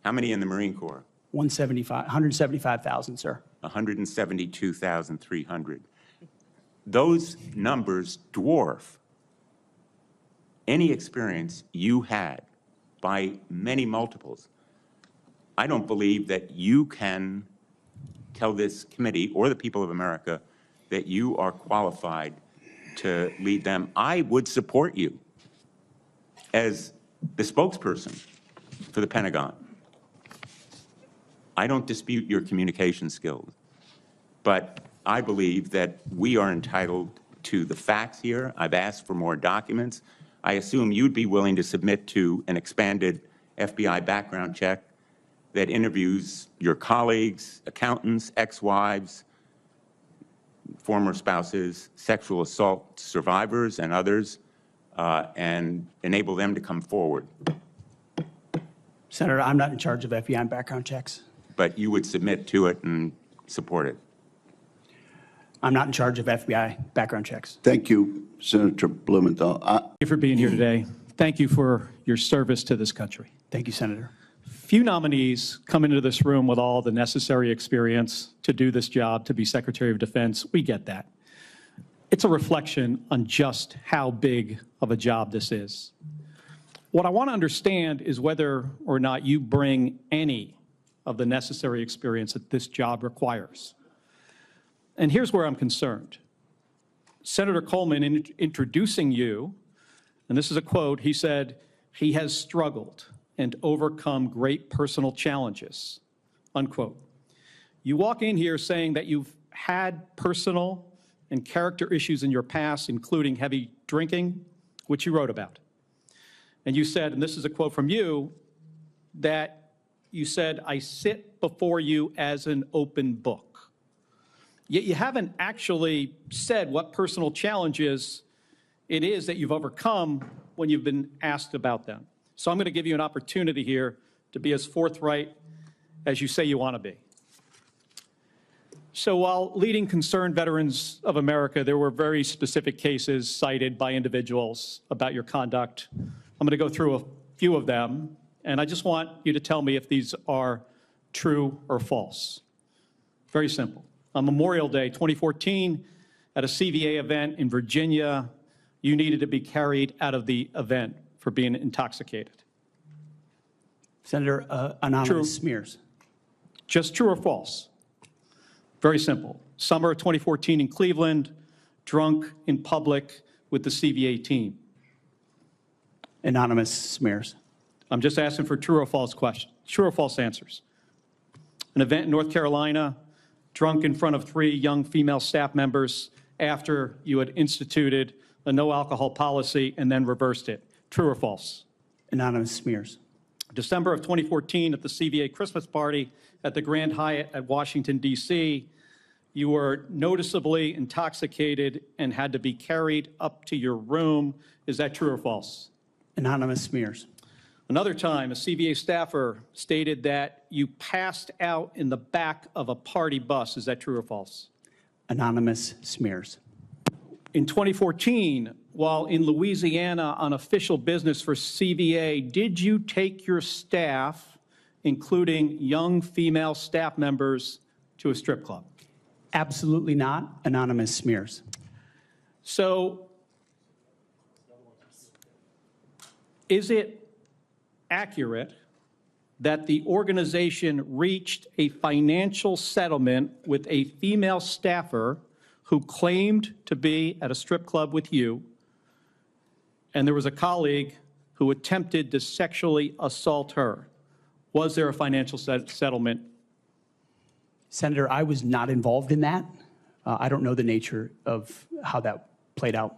[SPEAKER 8] How many in the Marine Corps?
[SPEAKER 2] 175,000, sir.
[SPEAKER 8] 172,300. Those numbers dwarf any experience you had by many multiples. I don't believe that you can tell this committee or the people of America that you are qualified to lead them. I would support you as the spokesperson for the Pentagon. I don't dispute your communication skills, but I believe that we are entitled to the facts here. I've asked for more documents. I assume you'd be willing to submit to an expanded FBI background check that interviews your colleagues, accountants, ex-wives, former spouses, sexual assault survivors, and others, and enable them to come forward.
[SPEAKER 2] Senator, I'm not in charge of FBI background checks.
[SPEAKER 8] But you would submit to it and support it.
[SPEAKER 2] I'm not in charge of FBI background checks.
[SPEAKER 9] Thank you, Senator Blumenthal.
[SPEAKER 4] Thank you for being here today. Thank you for your service to this country.
[SPEAKER 2] Thank you, Senator.
[SPEAKER 4] Few nominees come into this room with all the necessary experience to do this job, to be Secretary of Defense. We get that. It's a reflection on just how big of a job this is. What I want to understand is whether or not you bring any of the necessary experience that this job requires. And here's where I'm concerned. Senator Coleman, in introducing you, and this is a quote, he said, he has struggled and overcome great personal challenges, unquote. You walk in here saying that you've had personal and character issues in your past, including heavy drinking, which you wrote about. And you said, and this is a quote from you, that you said, I sit before you as an open book. Yet you haven't actually said what personal challenges it is that you've overcome when you've been asked about them. So I'm going to give you an opportunity here to be as forthright as you say you want to be. So while leading Concerned Veterans of America, there were very specific cases cited by individuals about your conduct. I'm going to go through a few of them, and I just want you to tell me if these are true or false. Very simple. On Memorial Day 2014, at a CVA event in Virginia, you needed to be carried out of the event for being intoxicated.
[SPEAKER 2] Senator, anonymous smears.
[SPEAKER 4] Just true or false? Very simple. Summer of 2014 in Cleveland, drunk in public with the CVA team.
[SPEAKER 2] Anonymous smears.
[SPEAKER 4] I'm just asking for true or false questions, true or false answers. An event in North Carolina, drunk in front of 3 young female staff members after you had instituted a no alcohol policy and then reversed it. True or false?
[SPEAKER 2] Anonymous smears.
[SPEAKER 4] December of 2014 at the CVA Christmas party at the Grand Hyatt at Washington, D.C., you were noticeably intoxicated and had to be carried up to your room. Is that true or false?
[SPEAKER 2] Anonymous smears.
[SPEAKER 4] Another time, a CVA staffer stated that you passed out in the back of a party bus. Is that true or false?
[SPEAKER 2] Anonymous smears.
[SPEAKER 4] In 2014, while in Louisiana on official business for CVA, did you take your staff, including young female staff members, to a strip club?
[SPEAKER 2] Absolutely not. Anonymous smears.
[SPEAKER 4] So, is it accurate that the organization reached a financial settlement with a female staffer who claimed to be at a strip club with you, and there was a colleague who attempted to sexually assault her? Was there a financial settlement?
[SPEAKER 2] Senator, I was not involved in that. I don't know the nature of how that played out.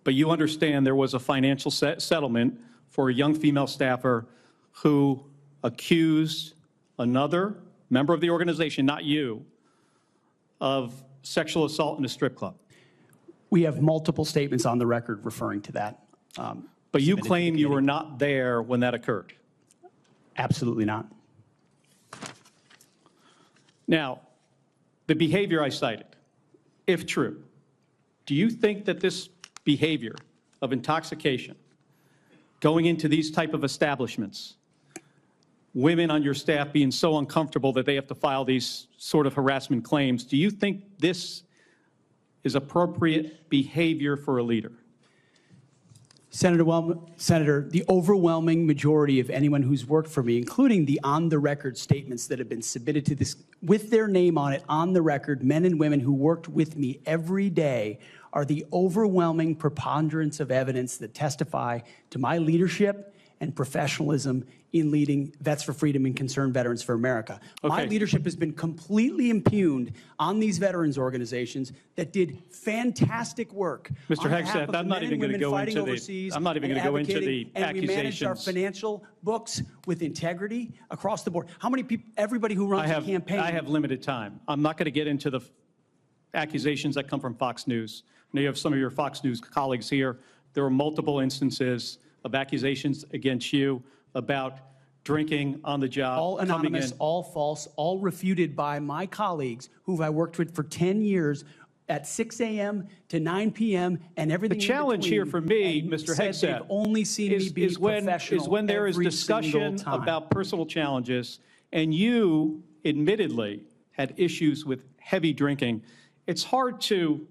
[SPEAKER 4] But you understand there was a financial settlement for a young female staffer who accused another member of the organization, not you, of sexual assault in a strip club.
[SPEAKER 2] We have multiple statements on the record referring to that.
[SPEAKER 4] But you claim you were not there when that occurred.
[SPEAKER 2] Absolutely not.
[SPEAKER 4] Now, the behavior I cited, if true, do you think that this behavior of intoxication, going into these type of establishments, women on your staff being so uncomfortable that they have to file these sort of harassment claims, do you think this is appropriate behavior for a leader?
[SPEAKER 2] Senator, the overwhelming majority of anyone who's worked for me, including the on-the-record statements that have been submitted to this, with their name on it, on the record, men and women who worked with me every day, are the overwhelming preponderance of evidence that testify to my leadership and professionalism in leading Vets for Freedom and Concerned Veterans for America.
[SPEAKER 4] Okay.
[SPEAKER 2] My leadership has been completely impugned on these veterans organizations that did fantastic work.
[SPEAKER 4] Mr. Hegseth, I'm not even going to go into the, I'm not even going to go into the
[SPEAKER 2] and we managed our
[SPEAKER 4] accusations.
[SPEAKER 2] financial books with integrity across the board. How many people, everybody who runs a campaign.
[SPEAKER 4] I have limited time. I'm not going to get into the accusations that come from Fox News. I know you have some of your Fox News colleagues here. There were multiple instances of accusations against you about drinking on the job.
[SPEAKER 2] All anonymous, all false, all refuted by my colleagues who I worked with for 10 years at 6 a.m. to 9 p.m. and everything
[SPEAKER 4] The challenge here for me, Mr. Hegseth,
[SPEAKER 2] they've only seen me be professional
[SPEAKER 4] is when there is
[SPEAKER 2] every
[SPEAKER 4] discussion
[SPEAKER 2] single time.
[SPEAKER 4] about personal challenges, and you admittedly had issues with heavy drinking. It's hard to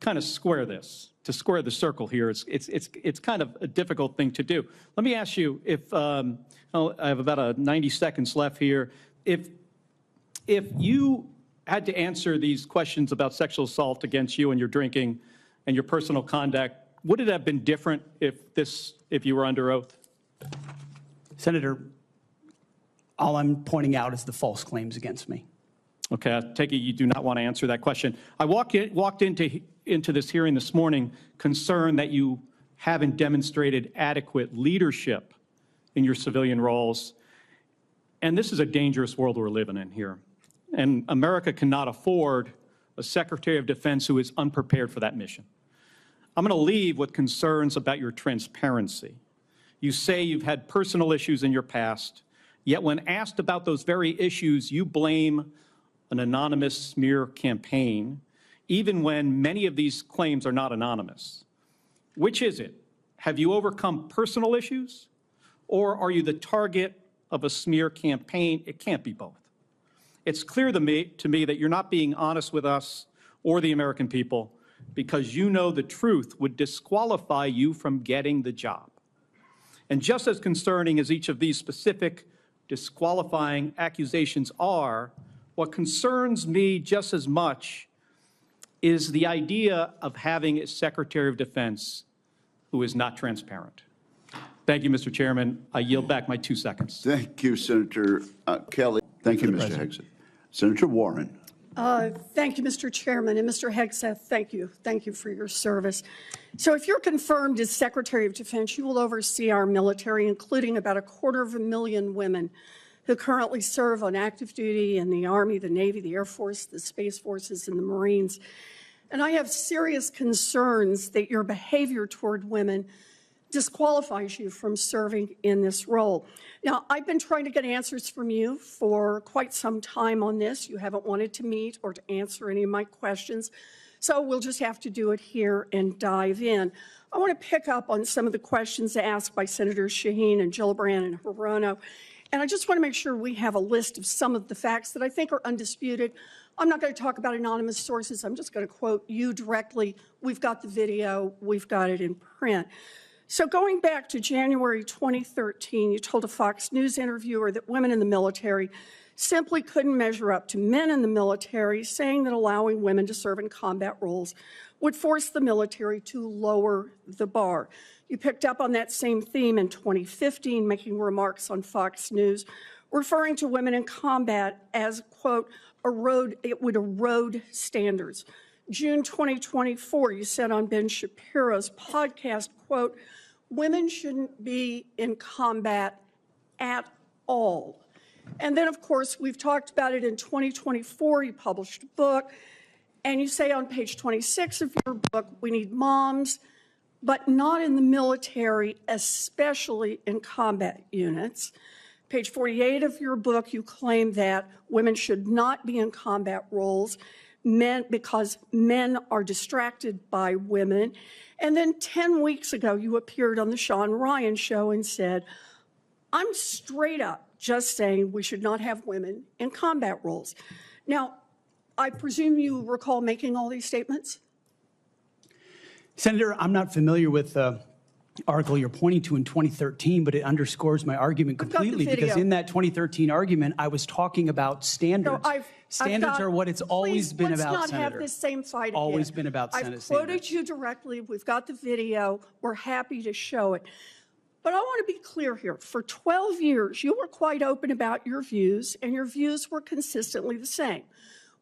[SPEAKER 4] kind of square the circle here. It's kind of a difficult thing to do. Let me ask you, if I have about 90 seconds left here, if you had to answer these questions about sexual assault against you and your drinking and your personal conduct, would it have been different if you were under oath?
[SPEAKER 2] Senator, all I'm pointing out is the false claims against me.
[SPEAKER 4] Okay, I take it you do not want to answer that question. I walked into this hearing this morning concerned that you haven't demonstrated adequate leadership in your civilian roles. And this is a dangerous world we're living in here. And America cannot afford a Secretary of Defense who is unprepared for that mission. I'm going to leave with concerns about your transparency. You say you've had personal issues in your past, yet when asked about those very issues, you blame an anonymous smear campaign, even when many of these claims are not anonymous. Which is it? Have you overcome personal issues, or are you the target of a smear campaign? It can't be both. It's clear to me that you're not being honest with us or the American people because you know the truth would disqualify you from getting the job. And just as concerning as each of these specific disqualifying accusations are, what concerns me just as much is the idea of having a Secretary of Defense who is not transparent. Thank you, Mr. Chairman. I yield back my 2 seconds.
[SPEAKER 9] Thank you, Senator Kelly. Thank you, Mr. Hegseth. Senator Warren.
[SPEAKER 10] Thank you, Mr. Chairman. And Mr. Hegseth, thank you. Thank you for your service. So if you're confirmed as Secretary of Defense, you will oversee our military, including about 250,000 women who currently serve on active duty in the Army, the Navy, the Air Force, the Space Forces, and the Marines. And I have serious concerns that your behavior toward women disqualifies you from serving in this role. Now, I've been trying to get answers from you for quite some time on this. You haven't wanted to meet or to answer any of my questions, so we'll just have to do it here and dive in. I want to pick up on some of the questions asked by Senators Shaheen and Gillibrand and Hirono, and I just want to make sure we have a list of some of the facts that I think are undisputed. I'm not going to talk about anonymous sources. I'm just going to quote you directly. We've got the video. We've got it in print. So going back to January 2013, you told a Fox News interviewer that women in the military simply couldn't measure up to men in the military, saying that allowing women to serve in combat roles would force the military to lower the bar. You picked up on that same theme in 2015, making remarks on Fox News, referring to women in combat as, quote, it would erode standards. June 2024, you said on Ben Shapiro's podcast, quote, women shouldn't be in combat at all. And then, of course, we've talked about it in 2024. You published a book, and you say on page 26 of your book, we need moms, but not in the military, especially in combat units. Page 48 of your book, you claim that women should not be in combat roles because men are distracted by women. And then 10 weeks ago, you appeared on the Sean Ryan show and said, I'm straight up just saying we should not have women in combat roles. Now, I presume you recall making all these statements?
[SPEAKER 2] Senator, I'm not familiar with the article you're pointing to in 2013, but it underscores my argument completely because in that 2013 argument, I was talking about standards.
[SPEAKER 10] No,
[SPEAKER 2] Standards are what it's always been about,
[SPEAKER 10] Let's not
[SPEAKER 2] Senator.
[SPEAKER 10] have this same fight again.
[SPEAKER 2] Always been about Senate
[SPEAKER 10] I've quoted
[SPEAKER 2] standards.
[SPEAKER 10] you directly. We've got the video. We're happy to show it. But I want to be clear here. For 12 years, you were quite open about your views, and your views were consistently the same.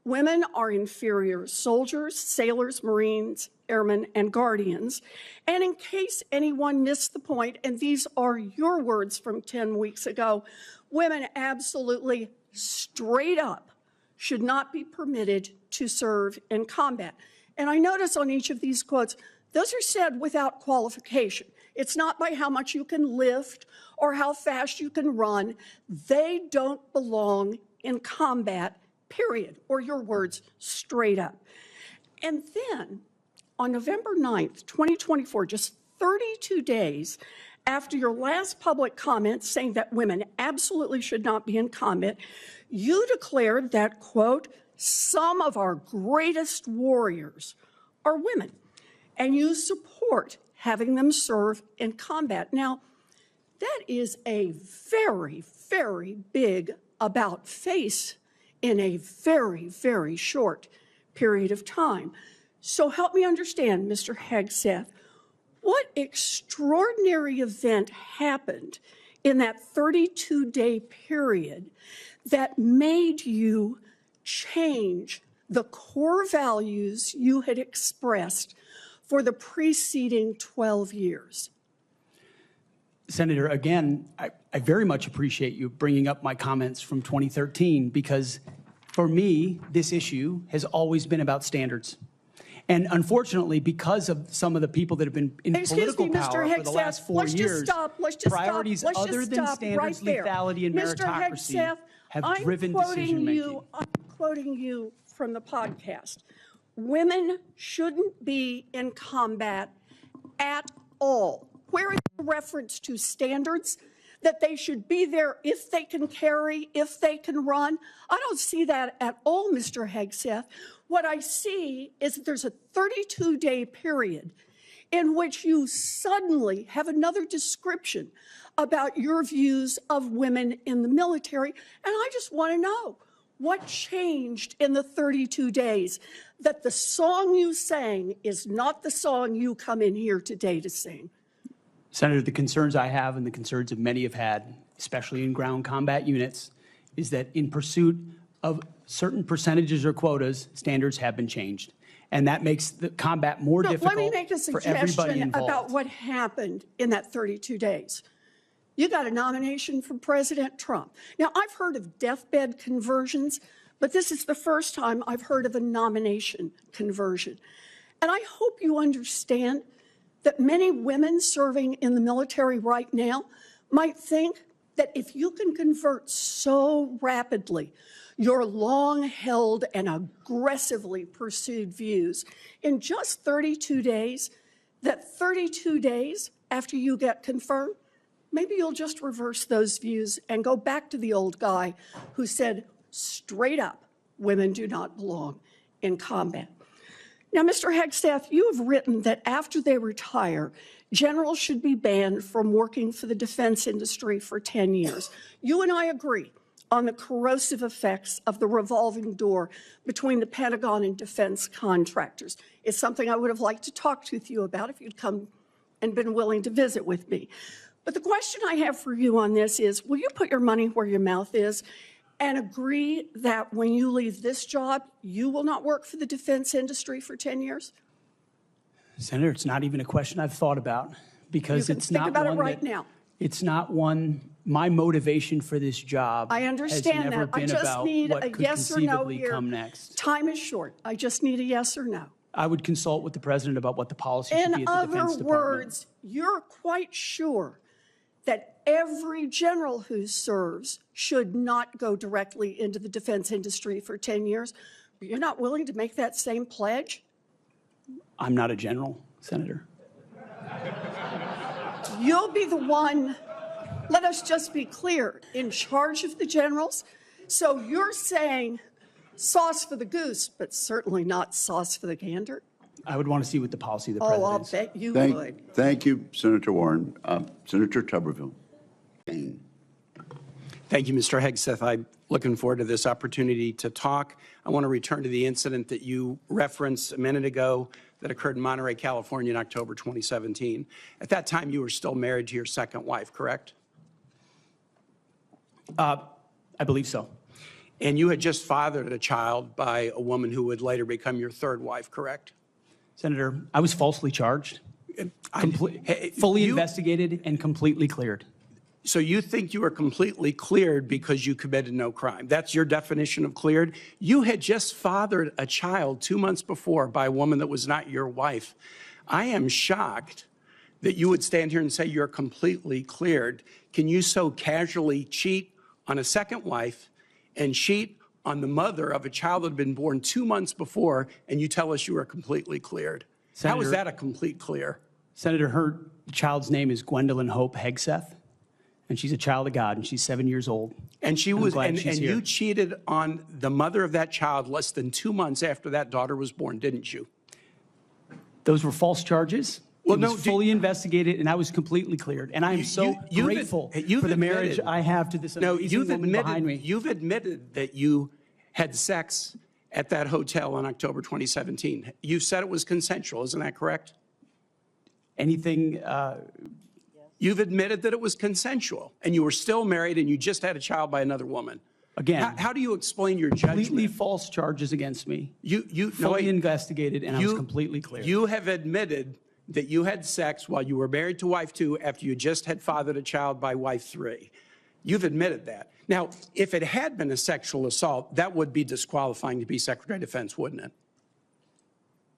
[SPEAKER 10] Women are inferior soldiers, sailors, Marines, airmen, and guardians. And in case anyone missed the point, and these are your words from 10 weeks ago, women absolutely straight up should not be permitted to serve in combat. And I notice on each of these quotes, those are said without qualification. It's not by how much you can lift or how fast you can run. They don't belong in combat, period, or your words straight up. And then on November 9th, 2024, just 32 days after your last public comment saying that women absolutely should not be in combat, you declared that, quote, some of our greatest warriors are women, and you support having them serve in combat. Now, that is a very, very big about face in a very, very short period of time. So help me understand, Mr. Hegseth, what extraordinary event happened in that 32-day period that made you change the core values you had expressed for the preceding 12 years?
[SPEAKER 2] Senator, again, I very much appreciate you bringing up my comments from 2013 because for me, this issue has always been about standards. And unfortunately, because of some of the people that have been in political power for the last 4 years, priorities other than standards, lethality, and meritocracy have driven decision-making.
[SPEAKER 10] I'm quoting you from the podcast. Women shouldn't be in combat at all. Where is the reference to standards? That they should be there if they can carry, if they can run? I don't see that at all, Mr. Hegseth. What I see is that there's a 32-day period in which you suddenly have another description about your views of women in the military. And I just want to know, what changed in the 32 days that the song you sang is not the song you come in here today to sing?
[SPEAKER 2] Senator, the concerns I have and the concerns of many have had, especially in ground combat units, is that in pursuit of certain percentages or quotas, standards have been changed. And that makes the combat more difficult
[SPEAKER 10] let me make a
[SPEAKER 2] for everybody
[SPEAKER 10] suggestion
[SPEAKER 2] involved.
[SPEAKER 10] about what happened in that 32 days. You got a nomination from President Trump. Now, I've heard of deathbed conversions, but this is the first time I've heard of a nomination conversion. And I hope you understand that many women serving in the military right now might think that if you can convert so rapidly your long-held and aggressively pursued views in just 32 days, that 32 days after you get confirmed, maybe you'll just reverse those views and go back to the old guy who said straight up, women do not belong in combat. Now, Mr. Hegseth, you have written that after they retire, generals should be banned from working for the defense industry for 10 years. You and I agree on the corrosive effects of the revolving door between the Pentagon and defense contractors. It's something I would have liked to talk with you about if you'd come and been willing to visit with me. But the question I have for you on this is, will you put your money where your mouth is and agree that when you leave this job, you will not work for the defense industry for 10 years?
[SPEAKER 2] Senator, it's not even a question I've thought about because
[SPEAKER 10] You can
[SPEAKER 2] it's
[SPEAKER 10] think
[SPEAKER 2] not
[SPEAKER 10] about
[SPEAKER 2] one
[SPEAKER 10] it right
[SPEAKER 2] that,
[SPEAKER 10] now.
[SPEAKER 2] It's not one, my motivation for this job
[SPEAKER 10] I understand
[SPEAKER 2] has never
[SPEAKER 10] that. I
[SPEAKER 2] been
[SPEAKER 10] just
[SPEAKER 2] about
[SPEAKER 10] need
[SPEAKER 2] what
[SPEAKER 10] a
[SPEAKER 2] could
[SPEAKER 10] yes or no
[SPEAKER 2] conceivably
[SPEAKER 10] here.
[SPEAKER 2] come next.
[SPEAKER 10] Time is short. I just need a yes or no.
[SPEAKER 2] I would consult with the president about what the policy should be
[SPEAKER 10] In
[SPEAKER 2] at the Defense
[SPEAKER 10] other
[SPEAKER 2] Department.
[SPEAKER 10] words, you're quite sure that every general who serves should not go directly into the defense industry for 10 years. But you're not willing to make that same pledge?
[SPEAKER 2] I'm not a general, Senator.
[SPEAKER 10] You'll be the one, let us just be clear, in charge of the generals. So you're saying sauce for the goose, but certainly not sauce for the gander?
[SPEAKER 2] I would want to see what the policy of the president
[SPEAKER 10] Oh, I'll
[SPEAKER 2] is.
[SPEAKER 10] bet you would.
[SPEAKER 9] Thank you, Senator Warren. Senator Tuberville.
[SPEAKER 6] Thank you, Mr. Hegseth. I'm looking forward to this opportunity to talk. I want to return to the incident that you referenced a minute ago that occurred in Monterey, California in October 2017. At that time, you were still married to your second wife, correct?
[SPEAKER 2] I believe so.
[SPEAKER 6] And you had just fathered a child by a woman who would later become your third wife, correct?
[SPEAKER 2] Senator, I was falsely charged, fully investigated, and completely cleared.
[SPEAKER 6] So you think you were completely cleared because you committed no crime. That's your definition of cleared? You had just fathered a child 2 months before by a woman that was not your wife. I am shocked that you would stand here and say you're completely cleared. Can you so casually cheat on a second wife and cheat
[SPEAKER 13] on the mother of a child that had been born 2 months before, and you tell us you were completely cleared. How is that a complete clear?
[SPEAKER 2] Senator, her child's name is Gwendolyn Hope Hegseth, and she's a child of God, and she's 7 years old.
[SPEAKER 13] And she
[SPEAKER 2] I'm
[SPEAKER 13] was,
[SPEAKER 2] glad
[SPEAKER 13] and
[SPEAKER 2] she's here.
[SPEAKER 13] you cheated on the mother of that child less than 2 months after that daughter was born, didn't you?
[SPEAKER 2] Those were false charges.
[SPEAKER 13] Well,
[SPEAKER 2] It was fully investigated, and I was completely cleared. And I am so grateful for the marriage I have to this amazing woman behind me.
[SPEAKER 13] You've admitted that you had sex at that hotel in October 2017. You said it was consensual, isn't that correct?
[SPEAKER 2] Anything,
[SPEAKER 13] You've admitted that it was consensual, and you were still married, and you just had a child by another woman.
[SPEAKER 2] again,
[SPEAKER 13] How do you explain your judgment?
[SPEAKER 2] completely false charges against me,
[SPEAKER 13] You
[SPEAKER 2] fully investigated, and I was completely cleared.
[SPEAKER 13] You have admitted that you had sex while you were married to wife 2 after you just had fathered a child by wife 3. You've admitted that. Now, if it had been a sexual assault, that would be disqualifying to be Secretary of Defense, wouldn't it?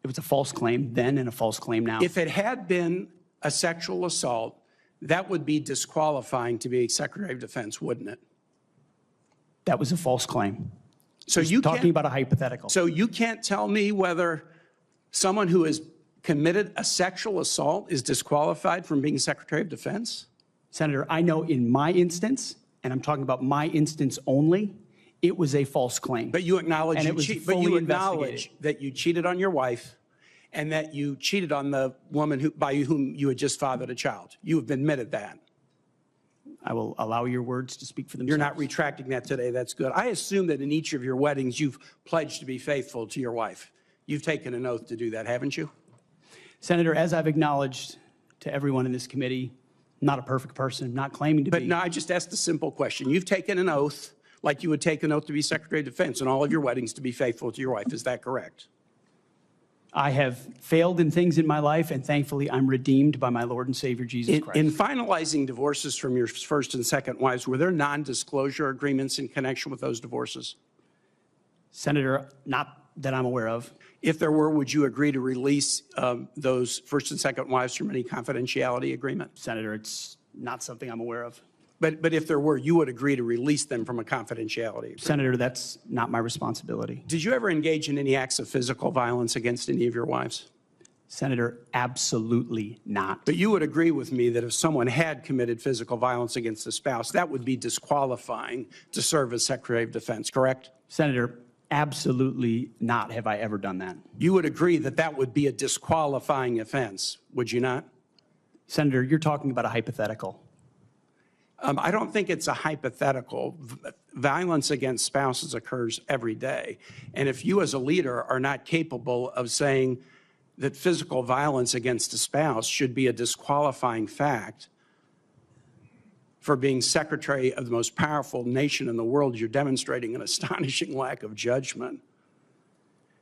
[SPEAKER 2] It was a false claim then and a false claim now.
[SPEAKER 13] If it had been a sexual assault, that would be disqualifying to be Secretary of Defense, wouldn't it?
[SPEAKER 2] That was a false claim.
[SPEAKER 13] So
[SPEAKER 2] Just
[SPEAKER 13] you
[SPEAKER 2] talking
[SPEAKER 13] can't-
[SPEAKER 2] about a hypothetical.
[SPEAKER 13] So you can't tell me whether someone who has committed a sexual assault is disqualified from being Secretary of Defense?
[SPEAKER 2] Senator, I know in my instance, and I'm talking about my instance only, it was a false claim.
[SPEAKER 13] But you acknowledge
[SPEAKER 2] And
[SPEAKER 13] you
[SPEAKER 2] it was
[SPEAKER 13] cheat, but
[SPEAKER 2] fully
[SPEAKER 13] you
[SPEAKER 2] investigated.
[SPEAKER 13] acknowledge that you cheated on your wife and that you cheated on the woman by whom you had just fathered a child. You have admitted that.
[SPEAKER 2] I will allow your words to speak for themselves.
[SPEAKER 13] You're not retracting that today. That's good. I assume that in each of your weddings, you've pledged to be faithful to your wife. You've taken an oath to do that, haven't you?
[SPEAKER 2] Senator, as I've acknowledged to everyone in this committee, not a perfect person, not claiming to
[SPEAKER 13] But
[SPEAKER 2] be.
[SPEAKER 13] no, I just asked a simple question. You've taken an oath, like you would take an oath to be Secretary of Defense in all of your weddings to be faithful to your wife. Is that correct?
[SPEAKER 2] I have failed in things in my life, and thankfully I'm redeemed by my Lord and Savior Jesus Christ.
[SPEAKER 13] In finalizing divorces from your first and second wives, were there non-disclosure agreements in connection with those divorces?
[SPEAKER 2] Senator, not that I'm aware of.
[SPEAKER 13] If there were, would you agree to release those first and second wives from any confidentiality agreement?
[SPEAKER 2] Senator, it's not something I'm aware of.
[SPEAKER 13] But if there were, you would agree to release them from a confidentiality agreement?
[SPEAKER 2] Senator, that's not my responsibility.
[SPEAKER 13] Did you ever engage in any acts of physical violence against any of your wives?
[SPEAKER 2] Senator, absolutely not.
[SPEAKER 13] But you would agree with me that if someone had committed physical violence against a spouse, that would be disqualifying to serve as Secretary of Defense, correct?
[SPEAKER 2] Senator, absolutely not have I ever done that.
[SPEAKER 13] You would agree that that would be a disqualifying offense, would you not?
[SPEAKER 2] Senator, you're talking about a hypothetical.
[SPEAKER 13] I don't think it's a hypothetical. Violence against spouses occurs every day. And if you as a leader are not capable of saying that physical violence against a spouse should be a disqualifying fact for being secretary of the most powerful nation in the world, you're demonstrating an astonishing lack of judgment.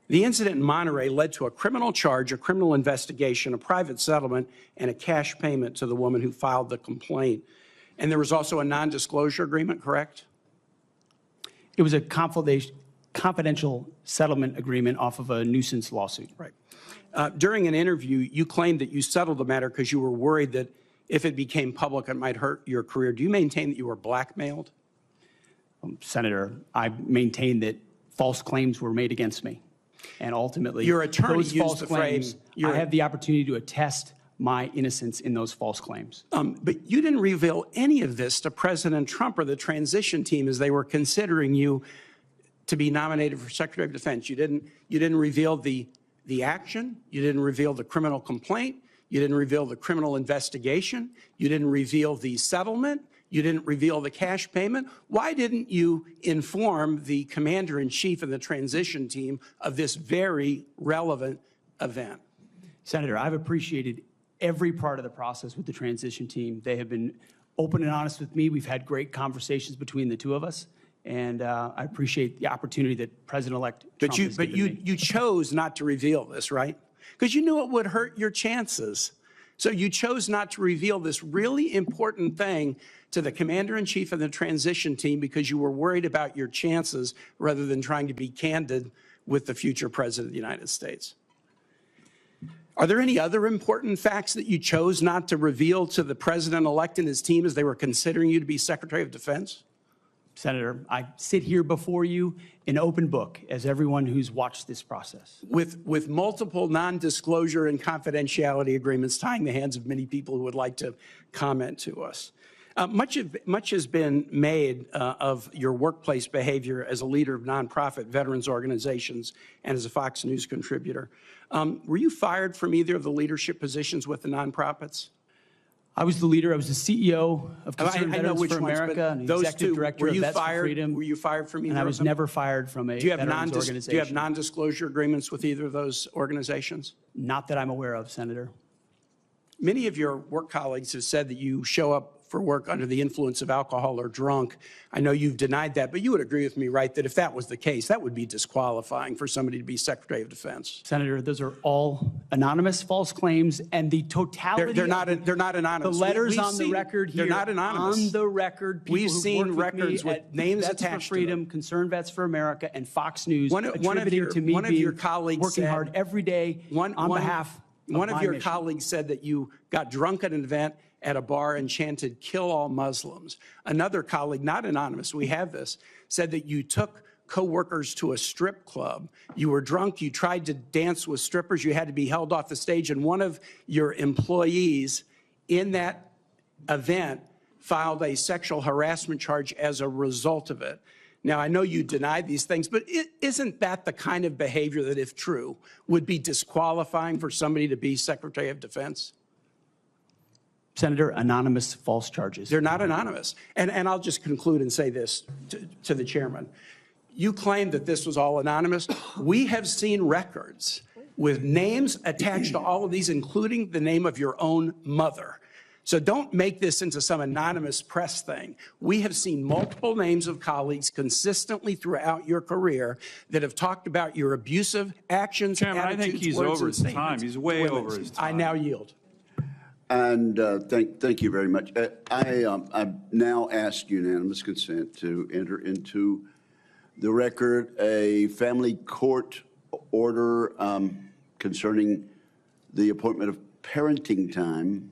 [SPEAKER 13] The incident in Monterey led to a criminal charge, a criminal investigation, a private settlement, and a cash payment to the woman who filed the complaint. And there was also a non-disclosure agreement, correct?
[SPEAKER 2] It was a confidential settlement agreement off of a nuisance lawsuit.
[SPEAKER 13] Right. During an interview, you claimed that you settled the matter because you were worried that if it became public, it might hurt your career. Do you maintain that you were blackmailed?
[SPEAKER 2] Senator, I maintain that false claims were made against me. And ultimately,
[SPEAKER 13] Your attorney
[SPEAKER 2] those
[SPEAKER 13] used
[SPEAKER 2] false
[SPEAKER 13] the
[SPEAKER 2] claims,
[SPEAKER 13] phrase,
[SPEAKER 2] I have the opportunity to attest my innocence in those false claims.
[SPEAKER 13] But you didn't reveal any of this to President Trump or the transition team as they were considering you to be nominated for Secretary of Defense. You didn't reveal the action. You didn't reveal the criminal complaint. You didn't reveal the criminal investigation. You didn't reveal the settlement. You didn't reveal the cash payment. Why didn't you inform the commander-in-chief and the transition team of this very relevant event?
[SPEAKER 2] Senator, I've appreciated every part of the process with the transition team. They have been open and honest with me. We've had great conversations between the two of us, and I appreciate the opportunity that President-elect Trump has given me.
[SPEAKER 13] You chose not to reveal this, right? Because you knew it would hurt your chances. So you chose not to reveal this really important thing to the commander-in-chief and the transition team because you were worried about your chances rather than trying to be candid with the future president of the United States. Are there any other important facts that you chose not to reveal to the president-elect and his team as they were considering you to be Secretary of Defense?
[SPEAKER 2] Senator, I sit here before you an open book, as everyone who's watched this process.
[SPEAKER 13] With multiple non-disclosure and confidentiality agreements tying the hands of many people who would like to comment to us. Much has been made of your workplace behavior as a leader of nonprofit veterans organizations and as a Fox News contributor. Were you fired from either of the leadership positions with the nonprofits?
[SPEAKER 2] I was the leader. I was the CEO of Concerned Veterans for America and the executive director of Vets for Freedom.
[SPEAKER 13] Were you fired from either
[SPEAKER 2] and I
[SPEAKER 13] of
[SPEAKER 2] was
[SPEAKER 13] them?
[SPEAKER 2] never fired from a veterans organization.
[SPEAKER 13] Do you have non-disclosure agreements with either of those organizations?
[SPEAKER 2] Not that I'm aware of, Senator.
[SPEAKER 13] Many of your work colleagues have said that you show up for work under the influence of alcohol or drunk. I know you've denied that, but you would agree with me, right, that if that was the case, that would be disqualifying for somebody to be Secretary of Defense.
[SPEAKER 2] Senator, those are all anonymous false claims, and the totality
[SPEAKER 13] they're not anonymous.
[SPEAKER 2] The letters
[SPEAKER 13] We've
[SPEAKER 2] on the
[SPEAKER 13] seen,
[SPEAKER 2] record here.
[SPEAKER 13] They're not anonymous.
[SPEAKER 2] On the record, people
[SPEAKER 13] we've seen records with names
[SPEAKER 2] Vets
[SPEAKER 13] attached
[SPEAKER 2] for Freedom,
[SPEAKER 13] to them.
[SPEAKER 2] Concerned Vets for America, and Fox News
[SPEAKER 13] One of
[SPEAKER 2] attributing to me
[SPEAKER 13] your colleagues
[SPEAKER 2] working
[SPEAKER 13] said,
[SPEAKER 2] hard every day on behalf of
[SPEAKER 13] One of
[SPEAKER 2] my
[SPEAKER 13] your
[SPEAKER 2] mission.
[SPEAKER 13] colleagues said that you got drunk at an event at a bar and chanted, "Kill all Muslims." Another colleague, not anonymous, we have this, said that you took coworkers to a strip club. You were drunk, you tried to dance with strippers, you had to be held off the stage, and one of your employees in that event filed a sexual harassment charge as a result of it. Now, I know you denied these things, but isn't that the kind of behavior that, if true, would be disqualifying for somebody to be Secretary of Defense?
[SPEAKER 2] Senator, anonymous false charges.
[SPEAKER 13] They're not anonymous. And I'll just conclude and say this to the chairman. You claim that this was all anonymous. We have seen records with names attached to all of these, including the name of your own mother. So don't make this into some anonymous press thing. We have seen multiple names of colleagues consistently throughout your career that have talked about your abusive actions,
[SPEAKER 12] Chairman,
[SPEAKER 13] attitudes,
[SPEAKER 12] I think he's
[SPEAKER 13] words,
[SPEAKER 12] over
[SPEAKER 13] and
[SPEAKER 12] his time.
[SPEAKER 13] statements
[SPEAKER 12] He's
[SPEAKER 13] to
[SPEAKER 12] way
[SPEAKER 13] women.
[SPEAKER 12] over his time.
[SPEAKER 13] I now yield.
[SPEAKER 9] And thank you very much. I now ask unanimous consent to enter into the record a family court order concerning the appointment of parenting time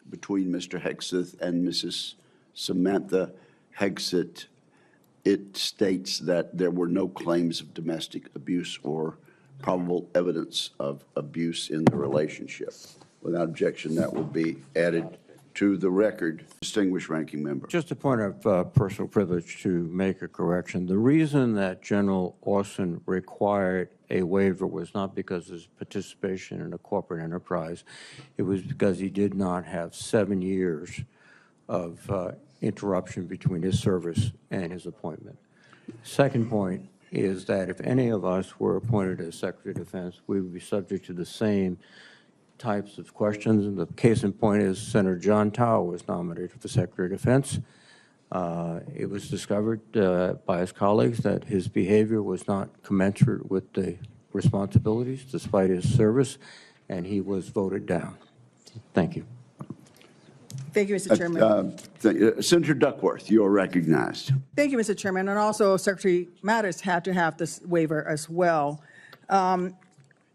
[SPEAKER 9] between Mr. Hegseth and Mrs. Samantha Hegseth. It states that there were no claims of domestic abuse or probable evidence of abuse in the relationship. Without objection, that will be added to the record. Distinguished ranking member.
[SPEAKER 7] Just a point of personal privilege to make a correction. The reason that General Austin required a waiver was not because of his participation in a corporate enterprise. It was because he did not have 7 years of interruption between his service and his appointment. Second point is that if any of us were appointed as Secretary of Defense, we would be subject to the same types of questions. And the case in point is Senator John Tower was nominated for Secretary of Defense. It was discovered by his colleagues that his behavior was not commensurate with the responsibilities despite his service, and he was voted down. Thank you.
[SPEAKER 11] Thank you, Mr. Chairman.
[SPEAKER 9] Senator Duckworth, you are recognized.
[SPEAKER 11] Thank you, Mr. Chairman. And also, Secretary Mattis had to have this waiver as well.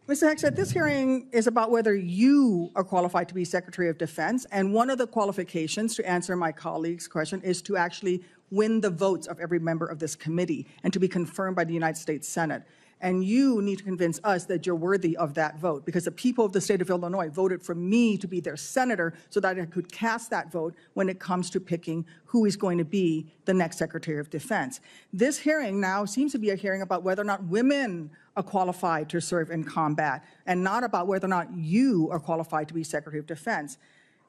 [SPEAKER 11] Mr. Hegseth, this hearing is about whether you are qualified to be Secretary of Defense, and one of the qualifications, to answer my colleague's question, is to actually win the votes of every member of this committee and to be confirmed by the United States Senate. And you need to convince us that you're worthy of that vote, because the people of the state of Illinois voted for me to be their senator so that I could cast that vote when it comes to picking who is going to be the next Secretary of Defense. This hearing now seems to be a hearing about whether or not women are qualified to serve in combat, and not about whether or not you are qualified to be Secretary of Defense.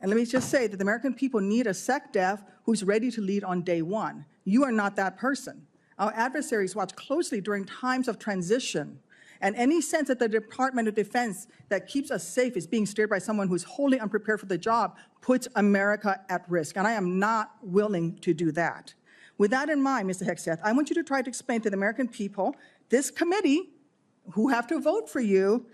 [SPEAKER 11] And let me just say that the American people need a SecDef who's ready to lead on day one. You are not that person. Our adversaries watch closely during times of transition, and any sense that the Department of Defense that keeps us safe is being steered by someone who's wholly unprepared for the job puts America at risk, and I am not willing to do that. With that in mind, Mr. Hegseth, I want you to try to explain to the American people, this committee, who have to vote for you,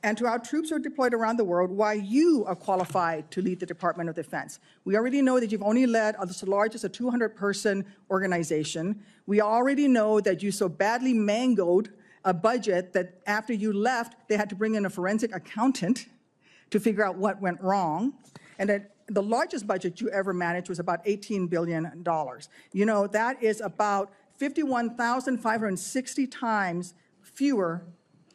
[SPEAKER 11] and to our troops who are deployed around the world, why you are qualified to lead the Department of Defense. We already know that you've only led as large as a 200-person organization. We already know that you so badly mangled a budget that after you left, they had to bring in a forensic accountant to figure out what went wrong, and that the largest budget you ever managed was about $18 billion. You know, that is about 51,560 times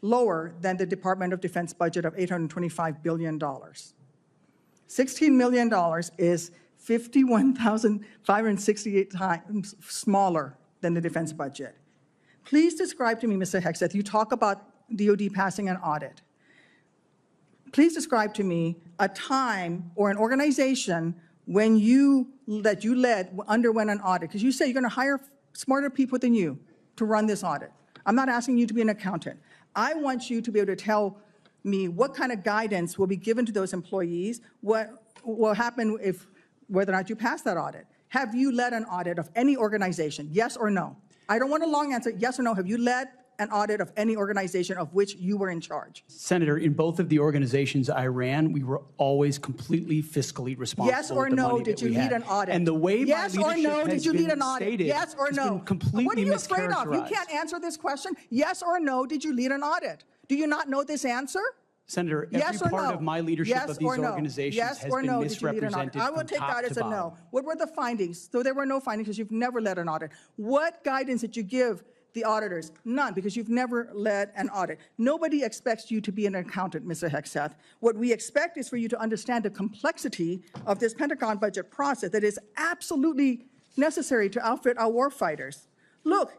[SPEAKER 11] lower than the Department of Defense budget of $825 billion. $16 million is 51,568 times smaller than the defense budget. Please describe to me, Mr. Hegseth, you talk about DOD passing an audit. Please describe to me a time or an organization when that you led underwent an audit, because you say you're going to hire smarter people than you to run this audit. I'm not asking you to be an accountant. I want you to be able to tell me what kind of guidance will be given to those employees, what will happen if, whether or not you pass that audit. Have you led an audit of any organization, yes or no? I don't want a long answer, yes or no. Have you led an audit of any organization of which you were in charge?
[SPEAKER 2] Senator, in both of the organizations I ran, we were always completely fiscally responsible.
[SPEAKER 11] Yes or
[SPEAKER 2] with the
[SPEAKER 11] no,
[SPEAKER 2] money
[SPEAKER 11] did
[SPEAKER 2] that
[SPEAKER 11] you
[SPEAKER 2] we
[SPEAKER 11] lead
[SPEAKER 2] had.
[SPEAKER 11] an audit?
[SPEAKER 2] And the way
[SPEAKER 11] yes
[SPEAKER 2] my
[SPEAKER 11] or
[SPEAKER 2] leadership
[SPEAKER 11] no,
[SPEAKER 2] has
[SPEAKER 11] did you lead
[SPEAKER 2] been
[SPEAKER 11] an audit?
[SPEAKER 2] stated
[SPEAKER 11] Yes or
[SPEAKER 2] has
[SPEAKER 11] no?
[SPEAKER 2] been completely
[SPEAKER 11] What are you afraid of? You
[SPEAKER 2] mischaracterized.
[SPEAKER 11] can't answer this question. Yes or no, did you lead an audit? Do you not know this answer?
[SPEAKER 2] Senator, every
[SPEAKER 11] Yes or
[SPEAKER 2] part
[SPEAKER 11] no?
[SPEAKER 2] of my leadership
[SPEAKER 11] Yes
[SPEAKER 2] of these
[SPEAKER 11] or no?
[SPEAKER 2] organizations
[SPEAKER 11] Yes
[SPEAKER 2] has
[SPEAKER 11] or
[SPEAKER 2] been
[SPEAKER 11] no, did you lead an audit?
[SPEAKER 2] misrepresented
[SPEAKER 11] I will
[SPEAKER 2] from
[SPEAKER 11] take
[SPEAKER 2] top
[SPEAKER 11] that
[SPEAKER 2] to
[SPEAKER 11] as a
[SPEAKER 2] bottom.
[SPEAKER 11] no. What were the findings? So there were no findings because you've never led an audit. What guidance did you give the auditors? None, because you've never led an audit. Nobody expects you to be an accountant, Mr. Hegseth. What we expect is for you to understand the complexity of this Pentagon budget process that is absolutely necessary to outfit our warfighters. Look,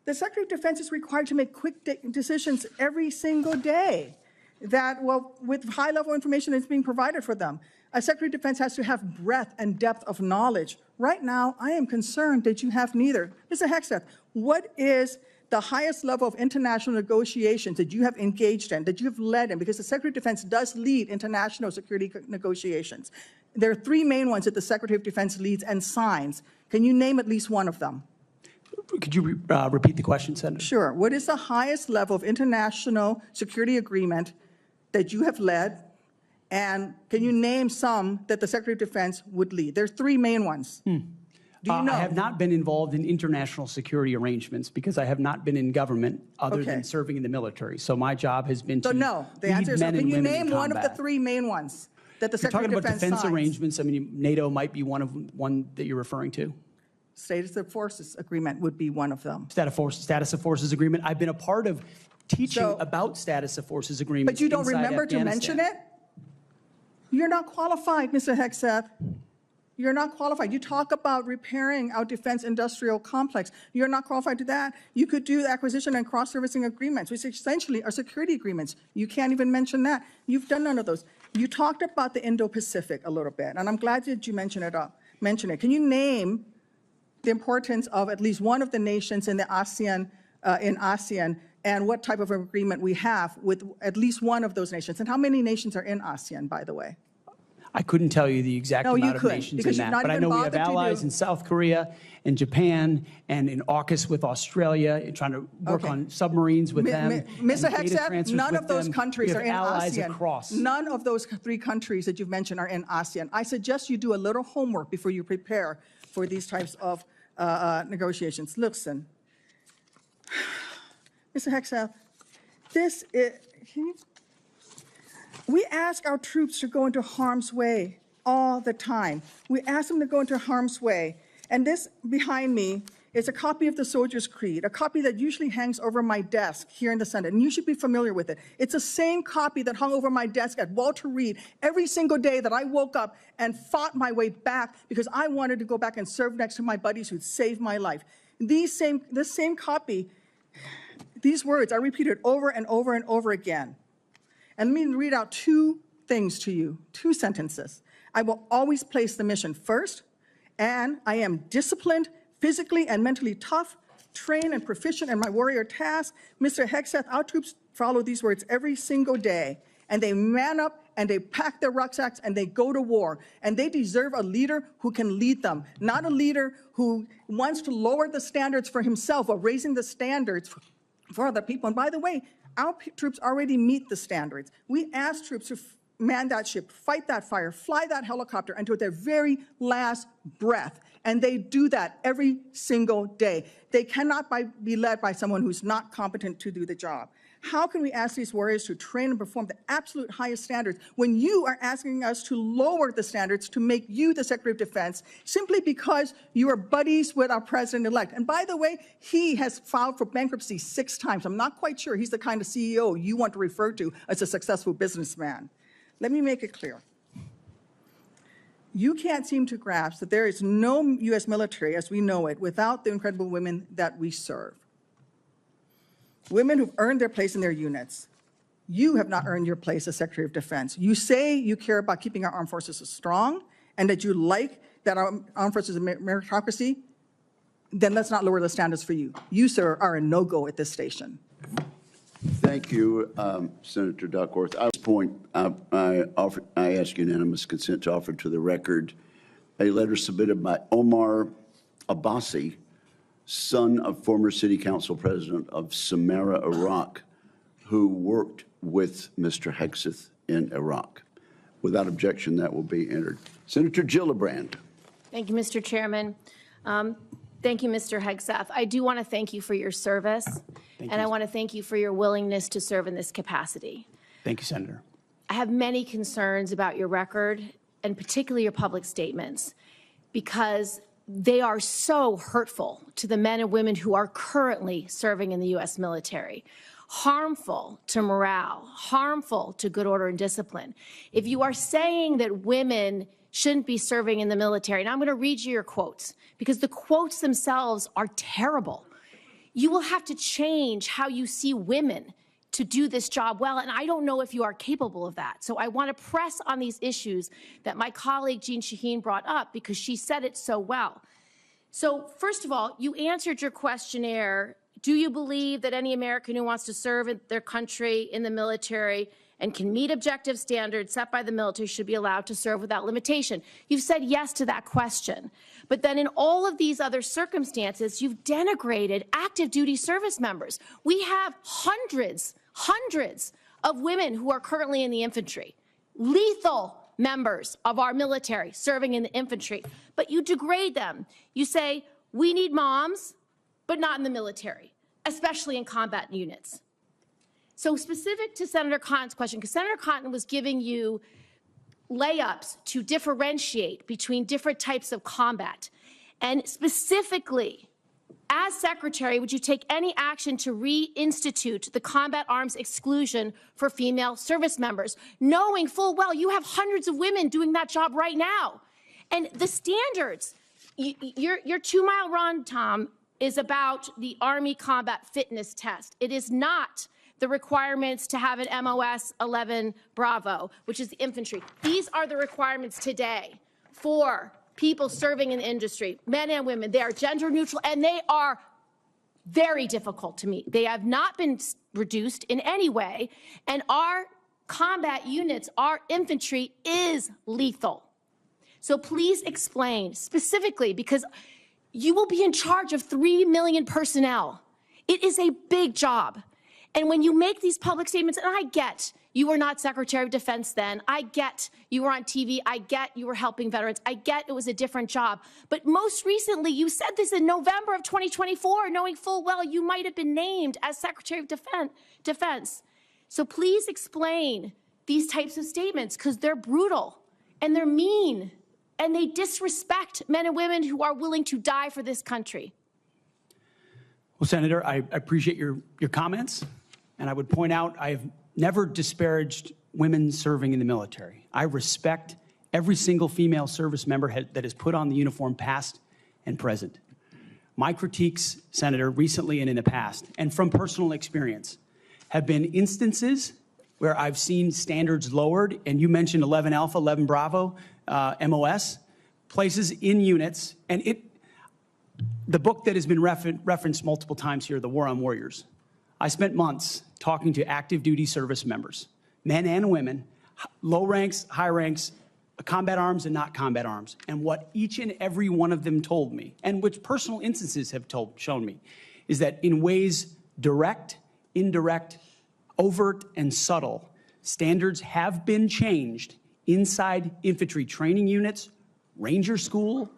[SPEAKER 11] the Secretary of Defense is required to make quick decisions every single day that, well, with high-level information that's being provided for them. A Secretary of Defense has to have breadth and depth of knowledge. Right now, I am concerned that you have neither. Mr. Hegseth, what is the highest level of international negotiations that you have engaged in, that you have led in? Because the Secretary of Defense does lead international security negotiations. There are three main ones that the Secretary of Defense leads and signs. Can you name at least one of them?
[SPEAKER 2] Could you repeat the question, Senator?
[SPEAKER 11] Sure. What is the highest level of international security agreement that you have led? And can you name some that the Secretary of Defense would lead? There's three main ones. Do you know?
[SPEAKER 2] I have not been involved in international security arrangements because I have not been in government other than serving in the military. So my job has been
[SPEAKER 11] So
[SPEAKER 2] to
[SPEAKER 11] no, the
[SPEAKER 2] lead
[SPEAKER 11] answer is
[SPEAKER 2] men
[SPEAKER 11] no.
[SPEAKER 2] and
[SPEAKER 11] Can you
[SPEAKER 2] women in
[SPEAKER 11] name one of the
[SPEAKER 2] combat.
[SPEAKER 11] three main ones that the
[SPEAKER 2] You're
[SPEAKER 11] Secretary
[SPEAKER 2] talking
[SPEAKER 11] of
[SPEAKER 2] about defense
[SPEAKER 11] signs?
[SPEAKER 2] arrangements. I mean, NATO might be one that you're referring to.
[SPEAKER 11] Status of Forces Agreement would be one of them.
[SPEAKER 2] Status of Forces Agreement. I've been a part of teaching about Status of Forces Agreements.
[SPEAKER 11] But you don't
[SPEAKER 2] inside
[SPEAKER 11] remember to
[SPEAKER 2] Afghanistan.
[SPEAKER 11] mention it? You're not qualified, Mr. Hegseth. You're not qualified. You talk about repairing our defense industrial complex. You're not qualified to that. You could do acquisition and cross-servicing agreements, which essentially are security agreements. You can't even mention that. You've done none of those. You talked about the Indo-Pacific a little bit, and I'm glad that you mentioned it. Can you name the importance of at least one of the nations in the ASEAN, and what type of agreement we have with at least one of those nations? And how many nations are in ASEAN, by the way?
[SPEAKER 2] I couldn't tell you the exact
[SPEAKER 11] No, you
[SPEAKER 2] amount of
[SPEAKER 11] couldn't,
[SPEAKER 2] nations
[SPEAKER 11] because
[SPEAKER 2] in
[SPEAKER 11] you've
[SPEAKER 2] that,
[SPEAKER 11] not
[SPEAKER 2] but I
[SPEAKER 11] even
[SPEAKER 2] know we have
[SPEAKER 11] bothered to
[SPEAKER 2] allies
[SPEAKER 11] do-
[SPEAKER 2] in South Korea and Japan and in AUKUS with Australia, trying to work
[SPEAKER 11] Okay.
[SPEAKER 2] on submarines with them.
[SPEAKER 11] Mr.
[SPEAKER 2] and data
[SPEAKER 11] Hegseth,
[SPEAKER 2] transfers
[SPEAKER 11] none
[SPEAKER 2] with
[SPEAKER 11] of those
[SPEAKER 2] them.
[SPEAKER 11] countries
[SPEAKER 2] We
[SPEAKER 11] are
[SPEAKER 2] have
[SPEAKER 11] in
[SPEAKER 2] allies
[SPEAKER 11] ASEAN.
[SPEAKER 2] across.
[SPEAKER 11] None of those three countries that you've mentioned are in ASEAN. I suggest you do a little homework before you prepare for these types of negotiations. Listen, Mr. Hegseth, we ask our troops to go into harm's way all the time. We ask them to go into harm's way. And this behind me is a copy of the Soldier's Creed, a copy that usually hangs over my desk here in the Senate, and you should be familiar with it. It's the same copy that hung over my desk at Walter Reed every single day that I woke up and fought my way back because I wanted to go back and serve next to my buddies who'd saved my life. This same copy, these words are repeated over and over and over again. And let me read out two things to you, two sentences. I will always place the mission first, and I am disciplined, physically and mentally tough, trained and proficient in my warrior task. Mr. Hegseth, our troops follow these words every single day, and they man up and they pack their rucksacks and they go to war. And they deserve a leader who can lead them, not a leader who wants to lower the standards for himself or raising the standards for other people. And by the way, our troops already meet the standards. We ask troops to man that ship, fight that fire, fly that helicopter until their very last breath. And they do that every single day. They cannot be led by someone who's not competent to do the job. How can we ask these warriors to train and perform the absolute highest standards when you are asking us to lower the standards to make you the Secretary of Defense simply because you are buddies with our president-elect? And by the way, he has filed for bankruptcy 6 times. I'm not quite sure he's the kind of CEO you want to refer to as a successful businessman. Let me make it clear. You can't seem to grasp that there is no U.S. military as we know it without the incredible women that we serve. Women who've earned their place in their units. You have not earned your place as Secretary of Defense. You say you care about keeping our armed forces strong and that you like that our armed forces are meritocracy, then let's not lower the standards for you. You, sir, are a no-go at this station.
[SPEAKER 9] Thank you, Senator Duckworth. At this point, I ask unanimous consent to offer to the record a letter submitted by Omar Abbasi, son of former City Council President of Samarra, Iraq, who worked with Mr. Hegseth in Iraq. Without objection, that will be entered. Senator Gillibrand.
[SPEAKER 15] Thank you, Mr. Chairman. Thank you, Mr. Hegseth. I do want to thank you for your service, and I want to thank you for your willingness to serve in this capacity.
[SPEAKER 2] Thank you, Senator.
[SPEAKER 15] I have many concerns about your record, and particularly your public statements, because they are so hurtful to the men and women who are currently serving in the U.S. military, harmful to morale, harmful to good order and discipline. If you are saying that women shouldn't be serving in the military, and I'm going to read you your quotes, because the quotes themselves are terrible. You will have to change how you see women to do this job well, and I don't know if you are capable of that. So I want to press on these issues that my colleague Jean Shaheen brought up, because she said it so well. So first of all, you answered your questionnaire. Do you believe that any American who wants to serve in their country in the military and can meet objective standards set by the military should be allowed to serve without limitation? You've said yes to that question. But then in all of these other circumstances, you've denigrated active duty service members. We have hundreds of women who are currently in the infantry, lethal members of our military serving in the infantry, but you degrade them. You say, we need moms, but not in the military, especially in combat units. So specific to Senator Cotton's question, because Senator Cotton was giving you layups to differentiate between different types of combat. And specifically, as Secretary, would you take any action to reinstitute the combat arms exclusion for female service members, knowing full well you have hundreds of women doing that job right now? And the standards, your 2-mile run, Tom, is about the Army Combat Fitness Test. It is not the requirements to have an MOS 11 Bravo, which is the infantry. These are the requirements today for people serving in the industry, men and women. They are gender neutral, and they are very difficult to meet. They have not been reduced in any way, and our combat units, our infantry is lethal. So please explain specifically, because you will be in charge of 3 million personnel. It is a big job. And when you make these public statements, and I get you were not Secretary of Defense then, I get you were on TV, I get you were helping veterans, I get it was a different job. But most recently, you said this in November of 2024, knowing full well you might have been named as Secretary of Defense. So please explain these types of statements, because they're brutal and they're mean and they disrespect men and women who are willing to die for this country.
[SPEAKER 2] Well, Senator, I appreciate your comments. And I would point out, I have never disparaged women serving in the military. I respect every single female service member that has put on the uniform, past and present. My critiques, Senator, recently and in the past, and from personal experience, have been instances where I've seen standards lowered, and you mentioned 11 Alpha, 11 Bravo, MOS, places in units, and the book that has been referenced multiple times here, The War on Warriors. I spent months talking to active duty service members, men and women, low ranks, high ranks, combat arms and not combat arms. And what each and every one of them told me, and which personal instances have shown me, is that in ways direct, indirect, overt, and subtle, standards have been changed inside infantry training units, ranger school,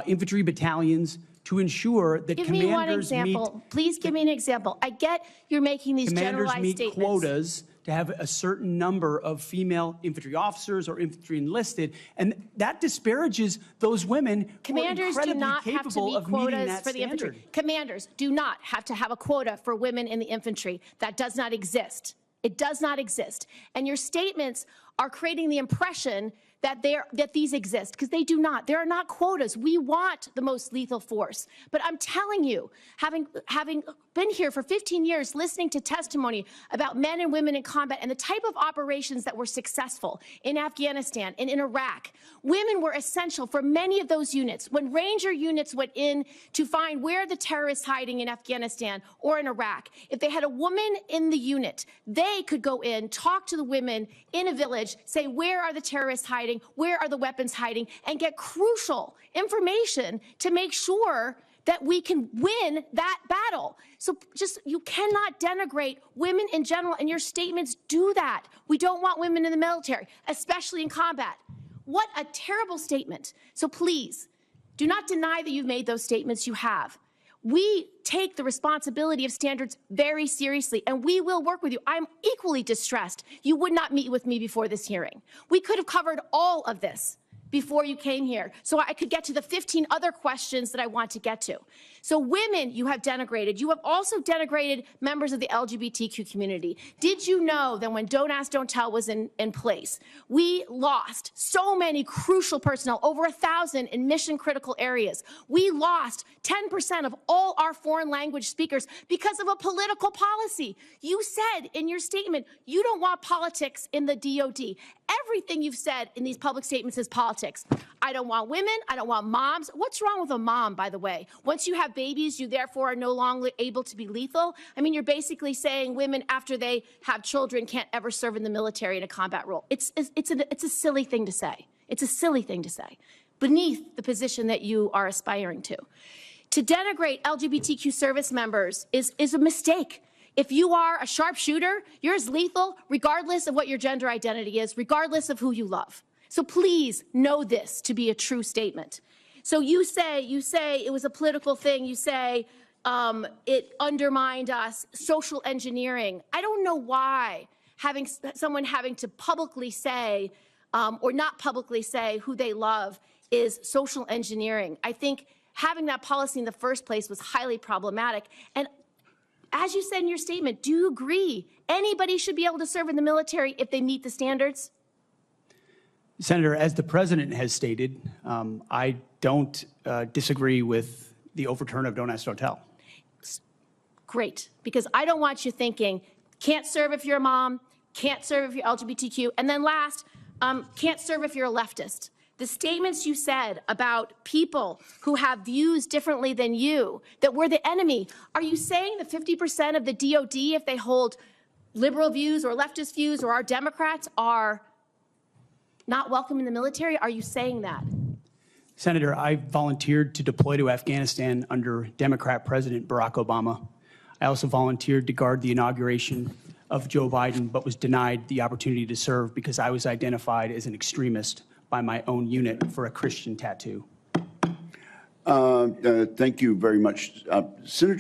[SPEAKER 2] infantry battalions, to ensure that
[SPEAKER 15] Give me one
[SPEAKER 2] commanders meet
[SPEAKER 15] example. Please give me an example. I get you're making these
[SPEAKER 2] commanders
[SPEAKER 15] generalized
[SPEAKER 2] meet
[SPEAKER 15] statements.
[SPEAKER 2] quotas to have a certain number of female infantry officers or infantry enlisted, and that disparages those women who are
[SPEAKER 15] Commanders do
[SPEAKER 2] incredibly
[SPEAKER 15] not have to
[SPEAKER 2] capable
[SPEAKER 15] meet
[SPEAKER 2] of meeting
[SPEAKER 15] quotas
[SPEAKER 2] that
[SPEAKER 15] for the infantry.
[SPEAKER 2] standard.
[SPEAKER 15] Commanders do not have to have a quota for women in the infantry. That does not exist. It does not exist. And your statements are creating the impression that these exist, because they do not. There are not quotas. We want the most lethal force. But I'm telling you, having been here for 15 years, listening to testimony about men and women in combat and the type of operations that were successful in Afghanistan and in Iraq, women were essential for many of those units. When Ranger units went in to find where the terrorists hiding in Afghanistan or in Iraq, if they had a woman in the unit, they could go in, talk to the women in a village, say, where are the terrorists hiding? Where are the weapons hiding? And get crucial information to make sure that we can win that battle. So you cannot denigrate women in general, and your statements do that. We don't want women in the military, especially in combat. What a terrible statement. So please, do not deny that you've made those statements. You have. We take the responsibility of standards very seriously, and we will work with you. I'm equally distressed you would not meet with me before this hearing. We could have covered all of this before you came here, so I could get to the 15 other questions that I want to get to. So women you have denigrated. You have also denigrated members of the LGBTQ community. Did you know that when Don't Ask, Don't Tell was in place, we lost so many crucial personnel, over 1,000 in mission-critical areas. We lost 10% of all our foreign language speakers because of a political policy. You said in your statement, you don't want politics in the DOD. Everything you've said in these public statements is politics. I don't want women. I don't want moms. What's wrong with a mom, by the way? Once you have babies, you therefore are no longer able to be lethal. I mean, you're basically saying women, after they have children, can't ever serve in the military in a combat role. It's a silly thing to say. It's a silly thing to say, beneath the position that you are aspiring to. To denigrate LGBTQ service members is a mistake. If you are a sharpshooter, you're as lethal regardless of what your gender identity is, regardless of who you love. So please know this to be a true statement. So you say it was a political thing. You say it undermined us, social engineering. I don't know why someone having to publicly say or not publicly say who they love is social engineering. I think having that policy in the first place was highly problematic. And as you said in your statement, do you agree anybody should be able to serve in the military if they meet the standards?
[SPEAKER 2] Senator, as the president has stated, I don't disagree with the overturn of Don't Ask, Don't Tell.
[SPEAKER 15] Great, because I don't want you thinking, can't serve if you're a mom, can't serve if you're LGBTQ, and then last, can't serve if you're a leftist. The statements you said about people who have views differently than you, that we're the enemy, are you saying that 50% of the DOD, if they hold liberal views or leftist views or are Democrats, are not welcome in the military? Are you saying that?
[SPEAKER 2] Senator, I volunteered to deploy to Afghanistan under Democrat President Barack Obama. I also volunteered to guard the inauguration of Joe Biden, but was denied the opportunity to serve because I was identified as an extremist by my own unit for a Christian tattoo.
[SPEAKER 9] Thank you very much. Senator